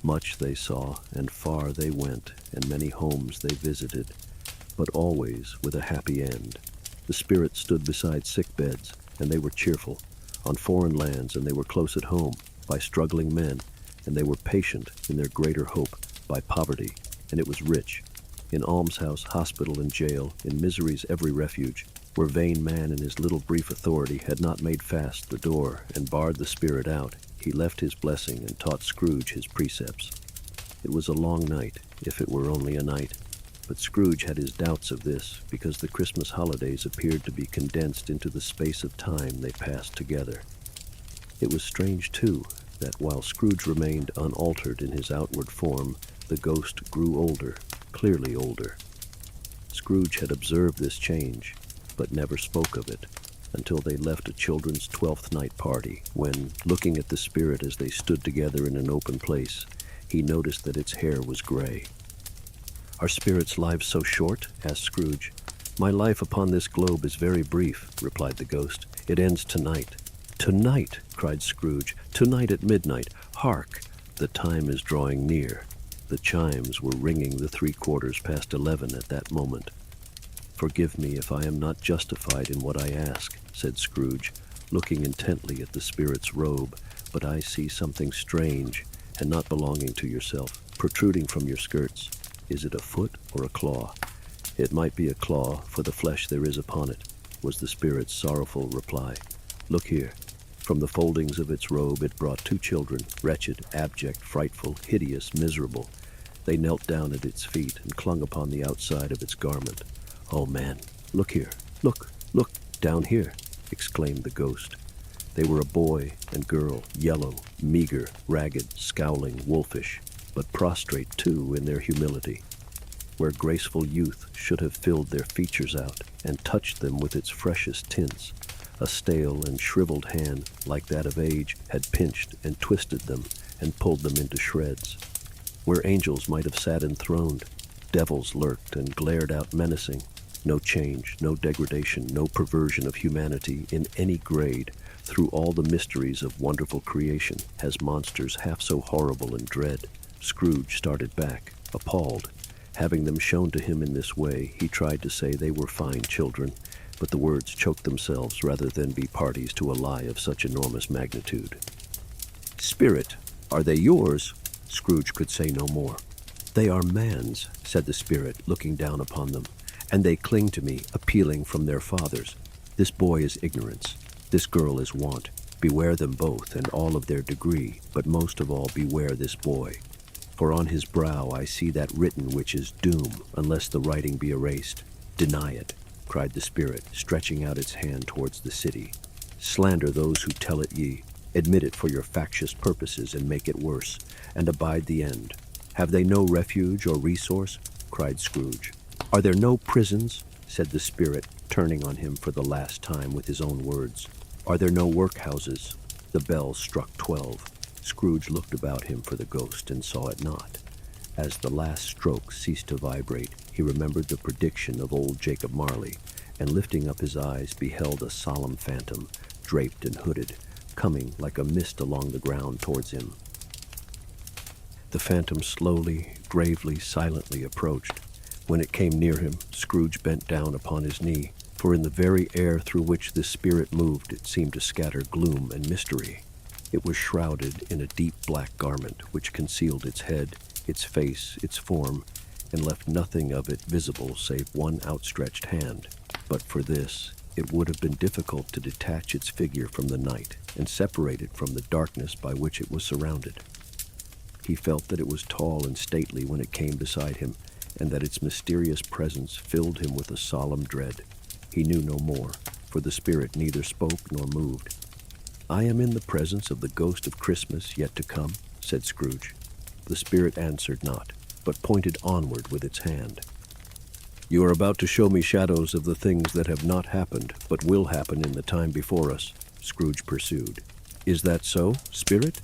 Much they saw, and far they went, and many homes they visited, but always with a happy end. The spirit stood beside sick beds, and they were cheerful, on foreign lands, and they were close at home, by struggling men, and they were patient in their greater hope, by poverty, and it was rich. In almshouse, hospital, and jail, in misery's every refuge, where vain man in his little brief authority had not made fast the door and barred the spirit out, he left his blessing and taught Scrooge his precepts. It was a long night, if it were only a night, but Scrooge had his doubts of this, because the Christmas holidays appeared to be condensed into the space of time they passed together. It was strange, too, that while Scrooge remained unaltered in his outward form, the ghost grew older, clearly older. Scrooge had observed this change, but never spoke of it, until they left a children's 12th night party, when, looking at the spirit as they stood together in an open place, he noticed that its hair was gray. "Are spirits' lives so short?" asked Scrooge. "My life upon this globe is very brief," replied the ghost. "It ends tonight." "Tonight!" cried Scrooge. "Tonight at midnight! Hark! The time is drawing near." The chimes were ringing the 11:15 at that moment. "Forgive me if I am not justified in what I ask," said Scrooge, looking intently at the spirit's robe, "but I see something strange, and not belonging to yourself, protruding from your skirts. Is it a foot or a claw?" "It might be a claw, for the flesh there is upon it," was the spirit's sorrowful reply. "Look here." From the foldings of its robe it brought 2 children, wretched, abject, frightful, hideous, miserable. They knelt down at its feet and clung upon the outside of its garment. "Oh, man, look here, look, down here," exclaimed the ghost. They were a boy and girl, yellow, meager, ragged, scowling, wolfish, but prostrate, too, in their humility. Where graceful youth should have filled their features out and touched them with its freshest tints, a stale and shriveled hand, like that of age, had pinched and twisted them and pulled them into shreds. Where angels might have sat enthroned, devils lurked and glared out menacing. No change, no degradation, no perversion of humanity in any grade, through all the mysteries of wonderful creation, has monsters half so horrible and dread. Scrooge started back, appalled. Having them shown to him in this way, he tried to say they were fine children, but the words choked themselves rather than be parties to a lie of such enormous magnitude. "Spirit, are they yours?" Scrooge could say no more. "They are man's," said the spirit, looking down upon them, "and they cling to me, appealing from their fathers. This boy is ignorance, this girl is want. Beware them both, and all of their degree, but most of all beware this boy. For on his brow I see that written which is doom, unless the writing be erased. Deny it," cried the spirit, stretching out its hand towards the city. "Slander those who tell it ye. Admit it for your factious purposes, and make it worse, and abide the end. Have they no refuge or resource?" cried Scrooge. "Are there no prisons?" said the spirit, turning on him for the last time with his own words. "Are there no workhouses?" The bell struck 12. Scrooge looked about him for the ghost and saw it not. As the last stroke ceased to vibrate, he remembered the prediction of old Jacob Marley, and lifting up his eyes beheld a solemn phantom, draped and hooded, coming like a mist along the ground towards him. The phantom slowly, gravely, silently approached. When it came near him, Scrooge bent down upon his knee, for in the very air through which this spirit moved it seemed to scatter gloom and mystery. It was shrouded in a deep black garment which concealed its head, its face, its form, and left nothing of it visible save one outstretched hand. But for this, it would have been difficult to detach its figure from the night and separate it from the darkness by which it was surrounded. He felt that it was tall and stately when it came beside him, and that its mysterious presence filled him with a solemn dread. He knew no more, for the spirit neither spoke nor moved. "I am in the presence of the ghost of Christmas yet to come," said Scrooge. The spirit answered not, but pointed onward with its hand. "You are about to show me shadows of the things that have not happened, but will happen in the time before us," Scrooge pursued. "Is that so, spirit?"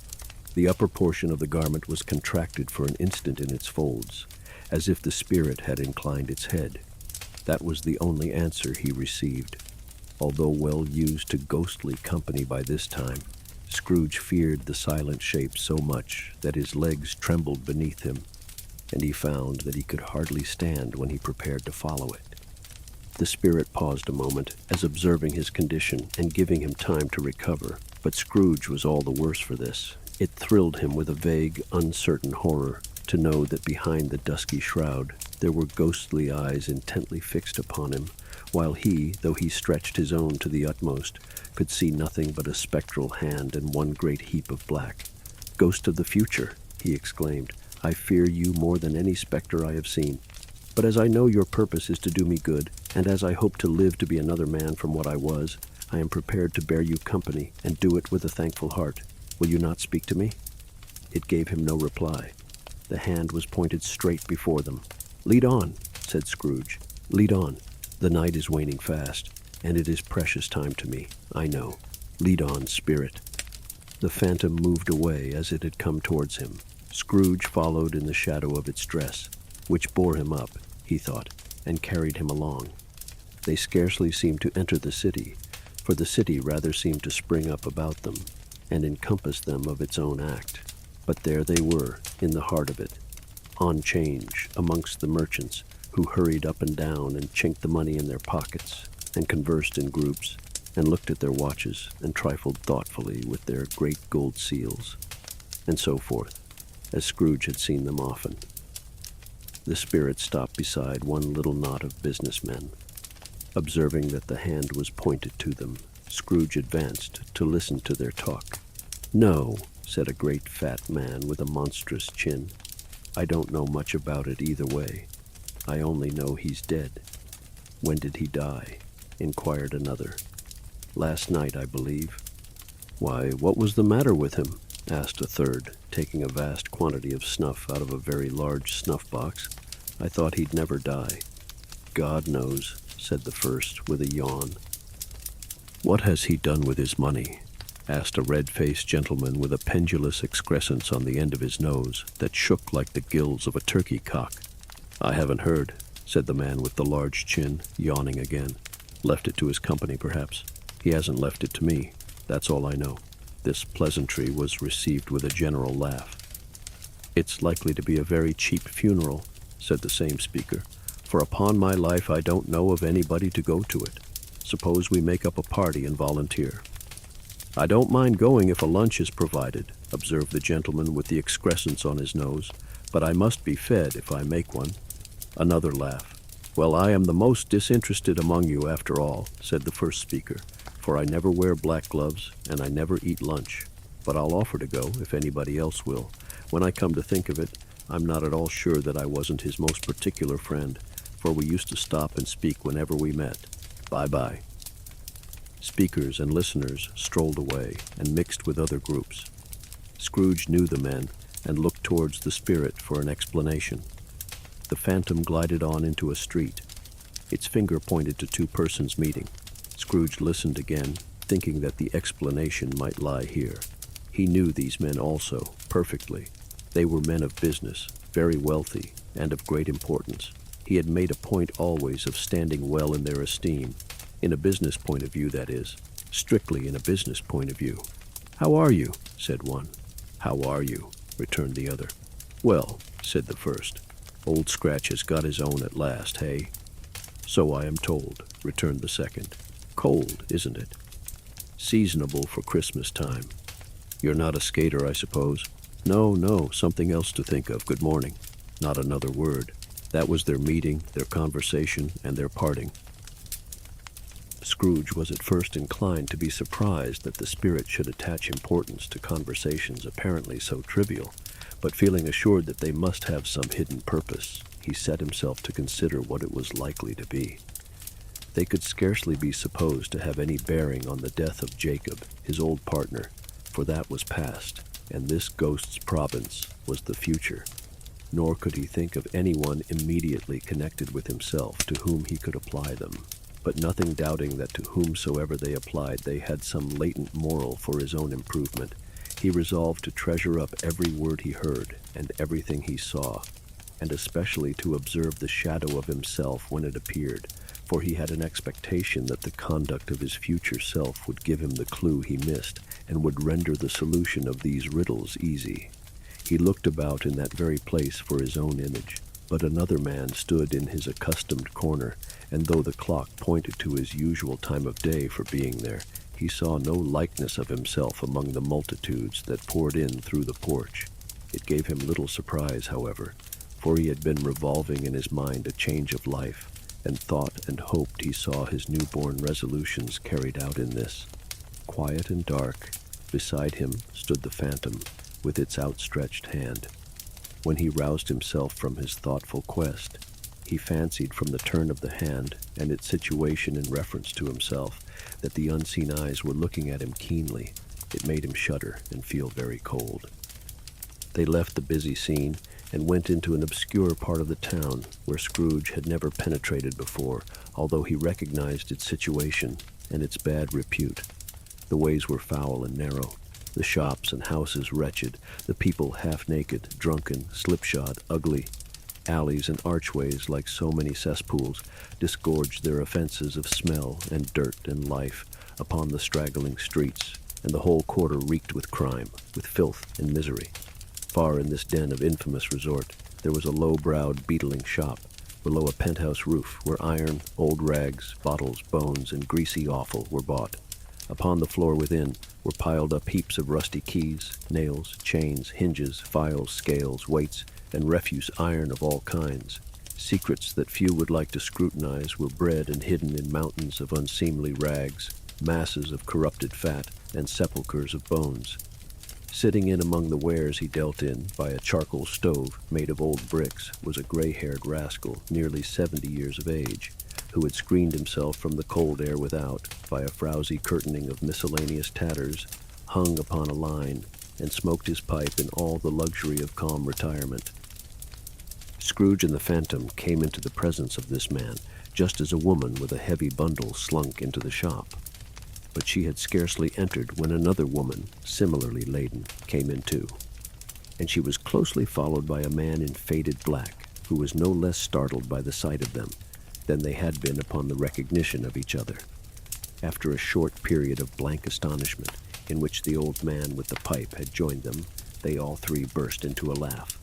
The upper portion of the garment was contracted for an instant in its folds, as if the spirit had inclined its head. That was the only answer he received. Although well used to ghostly company by this time, Scrooge feared the silent shape so much that his legs trembled beneath him, and he found that he could hardly stand when he prepared to follow it. The spirit paused a moment, as observing his condition and giving him time to recover, but Scrooge was all the worse for this. It thrilled him with a vague, uncertain horror to know that behind the dusky shroud there were ghostly eyes intently fixed upon him, while he, though he stretched his own to the utmost, could see nothing but a spectral hand and one great heap of black. "Ghost of the future," he exclaimed, "I fear you more than any spectre I have seen. But as I know your purpose is to do me good, and as I hope to live to be another man from what I was, I am prepared to bear you company and do it with a thankful heart. Will you not speak to me?" It gave him no reply. The hand was pointed straight before them. "Lead on," said Scrooge. "Lead on. The night is waning fast, and it is precious time to me, I know. Lead on, spirit." The phantom moved away as it had come towards him. Scrooge followed in the shadow of its dress, which bore him up, he thought, and carried him along. They scarcely seemed to enter the city, for the city rather seemed to spring up about them, and encompass them of its own act. But there they were, in the heart of it, on 'change, amongst the merchants, who hurried up and down and chinked the money in their pockets, and conversed in groups, and looked at their watches, and trifled thoughtfully with their great gold seals, and so forth, as Scrooge had seen them often. The spirit stopped beside one little knot of businessmen. Observing that the hand was pointed to them, Scrooge advanced to listen to their talk. "No," said a great fat man with a monstrous chin. "I don't know much about it either way. I only know he's dead." "When did he die?" inquired another. "Last night, I believe." "Why, what was the matter with him?" asked a third, taking a vast quantity of snuff out of a very large snuff-box. "I thought he'd never die." "God knows," said the first, with a yawn. "What has he done with his money?" asked a red-faced gentleman with a pendulous excrescence on the end of his nose that shook like the gills of a turkey cock. "I haven't heard," said the man with the large chin, yawning again. "Left it to his company, perhaps. He hasn't left it to me. That's all I know." This pleasantry was received with a general laugh. "It's likely to be a very cheap funeral," said the same speaker, "for upon my life I don't know of anybody to go to it. Suppose we make up a party and volunteer." "I don't mind going if a lunch is provided," observed the gentleman with the excrescence on his nose, "but I must be fed if I make one." Another laugh. "Well, I am the most disinterested among you after all," said the first speaker, "for I never wear black gloves and I never eat lunch. But I'll offer to go if anybody else will. When I come to think of it, I'm not at all sure that I wasn't his most particular friend, for we used to stop and speak whenever we met. Bye-bye." Speakers and listeners strolled away and mixed with other groups. Scrooge knew the men and looked towards the spirit for an explanation. The phantom glided on into a street. Its finger pointed to two persons meeting. Scrooge listened again, thinking that the explanation might lie here. He knew these men also, perfectly. They were men of business, very wealthy, and of great importance. He had made a point always of standing well in their esteem. In a business point of view, that is. Strictly in a business point of view. "How are you?" said one. "How are you?" returned the other. "Well," said the first, "Old Scratch has got his own at last, hey?" "So I am told," returned the second. "Cold, isn't it?" "Seasonable for Christmas time." "You're not a skater, I suppose?" No, something else to think of. Good morning." Not another word. That was their meeting, their conversation, and their parting. Scrooge was at first inclined to be surprised that the spirit should attach importance to conversations apparently so trivial, But feeling assured that they must have some hidden purpose, he set himself to consider what it was likely to be. They could scarcely be supposed to have any bearing on the death of Jacob, his old partner, for that was past, and this ghost's province was the future. Nor could he think of anyone immediately connected with himself to whom he could apply them. But nothing doubting that to whomsoever they applied they had some latent moral for his own improvement, he resolved to treasure up every word he heard and everything he saw, and especially to observe the shadow of himself when it appeared, for he had an expectation that the conduct of his future self would give him the clue he missed and would render the solution of these riddles easy. He looked about in that very place for his own image, but another man stood in his accustomed corner, and though the clock pointed to his usual time of day for being there, he saw no likeness of himself among the multitudes that poured in through the porch. It gave him little surprise, however, for he had been revolving in his mind a change of life, and thought and hoped he saw his newborn resolutions carried out in this. Quiet and dark, beside him stood the phantom, with its outstretched hand. When he roused himself from his thoughtful quest, he fancied from the turn of the hand and its situation in reference to himself that the unseen eyes were looking at him keenly. It made him shudder and feel very cold. They left the busy scene and went into an obscure part of the town where Scrooge had never penetrated before, although he recognized its situation and its bad repute. The ways were foul and narrow, the shops and houses wretched, the people half-naked, drunken, slipshod, ugly. Alleys and archways, like so many cesspools, disgorged their offenses of smell and dirt and life upon the straggling streets, and the whole quarter reeked with crime, with filth and misery. Far in this den of infamous resort, there was a low-browed, beetling shop, below a penthouse roof, where iron, old rags, bottles, bones, and greasy offal were bought. Upon the floor within were piled up heaps of rusty keys, nails, chains, hinges, files, scales, weights, and refuse iron of all kinds. Secrets that few would like to scrutinize were bred and hidden in mountains of unseemly rags, masses of corrupted fat, and sepulchres of bones. Sitting in among the wares he dealt in, by a charcoal stove made of old bricks, was a gray-haired rascal, nearly 70 years of age, who had screened himself from the cold air without by a frowsy curtaining of miscellaneous tatters hung upon a line, and smoked his pipe in all the luxury of calm retirement. Scrooge and the Phantom came into the presence of this man, just as a woman with a heavy bundle slunk into the shop. But she had scarcely entered when another woman, similarly laden, came in too, and she was closely followed by a man in faded black, who was no less startled by the sight of them than they had been upon the recognition of each other. After a short period of blank astonishment, in which the old man with the pipe had joined them, they all three burst into a laugh.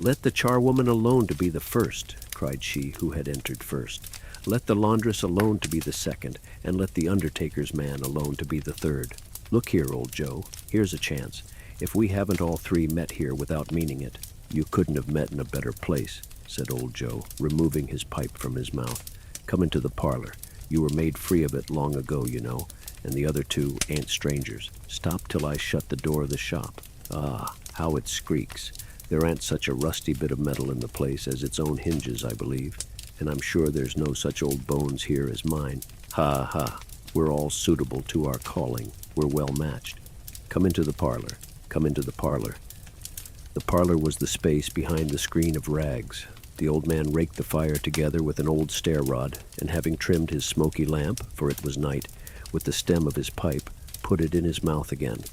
"Let the charwoman alone to be the first," cried she who had entered first. "Let the laundress alone to be the second, and let the undertaker's man alone to be the third. Look here, old Joe, here's a chance. If we haven't all three met here without meaning it." "You couldn't have met in a better place," said old Joe, removing his pipe from his mouth. "Come into the parlor. You were made free of it long ago, you know, and the other two ain't strangers. Stop till I shut the door of the shop. Ah, how it squeaks. There ain't such a rusty bit of metal in the place as its own hinges, I believe, and I'm sure there's no such old bones here as mine. Ha, ha, we're all suitable to our calling. We're well matched. Come into the parlor. Come into the parlor." The parlor was the space behind the screen of rags. The old man raked the fire together with an old stair-rod, and having trimmed his smoky lamp, for it was night, with the stem of his pipe, put it in his mouth again.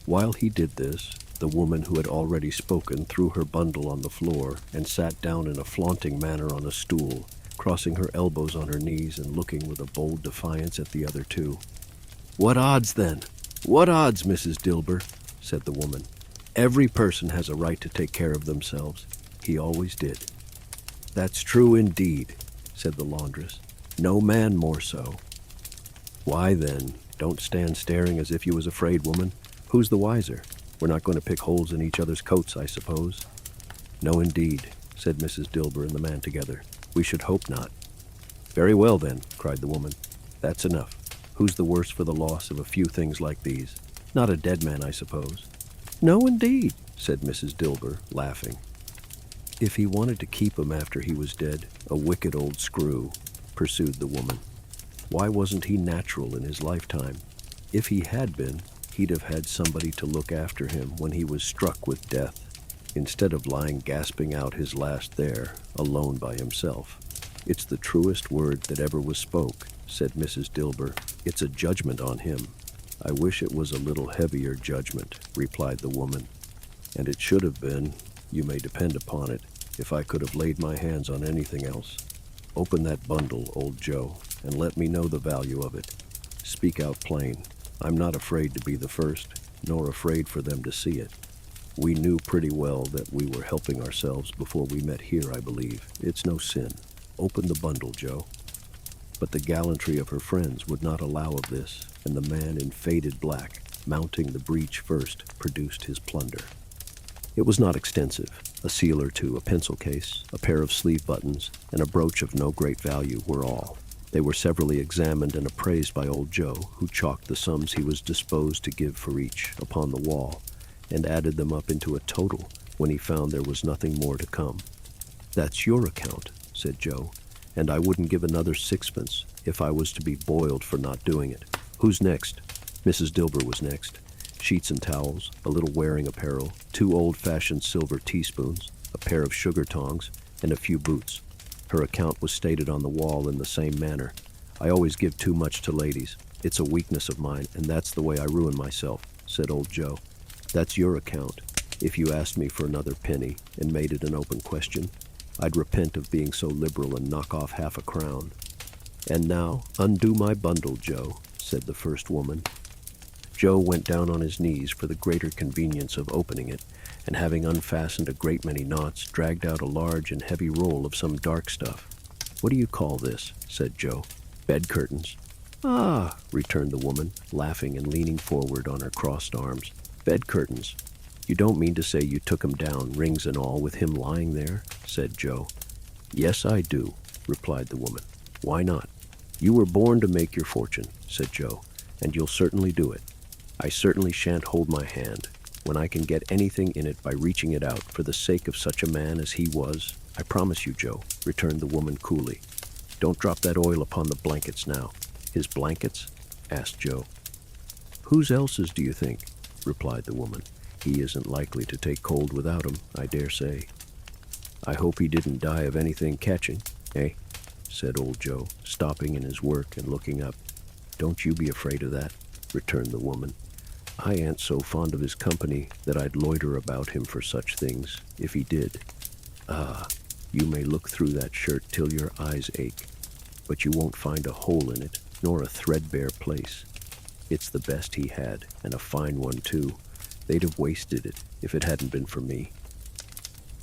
While he did this, the woman who had already spoken threw her bundle on the floor and sat down in a flaunting manner on a stool, crossing her elbows on her knees and looking with a bold defiance at the other two. "What odds, then? What odds, Mrs. Dilber?" said the woman. "Every person has a right to take care of themselves. He always did." "That's true indeed," said the laundress. "No man more so." "Why, then, don't stand staring as if you was afraid, woman. Who's the wiser? We're not going to pick holes in each other's coats, I suppose." "No, indeed," said Mrs. Dilber and the man together. "We should hope not." "Very well, then," cried the woman. "That's enough. Who's the worse for the loss of a few things like these? Not a dead man, I suppose." "No, indeed," said Mrs. Dilber, laughing. "If he wanted to keep him after he was dead, a wicked old screw," pursued the woman. "Why wasn't he natural in his lifetime? If he had been, he'd have had somebody to look after him when he was struck with death, instead of lying gasping out his last there, alone by himself." "It's the truest word that ever was spoke," said Mrs. Dilber. "It's a judgment on him." "I wish it was a little heavier judgment," replied the woman. "And it should have been, you may depend upon it, if I could have laid my hands on anything else. Open that bundle, old Joe, and let me know the value of it. Speak out plain. I'm not afraid to be the first, nor afraid for them to see it. We knew pretty well that we were helping ourselves before we met here, I believe. It's no sin. Open the bundle, Joe." But the gallantry of her friends would not allow of this, and the man in faded black, mounting the breech first, produced his plunder. It was not extensive. A seal or two, a pencil case, a pair of sleeve buttons, and a brooch of no great value were all. They were severally examined and appraised by old Joe, who chalked the sums he was disposed to give for each upon the wall, and added them up into a total when he found there was nothing more to come. "That's your account," said Joe, "and I wouldn't give another sixpence if I was to be boiled for not doing it. Who's next?" Mrs. Dilber was next. Sheets and towels, a little wearing apparel, 2 old-fashioned silver teaspoons, a pair of sugar tongs, and a few boots. Her account was stated on the wall in the same manner. "I always give too much to ladies. It's a weakness of mine, and that's the way I ruin myself," said old Joe. "That's your account. If you asked me for another penny and made it an open question, I'd repent of being so liberal and knock off half a crown." "And now, undo my bundle, Joe," said the first woman. Joe went down on his knees for the greater convenience of opening it, and having unfastened a great many knots, dragged out a large and heavy roll of some dark stuff. "What do you call this?" said Joe. "Bed curtains." "Ah," returned the woman, laughing and leaning forward on her crossed arms. "Bed curtains. You don't mean to say you took him down, rings and all, with him lying there?" said Joe. "Yes, I do," replied the woman. "Why not? You were born to make your fortune," said Joe, "and you'll certainly do it. I certainly shan't hold my hand. When I can get anything in it by reaching it out for the sake of such a man as he was, I promise you, Joe," returned the woman coolly. "Don't drop that oil upon the blankets now." "His blankets?" asked Joe. "Whose else's, do you think?" replied the woman. "He isn't likely to take cold without 'em, I dare say." "I hope he didn't die of anything catching, eh?" said old Joe, stopping in his work and looking up. "Don't you be afraid of that," returned the woman. "I ain't so fond of his company that I'd loiter about him for such things, if he did. Ah, you may look through that shirt till your eyes ache, but you won't find a hole in it, nor a threadbare place. It's the best he had, and a fine one, too. They'd have wasted it if it hadn't been for me."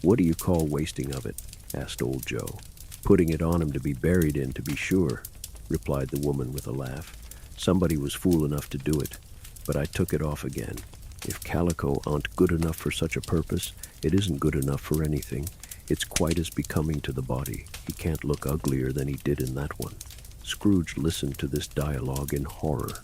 "What do you call wasting of it?" asked old Joe. "Putting it on him to be buried in, to be sure," replied the woman with a laugh. "Somebody was fool enough to do it, but I took it off again. If calico aren't good enough for such a purpose, it isn't good enough for anything. It's quite as becoming to the body. He can't look uglier than he did in that one." Scrooge listened to this dialogue in horror.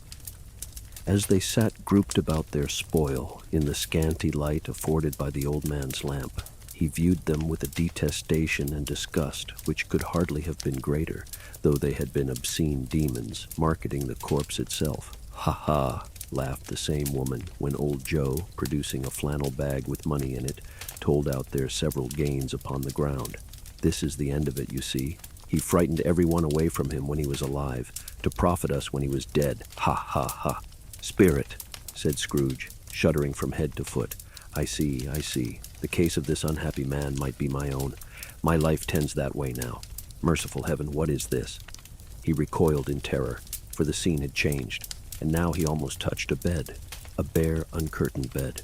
As they sat grouped about their spoil, in the scanty light afforded by the old man's lamp, he viewed them with a detestation and disgust which could hardly have been greater, though they had been obscene demons, marketing the corpse itself. "Ha ha!" laughed the same woman, when old Joe, producing a flannel bag with money in it, told out their several gains upon the ground. "This is the end of it, you see. He frightened everyone away from him when he was alive, to profit us when he was dead. Ha ha ha!" "Spirit," said Scrooge, shuddering from head to foot. I see. The case of this unhappy man might be my own. My life tends that way now. Merciful heaven, what is this?" He recoiled in terror, for the scene had changed, and now he almost touched a bed, a bare, uncurtained bed,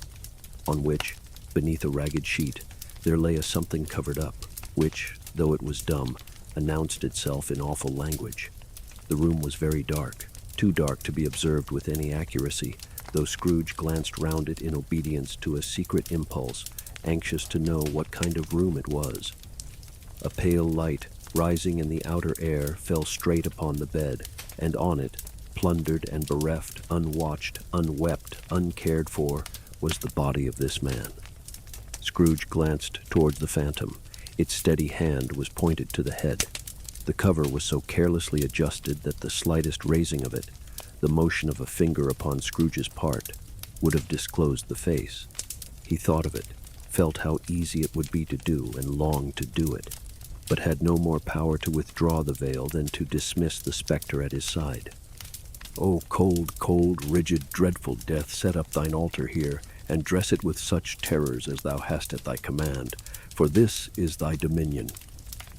on which, beneath a ragged sheet, there lay a something covered up, which, though it was dumb, announced itself in awful language. The room was very dark, too dark to be observed with any accuracy, though Scrooge glanced round it in obedience to a secret impulse, anxious to know what kind of room it was. A pale light, rising in the outer air, fell straight upon the bed, and on it, plundered and bereft, unwatched, unwept, uncared for, was the body of this man. Scrooge glanced towards the phantom. Its steady hand was pointed to the head. The cover was so carelessly adjusted that the slightest raising of it, the motion of a finger upon Scrooge's part, would have disclosed the face. He thought of it, felt how easy it would be to do, and longed to do it, but had no more power to withdraw the veil than to dismiss the spectre at his side. "O cold, cold, rigid, dreadful death, set up thine altar here, and dress it with such terrors as thou hast at thy command, for this is thy dominion.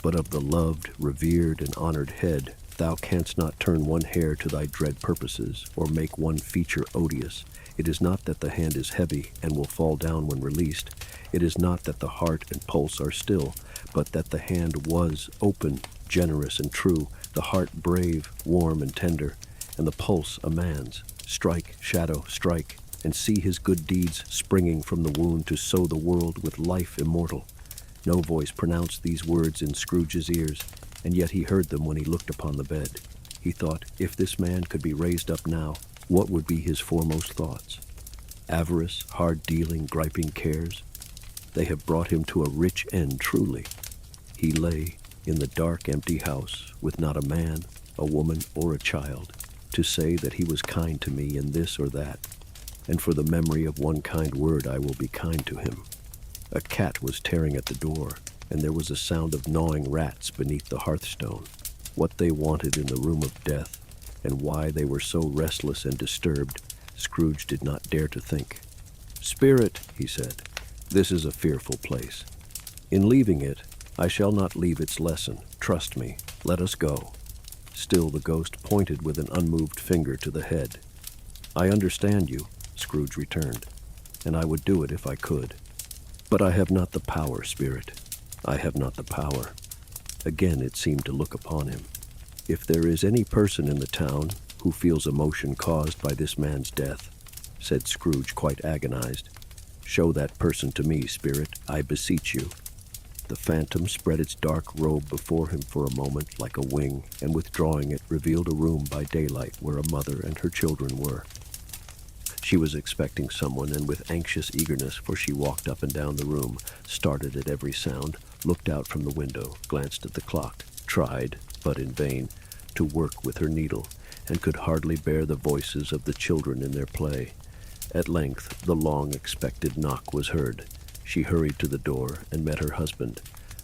But of the loved, revered, and honored head, thou canst not turn one hair to thy dread purposes, or make one feature odious. It is not that the hand is heavy, and will fall down when released. It is not that the heart and pulse are still, but that the hand was open, generous, and true, the heart brave, warm, and tender, and the pulse a man's. Strike, shadow, strike, and see his good deeds springing from the wound to sow the world with life immortal." No voice pronounced these words in Scrooge's ears, and yet he heard them when he looked upon the bed. He thought, if this man could be raised up now, what would be his foremost thoughts? Avarice, hard-dealing, griping cares? They have brought him to a rich end, truly. He lay in the dark, empty house, with not a man, a woman, or a child, to say that he was kind to me in this or that, and for the memory of one kind word I will be kind to him. A cat was tearing at the door, and there was a sound of gnawing rats beneath the hearthstone. What they wanted in the room of death, and why they were so restless and disturbed, Scrooge did not dare to think. "Spirit," he said, "this is a fearful place. In leaving it, I shall not leave its lesson. Trust me. Let us go." Still the ghost pointed with an unmoved finger to the head. "I understand you," Scrooge returned, "and I would do it if I could. But I have not the power, Spirit. I have not the power." Again it seemed to look upon him. "If there is any person in the town who feels emotion caused by this man's death," said Scrooge, quite agonized, "show that person to me, Spirit, I beseech you." The phantom spread its dark robe before him for a moment like a wing, and withdrawing it revealed a room by daylight where a mother and her children were. She was expecting someone, and with anxious eagerness, for she walked up and down the room, started at every sound, looked out from the window, glanced at the clock, tried, but in vain, to work with her needle, and could hardly bear the voices of the children in their play. At length the long-expected knock was heard. She hurried to the door and met her husband,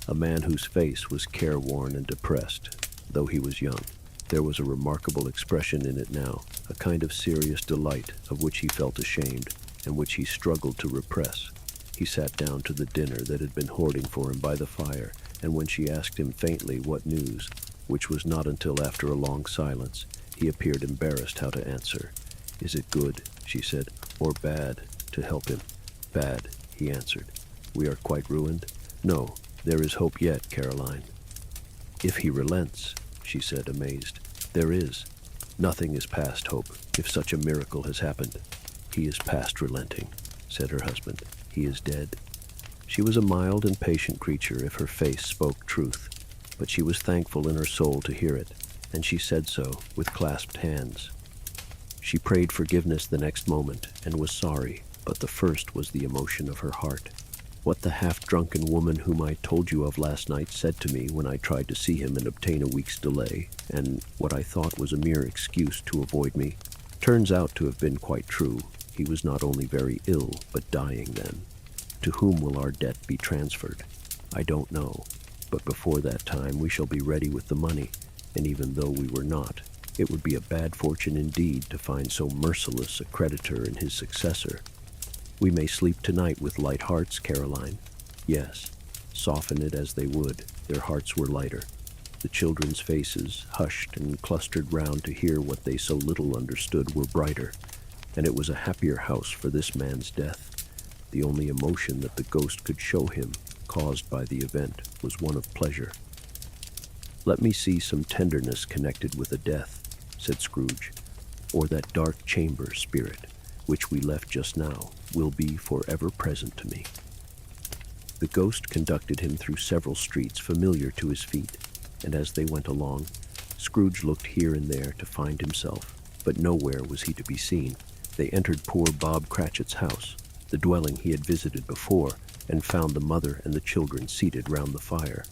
a man whose face was careworn and depressed, though he was young. There was a remarkable expression in it now, a kind of serious delight of which he felt ashamed, and which he struggled to repress. He sat down to the dinner that had been hoarding for him by the fire, and when she asked him faintly what news, which was not until after a long silence, he appeared embarrassed how to answer. "Is it good," she said, "or bad, to help him?" "Bad," he answered. "We are quite ruined?" "No, there is hope yet, Caroline." "If he relents," she said, amazed. "There is. Nothing is past hope, if such a miracle has happened." "He is past relenting," said her husband. "He is dead." She was a mild and patient creature if her face spoke truth, but she was thankful in her soul to hear it, and she said so with clasped hands. She prayed forgiveness the next moment, and was sorry, but the first was the emotion of her heart. What the half-drunken woman whom I told you of last night said to me when I tried to see him and obtain a week's delay, and what I thought was a mere excuse to avoid me, turns out to have been quite true. He was not only very ill, but dying then. To whom will our debt be transferred? I don't know, but before that time we shall be ready with the money, and even though we were not, it would be a bad fortune indeed to find so merciless a creditor in his successor. We may sleep tonight with light hearts, Caroline. Yes, soften it as they would, their hearts were lighter. The children's faces, hushed and clustered round to hear what they so little understood, were brighter, and it was a happier house for this man's death. The only emotion that the ghost could show him, caused by the event, was one of pleasure. "Let me see some tenderness connected with a death," said Scrooge, "or that dark chamber, Spirit, which we left just now, will be forever present to me." The ghost conducted him through several streets familiar to his feet, and as they went along, Scrooge looked here and there to find himself, but nowhere was he to be seen. They entered poor Bob Cratchit's house. the dwelling he had visited before, and found the mother and the children seated round the fire.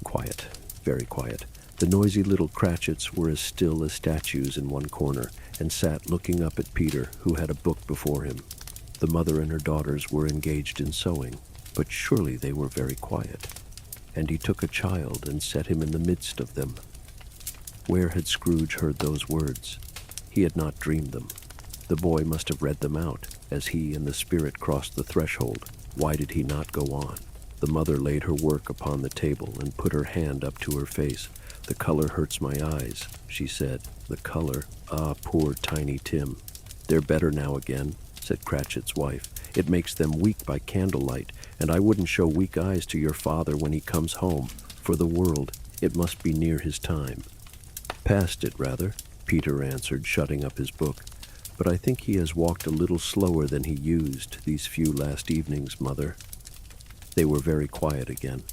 Quiet, very quiet. The noisy little Cratchits were as still as statues in one corner, and sat looking up at Peter, who had a book before him. The mother and her daughters were engaged in sewing, but surely they were very quiet. And he took a child and set him in the midst of them. Where had Scrooge heard those words? He had not dreamed them. The boy must have read them out, as he and the spirit crossed the threshold. Why did he not go on? The mother laid her work upon the table and put her hand up to her face. "The color hurts my eyes," she said. "The color. Ah, poor Tiny Tim." "They're better now again," said Cratchit's wife. "It makes them weak by candlelight, and I wouldn't show weak eyes to your father when he comes home, for the world. It must be near his time." "Past it, rather," Peter answered, shutting up his book. "But I think he has walked a little slower than he used these few last evenings, Mother." They were very quiet again.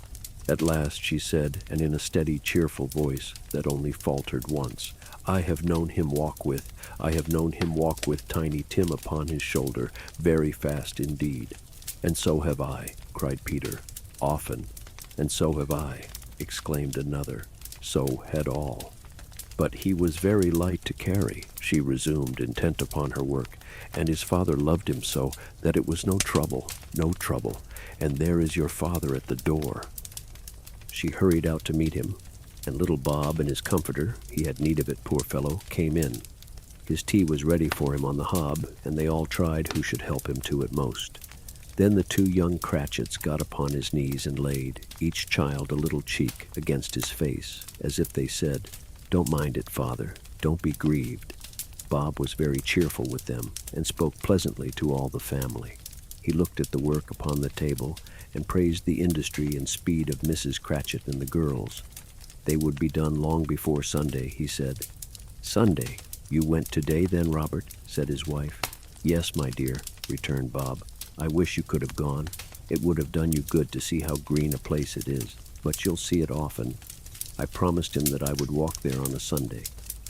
At last she said, and in a steady, cheerful voice that only faltered once, I have known him walk with Tiny Tim upon his shoulder, very fast indeed." "And so have I," cried Peter. "Often." "And so have I," exclaimed another. "So had all." "But he was very light to carry," she resumed, intent upon her work, "and his father loved him so that it was no trouble, and there is your father at the door." She hurried out to meet him, and little Bob and his comforter, he had need of it, poor fellow, came in. His tea was ready for him on the hob, and they all tried who should help him to it most. Then the two young Cratchits got upon his knees and laid, each child a little cheek, against his face, as if they said, "Don't mind it, Father, don't be grieved." Bob was very cheerful with them, and spoke pleasantly to all the family. He looked at the work upon the table, and praised the industry and speed of Mrs. Cratchit and the girls. They would be done long before Sunday, he said. "Sunday? You went today then, Robert?" said his wife. "Yes, my dear," returned Bob. "I wish you could have gone. It would have done you good to see how green a place it is. But you'll see it often. I promised him that I would walk there on a Sunday."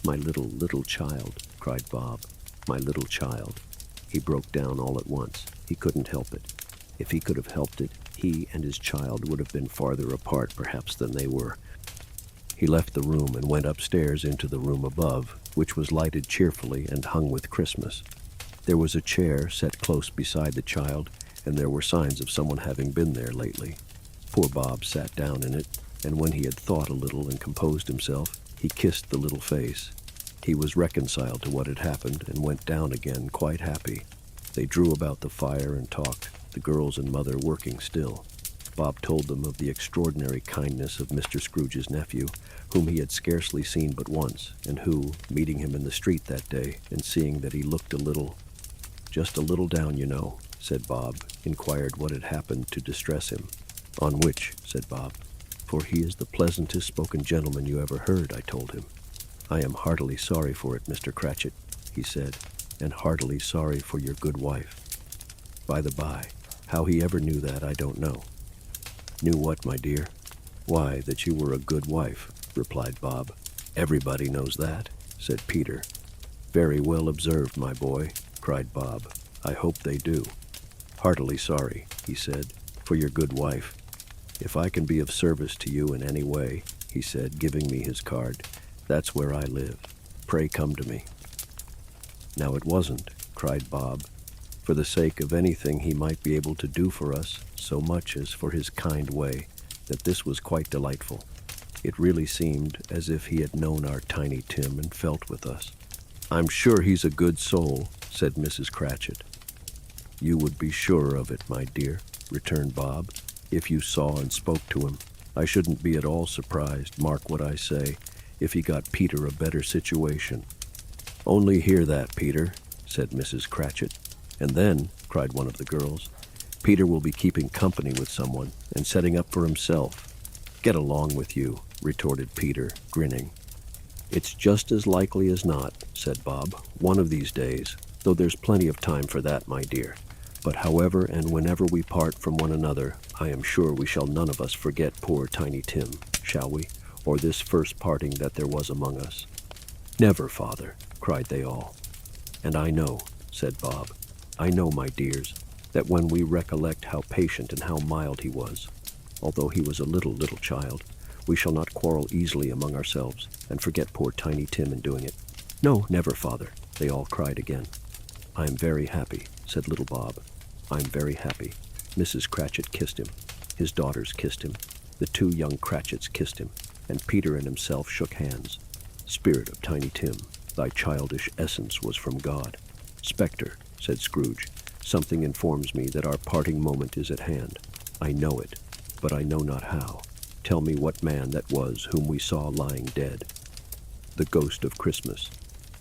"My little child," cried Bob. "My little child." He broke down all at once. He couldn't help it. If he could have helped it, he and his child would have been farther apart perhaps than they were. He left the room and went upstairs into the room above, which was lighted cheerfully and hung with Christmas. There was a chair set close beside the child, and there were signs of someone having been there lately. Poor Bob sat down in it, and when he had thought a little and composed himself, he kissed the little face. He was reconciled to what had happened and went down again quite happy. They drew about the fire and talked, the girls and mother working still. Bob told them of the extraordinary kindness of Mr. Scrooge's nephew, whom he had scarcely seen but once, and who, meeting him in the street that day, and seeing that he looked just a little down, you know, said Bob, inquired what had happened to distress him. "On which," said Bob, "for he is the pleasantest spoken gentleman you ever heard," I told him. "I am heartily sorry for it, Mr. Cratchit," he said, "and heartily sorry for your good wife." By the by, how he ever knew that, I don't know. "Knew what, my dear?" "Why, that you were a good wife," replied Bob. "Everybody knows that," said Peter. "Very well observed, my boy," cried Bob. "I hope they do." "Heartily sorry," he said, "for your good wife. If I can be of service to you in any way," he said, giving me his card, "that's where I live. Pray come to me." "Now it wasn't," cried Bob, "for the sake of anything he might be able to do for us, so much as for his kind way, that this was quite delightful. It really seemed as if he had known our Tiny Tim and felt with us." "I'm sure he's a good soul," said Mrs. Cratchit. "You would be sure of it, my dear," returned Bob, "if you saw and spoke to him. I shouldn't be at all surprised, mark what I say, if he got Peter a better situation." "Only hear that, Peter," said Mrs. Cratchit. "And then," cried one of the girls, "Peter will be keeping company with someone and setting up for himself." "Get along with you," retorted Peter, grinning. "It's just as likely as not," said Bob, "one of these days, though there's plenty of time for that, my dear. But however and whenever we part from one another, I am sure we shall none of us forget poor Tiny Tim, shall we, or this first parting that there was among us?" "Never, Father," cried they all. "And I know," said Bob. "I know, my dears. that when we recollect how patient and how mild he was, although he was a little child, we shall not quarrel easily among ourselves and forget poor Tiny Tim in doing it. No, never, Father, they all cried again. I am very happy, said little Bob. I am very happy. Mrs. Cratchit kissed him. His daughters kissed him. The 2 young Cratchits kissed him, and Peter and himself shook hands. Spirit of Tiny Tim, thy childish essence was from God. Spectre, said Scrooge, something informs me that our parting moment is at hand. I know it, but I know not how. Tell me what man that was whom we saw lying dead. The ghost of Christmas,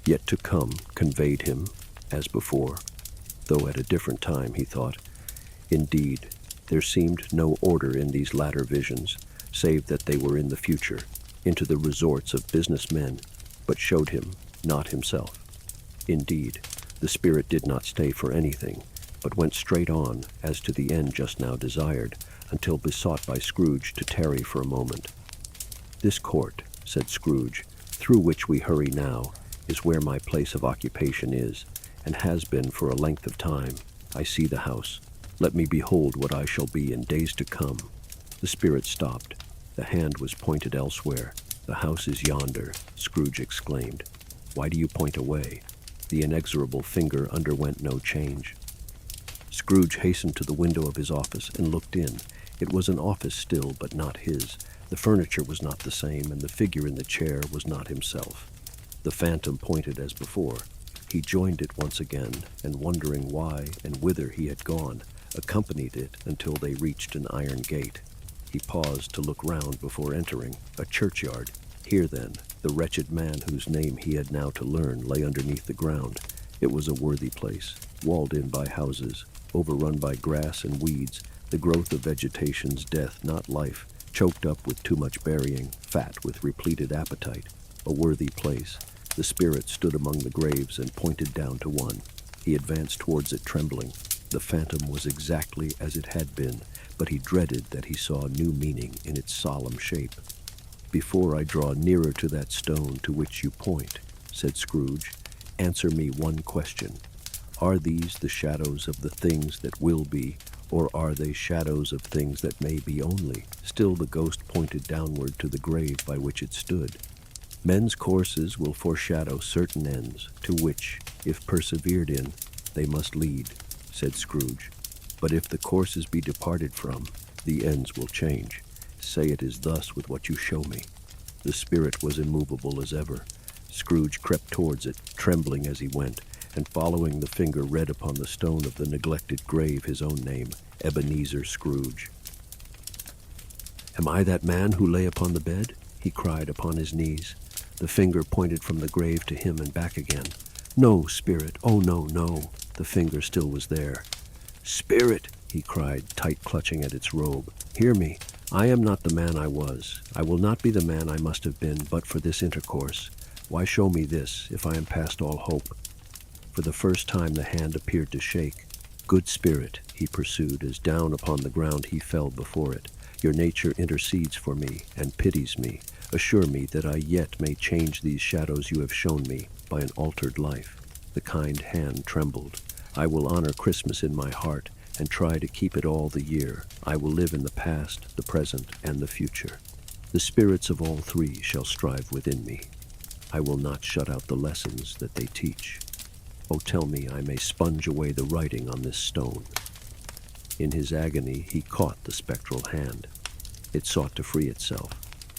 yet to come, conveyed him, as before, though at a different time, he thought. Indeed, there seemed no order in these latter visions, save that they were in the future, into the resorts of business men, but showed him not himself. Indeed, the spirit did not stay for anything, but went straight on, as to the end just now desired, until besought by Scrooge to tarry for a moment. This court, said Scrooge, through which we hurry now, is where my place of occupation is, and has been for a length of time. I see the house. Let me behold what I shall be in days to come. The spirit stopped. The hand was pointed elsewhere. The house is yonder, Scrooge exclaimed. Why do you point away? The inexorable finger underwent no change. Scrooge hastened to the window of his office and looked in. It was an office still, but not his. The furniture was not the same, and the figure in the chair was not himself. The phantom pointed as before. He joined it once again, and wondering why and whither he had gone, accompanied it until they reached an iron gate. He paused to look round before entering, a churchyard. Here, then, the wretched man whose name he had now to learn lay underneath the ground. It was a worthy place, walled in by houses, overrun by grass and weeds, the growth of vegetation's death, not life, choked up with too much burying, fat with repleted appetite. A worthy place. The spirit stood among the graves and pointed down to one. He advanced towards it trembling. The phantom was exactly as it had been, but he dreaded that he saw new meaning in its solemn shape. Before I draw nearer to that stone to which you point, said Scrooge, answer me one question. Are these the shadows of the things that will be, or are they shadows of things that may be only? Still the ghost pointed downward to the grave by which it stood. Men's courses will foreshadow certain ends, to which, if persevered in, they must lead, said Scrooge. But if the courses be departed from, the ends will change. Say it is thus with what you show me. The spirit was immovable as ever. Scrooge crept towards it, trembling as he went, and following the finger read upon the stone of the neglected grave his own name, Ebenezer Scrooge. Am I that man who lay upon the bed? He cried upon his knees. The finger pointed from the grave to him and back again. No, spirit, oh no, no. The finger still was there. Spirit, he cried, tight clutching at its robe. Hear me. I am not the man I was. I will not be the man I must have been but for this intercourse. Why show me this, if I am past all hope? For the first time the hand appeared to shake. Good spirit, he pursued, as down upon the ground he fell before it. Your nature intercedes for me and pities me. Assure me that I yet may change these shadows you have shown me by an altered life. The kind hand trembled. I will honor Christmas in my heart and try to keep it all the year. I will live in the past, the present, and the future. The spirits of all three shall strive within me. I will not shut out the lessons that they teach. Oh, tell me I may sponge away the writing on this stone. In his agony he caught the spectral hand. It sought to free itself,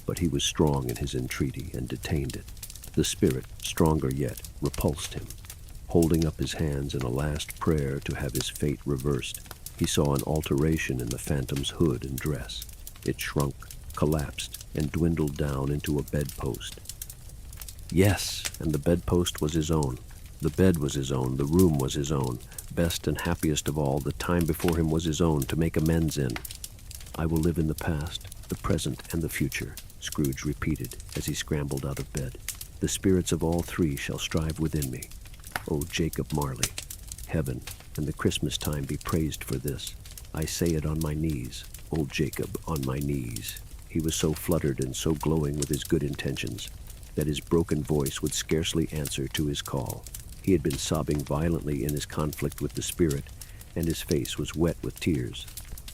but he was strong in his entreaty and detained it. The spirit, stronger yet, repulsed him. Holding up his hands in a last prayer to have his fate reversed, he saw an alteration in the phantom's hood and dress. It shrunk, collapsed, and dwindled down into a bedpost. Yes, and the bedpost was his own. The bed was his own, the room was his own. Best and happiest of all, the time before him was his own to make amends in. I will live in the past, the present, and the future, Scrooge repeated as he scrambled out of bed. The spirits of all three shall strive within me. O Jacob Marley, heaven and the Christmas time be praised for this. I say it on my knees, old Jacob, on my knees. He was so fluttered and so glowing with his good intentions that his broken voice would scarcely answer to his call. He had been sobbing violently in his conflict with the spirit, and his face was wet with tears.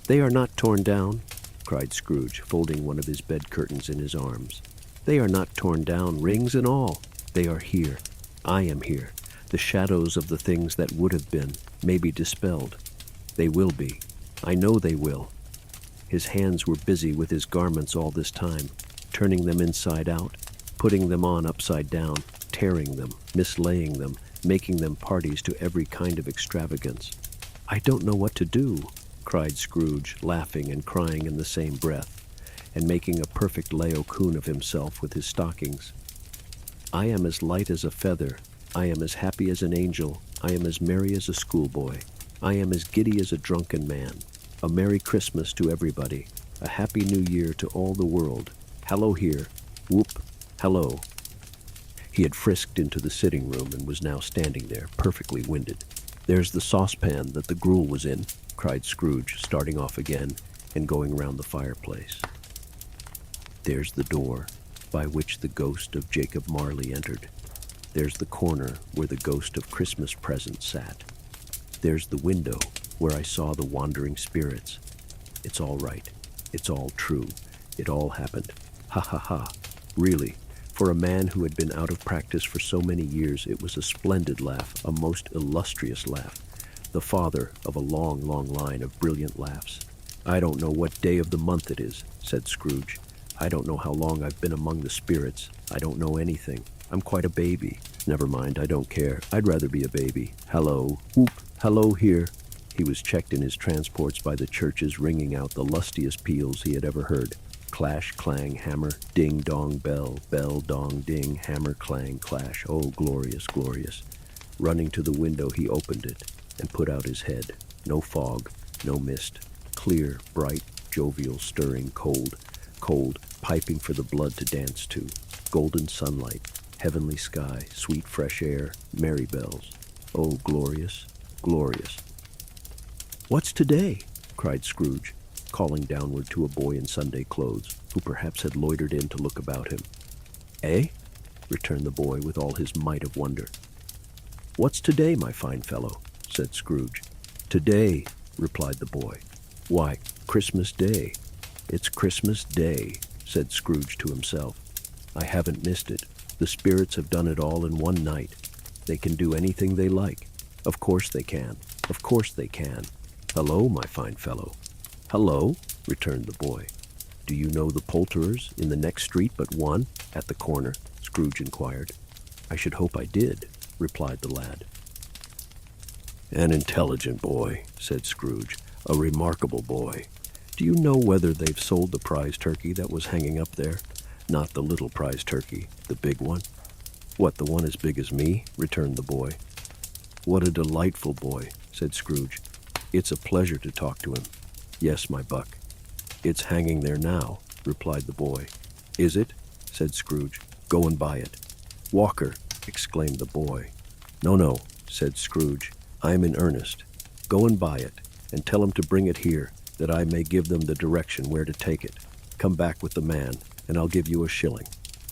"They are not torn down," cried Scrooge, folding one of his bed curtains in his arms. "They are not torn down, rings and all. They are here. I am here. The shadows of the things that would have been may be dispelled. They will be. I know they will." His hands were busy with his garments all this time, turning them inside out, putting them on upside down, tearing them, mislaying them, making them parties to every kind of extravagance. "I don't know what to do," cried Scrooge, laughing and crying in the same breath, and making a perfect Laocoon of himself with his stockings. "I am as light as a feather. I am as happy as an angel. I am as merry as a schoolboy. I am as giddy as a drunken man. A Merry Christmas to everybody. A Happy New Year to all the world. Hello here. Whoop. Hello." He had frisked into the sitting room and was now standing there, perfectly winded. "There's the saucepan that the gruel was in," cried Scrooge, starting off again and going round the fireplace. "There's the door by which the ghost of Jacob Marley entered. There's the corner where the ghost of Christmas present sat. There's the window where I saw the wandering spirits. It's all right. It's all true. It all happened. Ha ha ha. Really, for a man who had been out of practice for so many years, it was a splendid laugh, a most illustrious laugh, the father of a long, long line of brilliant laughs. "I don't know what day of the month it is," said Scrooge. "I don't know how long I've been among the spirits. I don't know anything. I'm quite a baby. Never mind, I don't care. I'd rather be a baby. Hello. Whoop. Hello here." He was checked in his transports by the churches ringing out the lustiest peals he had ever heard. Clash, clang, hammer, ding, dong, bell, bell, dong, ding, hammer, clang, clash. Oh, glorious, glorious. Running to the window, he opened it and put out his head. No fog, no mist. Clear, bright, jovial, stirring, cold, cold, piping for the blood to dance to. Golden sunlight, heavenly sky, sweet fresh air, merry bells. Oh, glorious, glorious. "What's today?" cried Scrooge, calling downward to a boy in Sunday clothes, who perhaps had loitered in to look about him. "Eh?" returned the boy with all his might of wonder. "What's today, my fine fellow?" said Scrooge. "Today," replied the boy. "Why, Christmas Day. It's Christmas Day," said Scrooge to himself. "I haven't missed it. The spirits have done it all in one night. They can do anything they like. Of course they can. Of course they can. Hello, my fine fellow." "Hello," returned the boy. "Do you know the poulterers in the next street but one, at the corner?" Scrooge inquired. "I should hope I did," replied the lad. "An intelligent boy," said Scrooge. "A remarkable boy. Do you know whether they've sold the prize turkey that was hanging up there? Not the little prize turkey, the big one." "What, the one as big as me?" returned the boy. "What a delightful boy," said Scrooge. "It's a pleasure to talk to him." "Yes, my buck." "It's hanging there now," replied the boy. "Is it?" said Scrooge. "Go and buy it." "Walker!" exclaimed the boy. "No, no," said Scrooge. "I'm in earnest. Go and buy it, and tell him to bring it here, that I may give them the direction where to take it. Come back with the man, and I'll give you a shilling.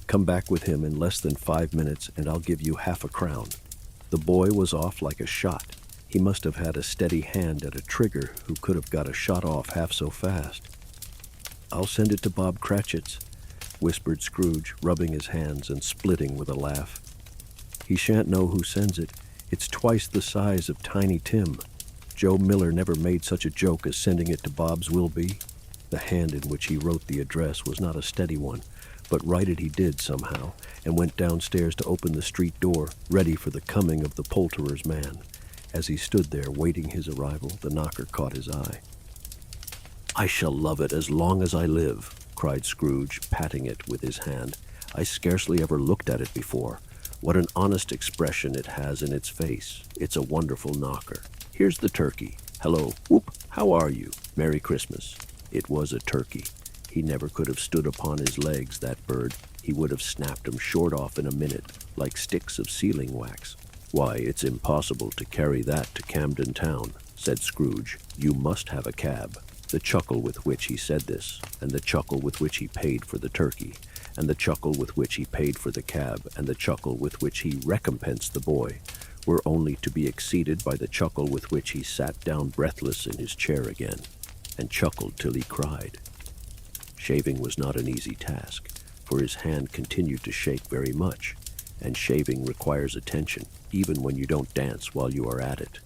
Come back with him in less than 5 minutes, and I'll give you half a crown." The boy was off like a shot. He must have had a steady hand at a trigger who could have got a shot off half so fast. "I'll send it to Bob Cratchit's," whispered Scrooge, rubbing his hands and splitting with a laugh. "He shan't know who sends it. It's twice the size of Tiny Tim. Joe Miller never made such a joke as sending it to Bob's will be." The hand in which he wrote the address was not a steady one, but write it he did somehow, and went downstairs to open the street door, ready for the coming of the poulterer's man. As he stood there waiting his arrival, the knocker caught his eye. "I shall love it as long as I live," cried Scrooge, patting it with his hand. "I scarcely ever looked at it before. What an honest expression it has in its face. It's a wonderful knocker. Here's the turkey. Hello, whoop, how are you? Merry Christmas." It was a turkey. He never could have stood upon his legs, that bird. He would have snapped 'em short off in a minute, like sticks of sealing wax. "Why, it's impossible to carry that to Camden Town," said Scrooge. "You must have a cab." The chuckle with which he said this, and the chuckle with which he paid for the turkey, and the chuckle with which he paid for the cab, and the chuckle with which he recompensed the boy, were only to be exceeded by the chuckle with which he sat down breathless in his chair again, and chuckled till he cried. Shaving was not an easy task, for his hand continued to shake very much, and shaving requires attention, even when you don't dance while you are at it.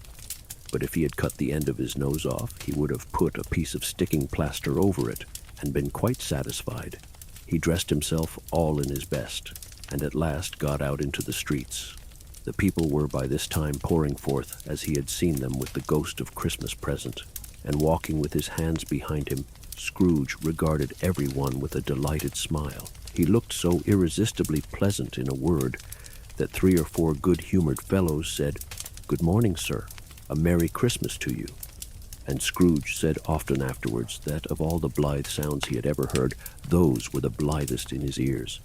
But if he had cut the end of his nose off, he would have put a piece of sticking plaster over it, and been quite satisfied. He dressed himself all in his best, and at last got out into the streets. The people were by this time pouring forth, as he had seen them with the ghost of Christmas present, and walking with his hands behind him, Scrooge regarded everyone with a delighted smile. He looked so irresistibly pleasant, in a word, that 3 or 4 good-humored fellows said, "Good morning, sir. A Merry Christmas to you." And Scrooge said often afterwards that of all the blithe sounds he had ever heard, those were the blithest in his ears.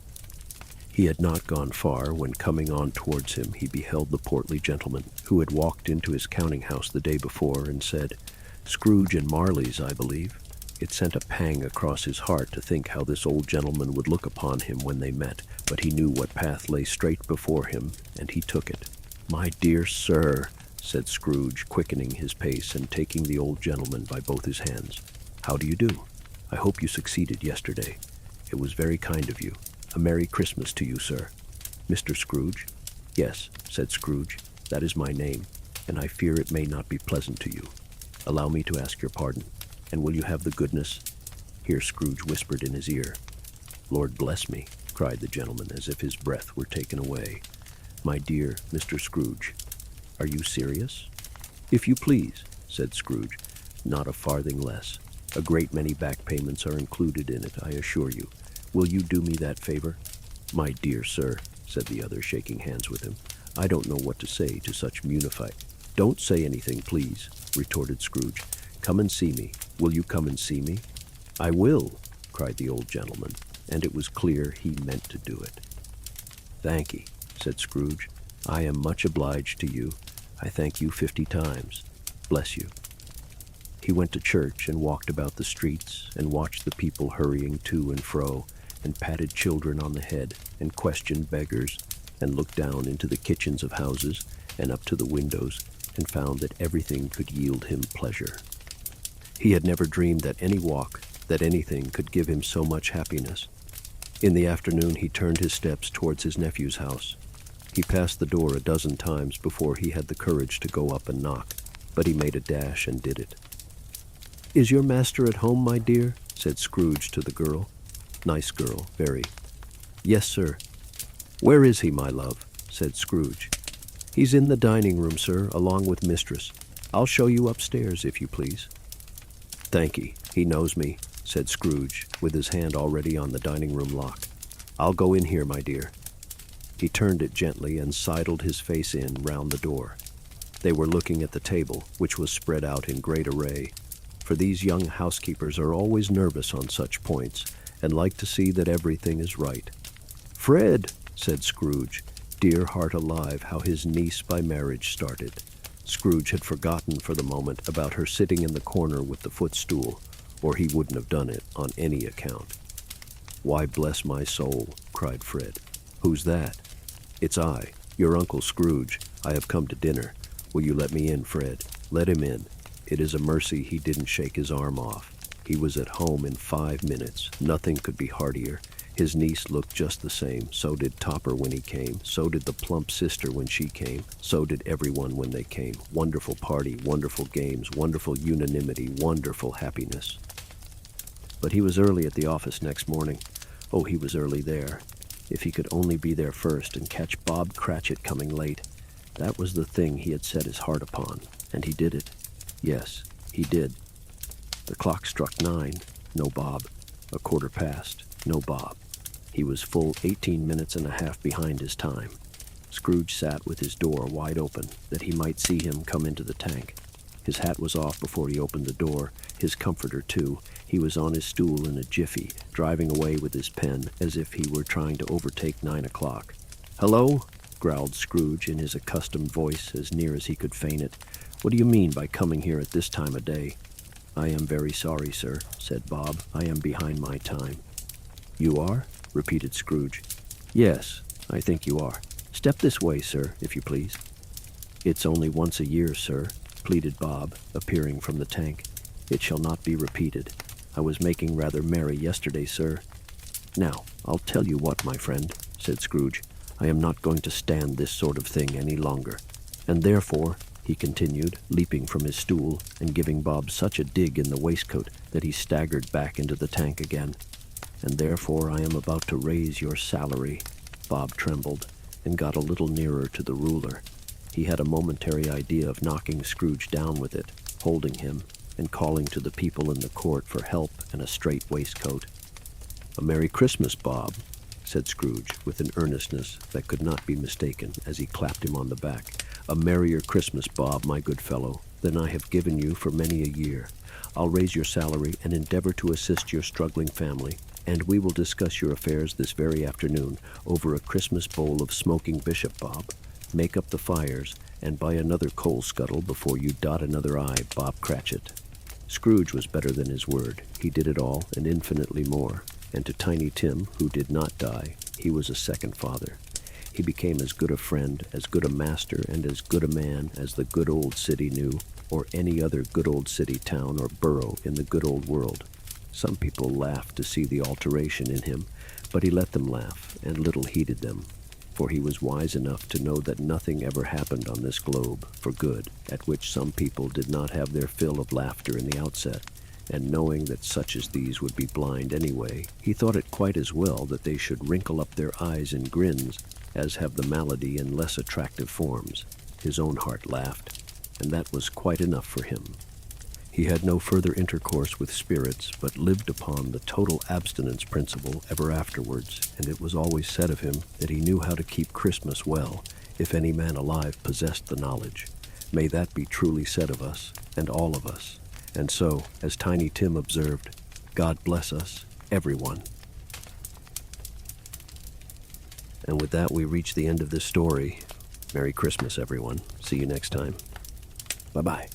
He had not gone far when, coming on towards him, he beheld the portly gentleman who had walked into his counting-house the day before and said, "Scrooge and Marley's, I believe." It sent a pang across his heart to think how this old gentleman would look upon him when they met, but he knew what path lay straight before him, and he took it. "My dear sir," said Scrooge, quickening his pace and taking the old gentleman by both his hands. "How do you do? I hope you succeeded yesterday. It was very kind of you. A Merry Christmas to you, sir." "Mr. Scrooge?" "Yes," said Scrooge, "that is my name, and I fear it may not be pleasant to you. Allow me to ask your pardon, and will you have the goodness—" Here Scrooge whispered in his ear. "Lord bless me," cried the gentleman, as if his breath were taken away. "My dear Mr. Scrooge, are you serious?" "If you please," said Scrooge, "not a farthing less. A great many back payments are included in it, I assure you. Will you do me that favor?" "My dear sir," said the other, shaking hands with him, "I don't know what to say to such munified—" "Don't say anything, please," retorted Scrooge. "Come and see me. Will you come and see me?" "I will," cried the old gentleman, and it was clear he meant to do it. "Thank'ee," said Scrooge. "I am much obliged to you. I thank you 50 times. Bless you." He went to church and walked about the streets and watched the people hurrying to and fro, and patted children on the head and questioned beggars, and looked down into the kitchens of houses and up to the windows, and found that everything could yield him pleasure. He had never dreamed that any walk, that anything could give him so much happiness. In the afternoon he turned his steps towards his nephew's house. He passed the door a dozen times before he had the courage to go up and knock, but he made a dash and did it. "Is your master at home, my dear?" said Scrooge to the girl. Nice girl, very. "Yes, sir." "Where is he, my love?" said Scrooge. "He's in the dining room, sir, along with mistress. I'll show you upstairs, if you please." "Thank'ee. He knows me," said Scrooge, with his hand already on the dining room lock. "I'll go in here, my dear." He turned it gently and sidled his face in round the door. They were looking at the table, which was spread out in great array, for these young housekeepers are always nervous on such points, and like to see that everything is right. "Fred," said Scrooge, dear heart alive how his niece by marriage started. Scrooge had forgotten for the moment about her sitting in the corner with the footstool, or he wouldn't have done it on any account. "Why, bless my soul," cried Fred. "Who's that?" "It's I, your Uncle Scrooge. I have come to dinner. Will you let me in, Fred? Let him in. It is a mercy he didn't shake his arm off. He was at home in 5 minutes. Nothing could be heartier. His niece looked just the same. So did Topper when he came. So did the plump sister when she came. So did everyone when they came. Wonderful party, wonderful games, wonderful unanimity, wonderful happiness. But he was early at the office next morning. Oh, he was early there. If he could only be there first and catch Bob Cratchit coming late. That was the thing he had set his heart upon, and he did it. Yes, he did. The clock struck 9. No Bob. 1/4 past. No Bob. He was full 18 minutes and a half behind his time. Scrooge sat with his door wide open, that he might see him come into the tank. His hat was off before he opened the door, his comforter too. He was on his stool in a jiffy, driving away with his pen, as if he were trying to overtake 9 o'clock. "Hello?" growled Scrooge in his accustomed voice, as near as he could feign it. "What do you mean by coming here at this time of day?" "I am very sorry, sir," said Bob. "I am behind my time." "You are?" repeated Scrooge. "Yes, I think you are. Step this way, sir, if you please." "It's only once a year, sir," pleaded Bob, appearing from the tank. "It shall not be repeated. I was making rather merry yesterday, sir." "Now, I'll tell you what, my friend," said Scrooge. "I am not going to stand this sort of thing any longer. And therefore," he continued, leaping from his stool and giving Bob such a dig in the waistcoat that he staggered back into the tank again, "and therefore I am about to raise your salary." Bob trembled and got a little nearer to the ruler. He had a momentary idea of knocking Scrooge down with it, holding him, and calling to the people in the court for help and a straight waistcoat. "A Merry Christmas, Bob," said Scrooge, with an earnestness that could not be mistaken, as he clapped him on the back. "A merrier Christmas, Bob, my good fellow, than I have given you for many a year. I'll raise your salary and endeavor to assist your struggling family, and we will discuss your affairs this very afternoon over a Christmas bowl of smoking bishop, Bob. Make up the fires, and buy another coal scuttle before you dot another I, Bob Cratchit." Scrooge was better than his word. He did it all, and infinitely more. And to Tiny Tim, who did not die, he was a second father. He became as good a friend, as good a master, and as good a man as the good old city knew, or any other good old city, town, or borough in the good old world. Some people laughed to see the alteration in him, but he let them laugh, and little heeded them, for he was wise enough to know that nothing ever happened on this globe for good, at which some people did not have their fill of laughter in the outset, and knowing that such as these would be blind anyway, he thought it quite as well that they should wrinkle up their eyes in grins as have the malady in less attractive forms. His own heart laughed, and that was quite enough for him. He had no further intercourse with spirits, but lived upon the total abstinence principle ever afterwards, and it was always said of him that he knew how to keep Christmas well, if any man alive possessed the knowledge. May that be truly said of us, and all of us. And so, as Tiny Tim observed, God bless us, everyone. And with that, we reach the end of this story. Merry Christmas, everyone. See you next time. Bye-bye.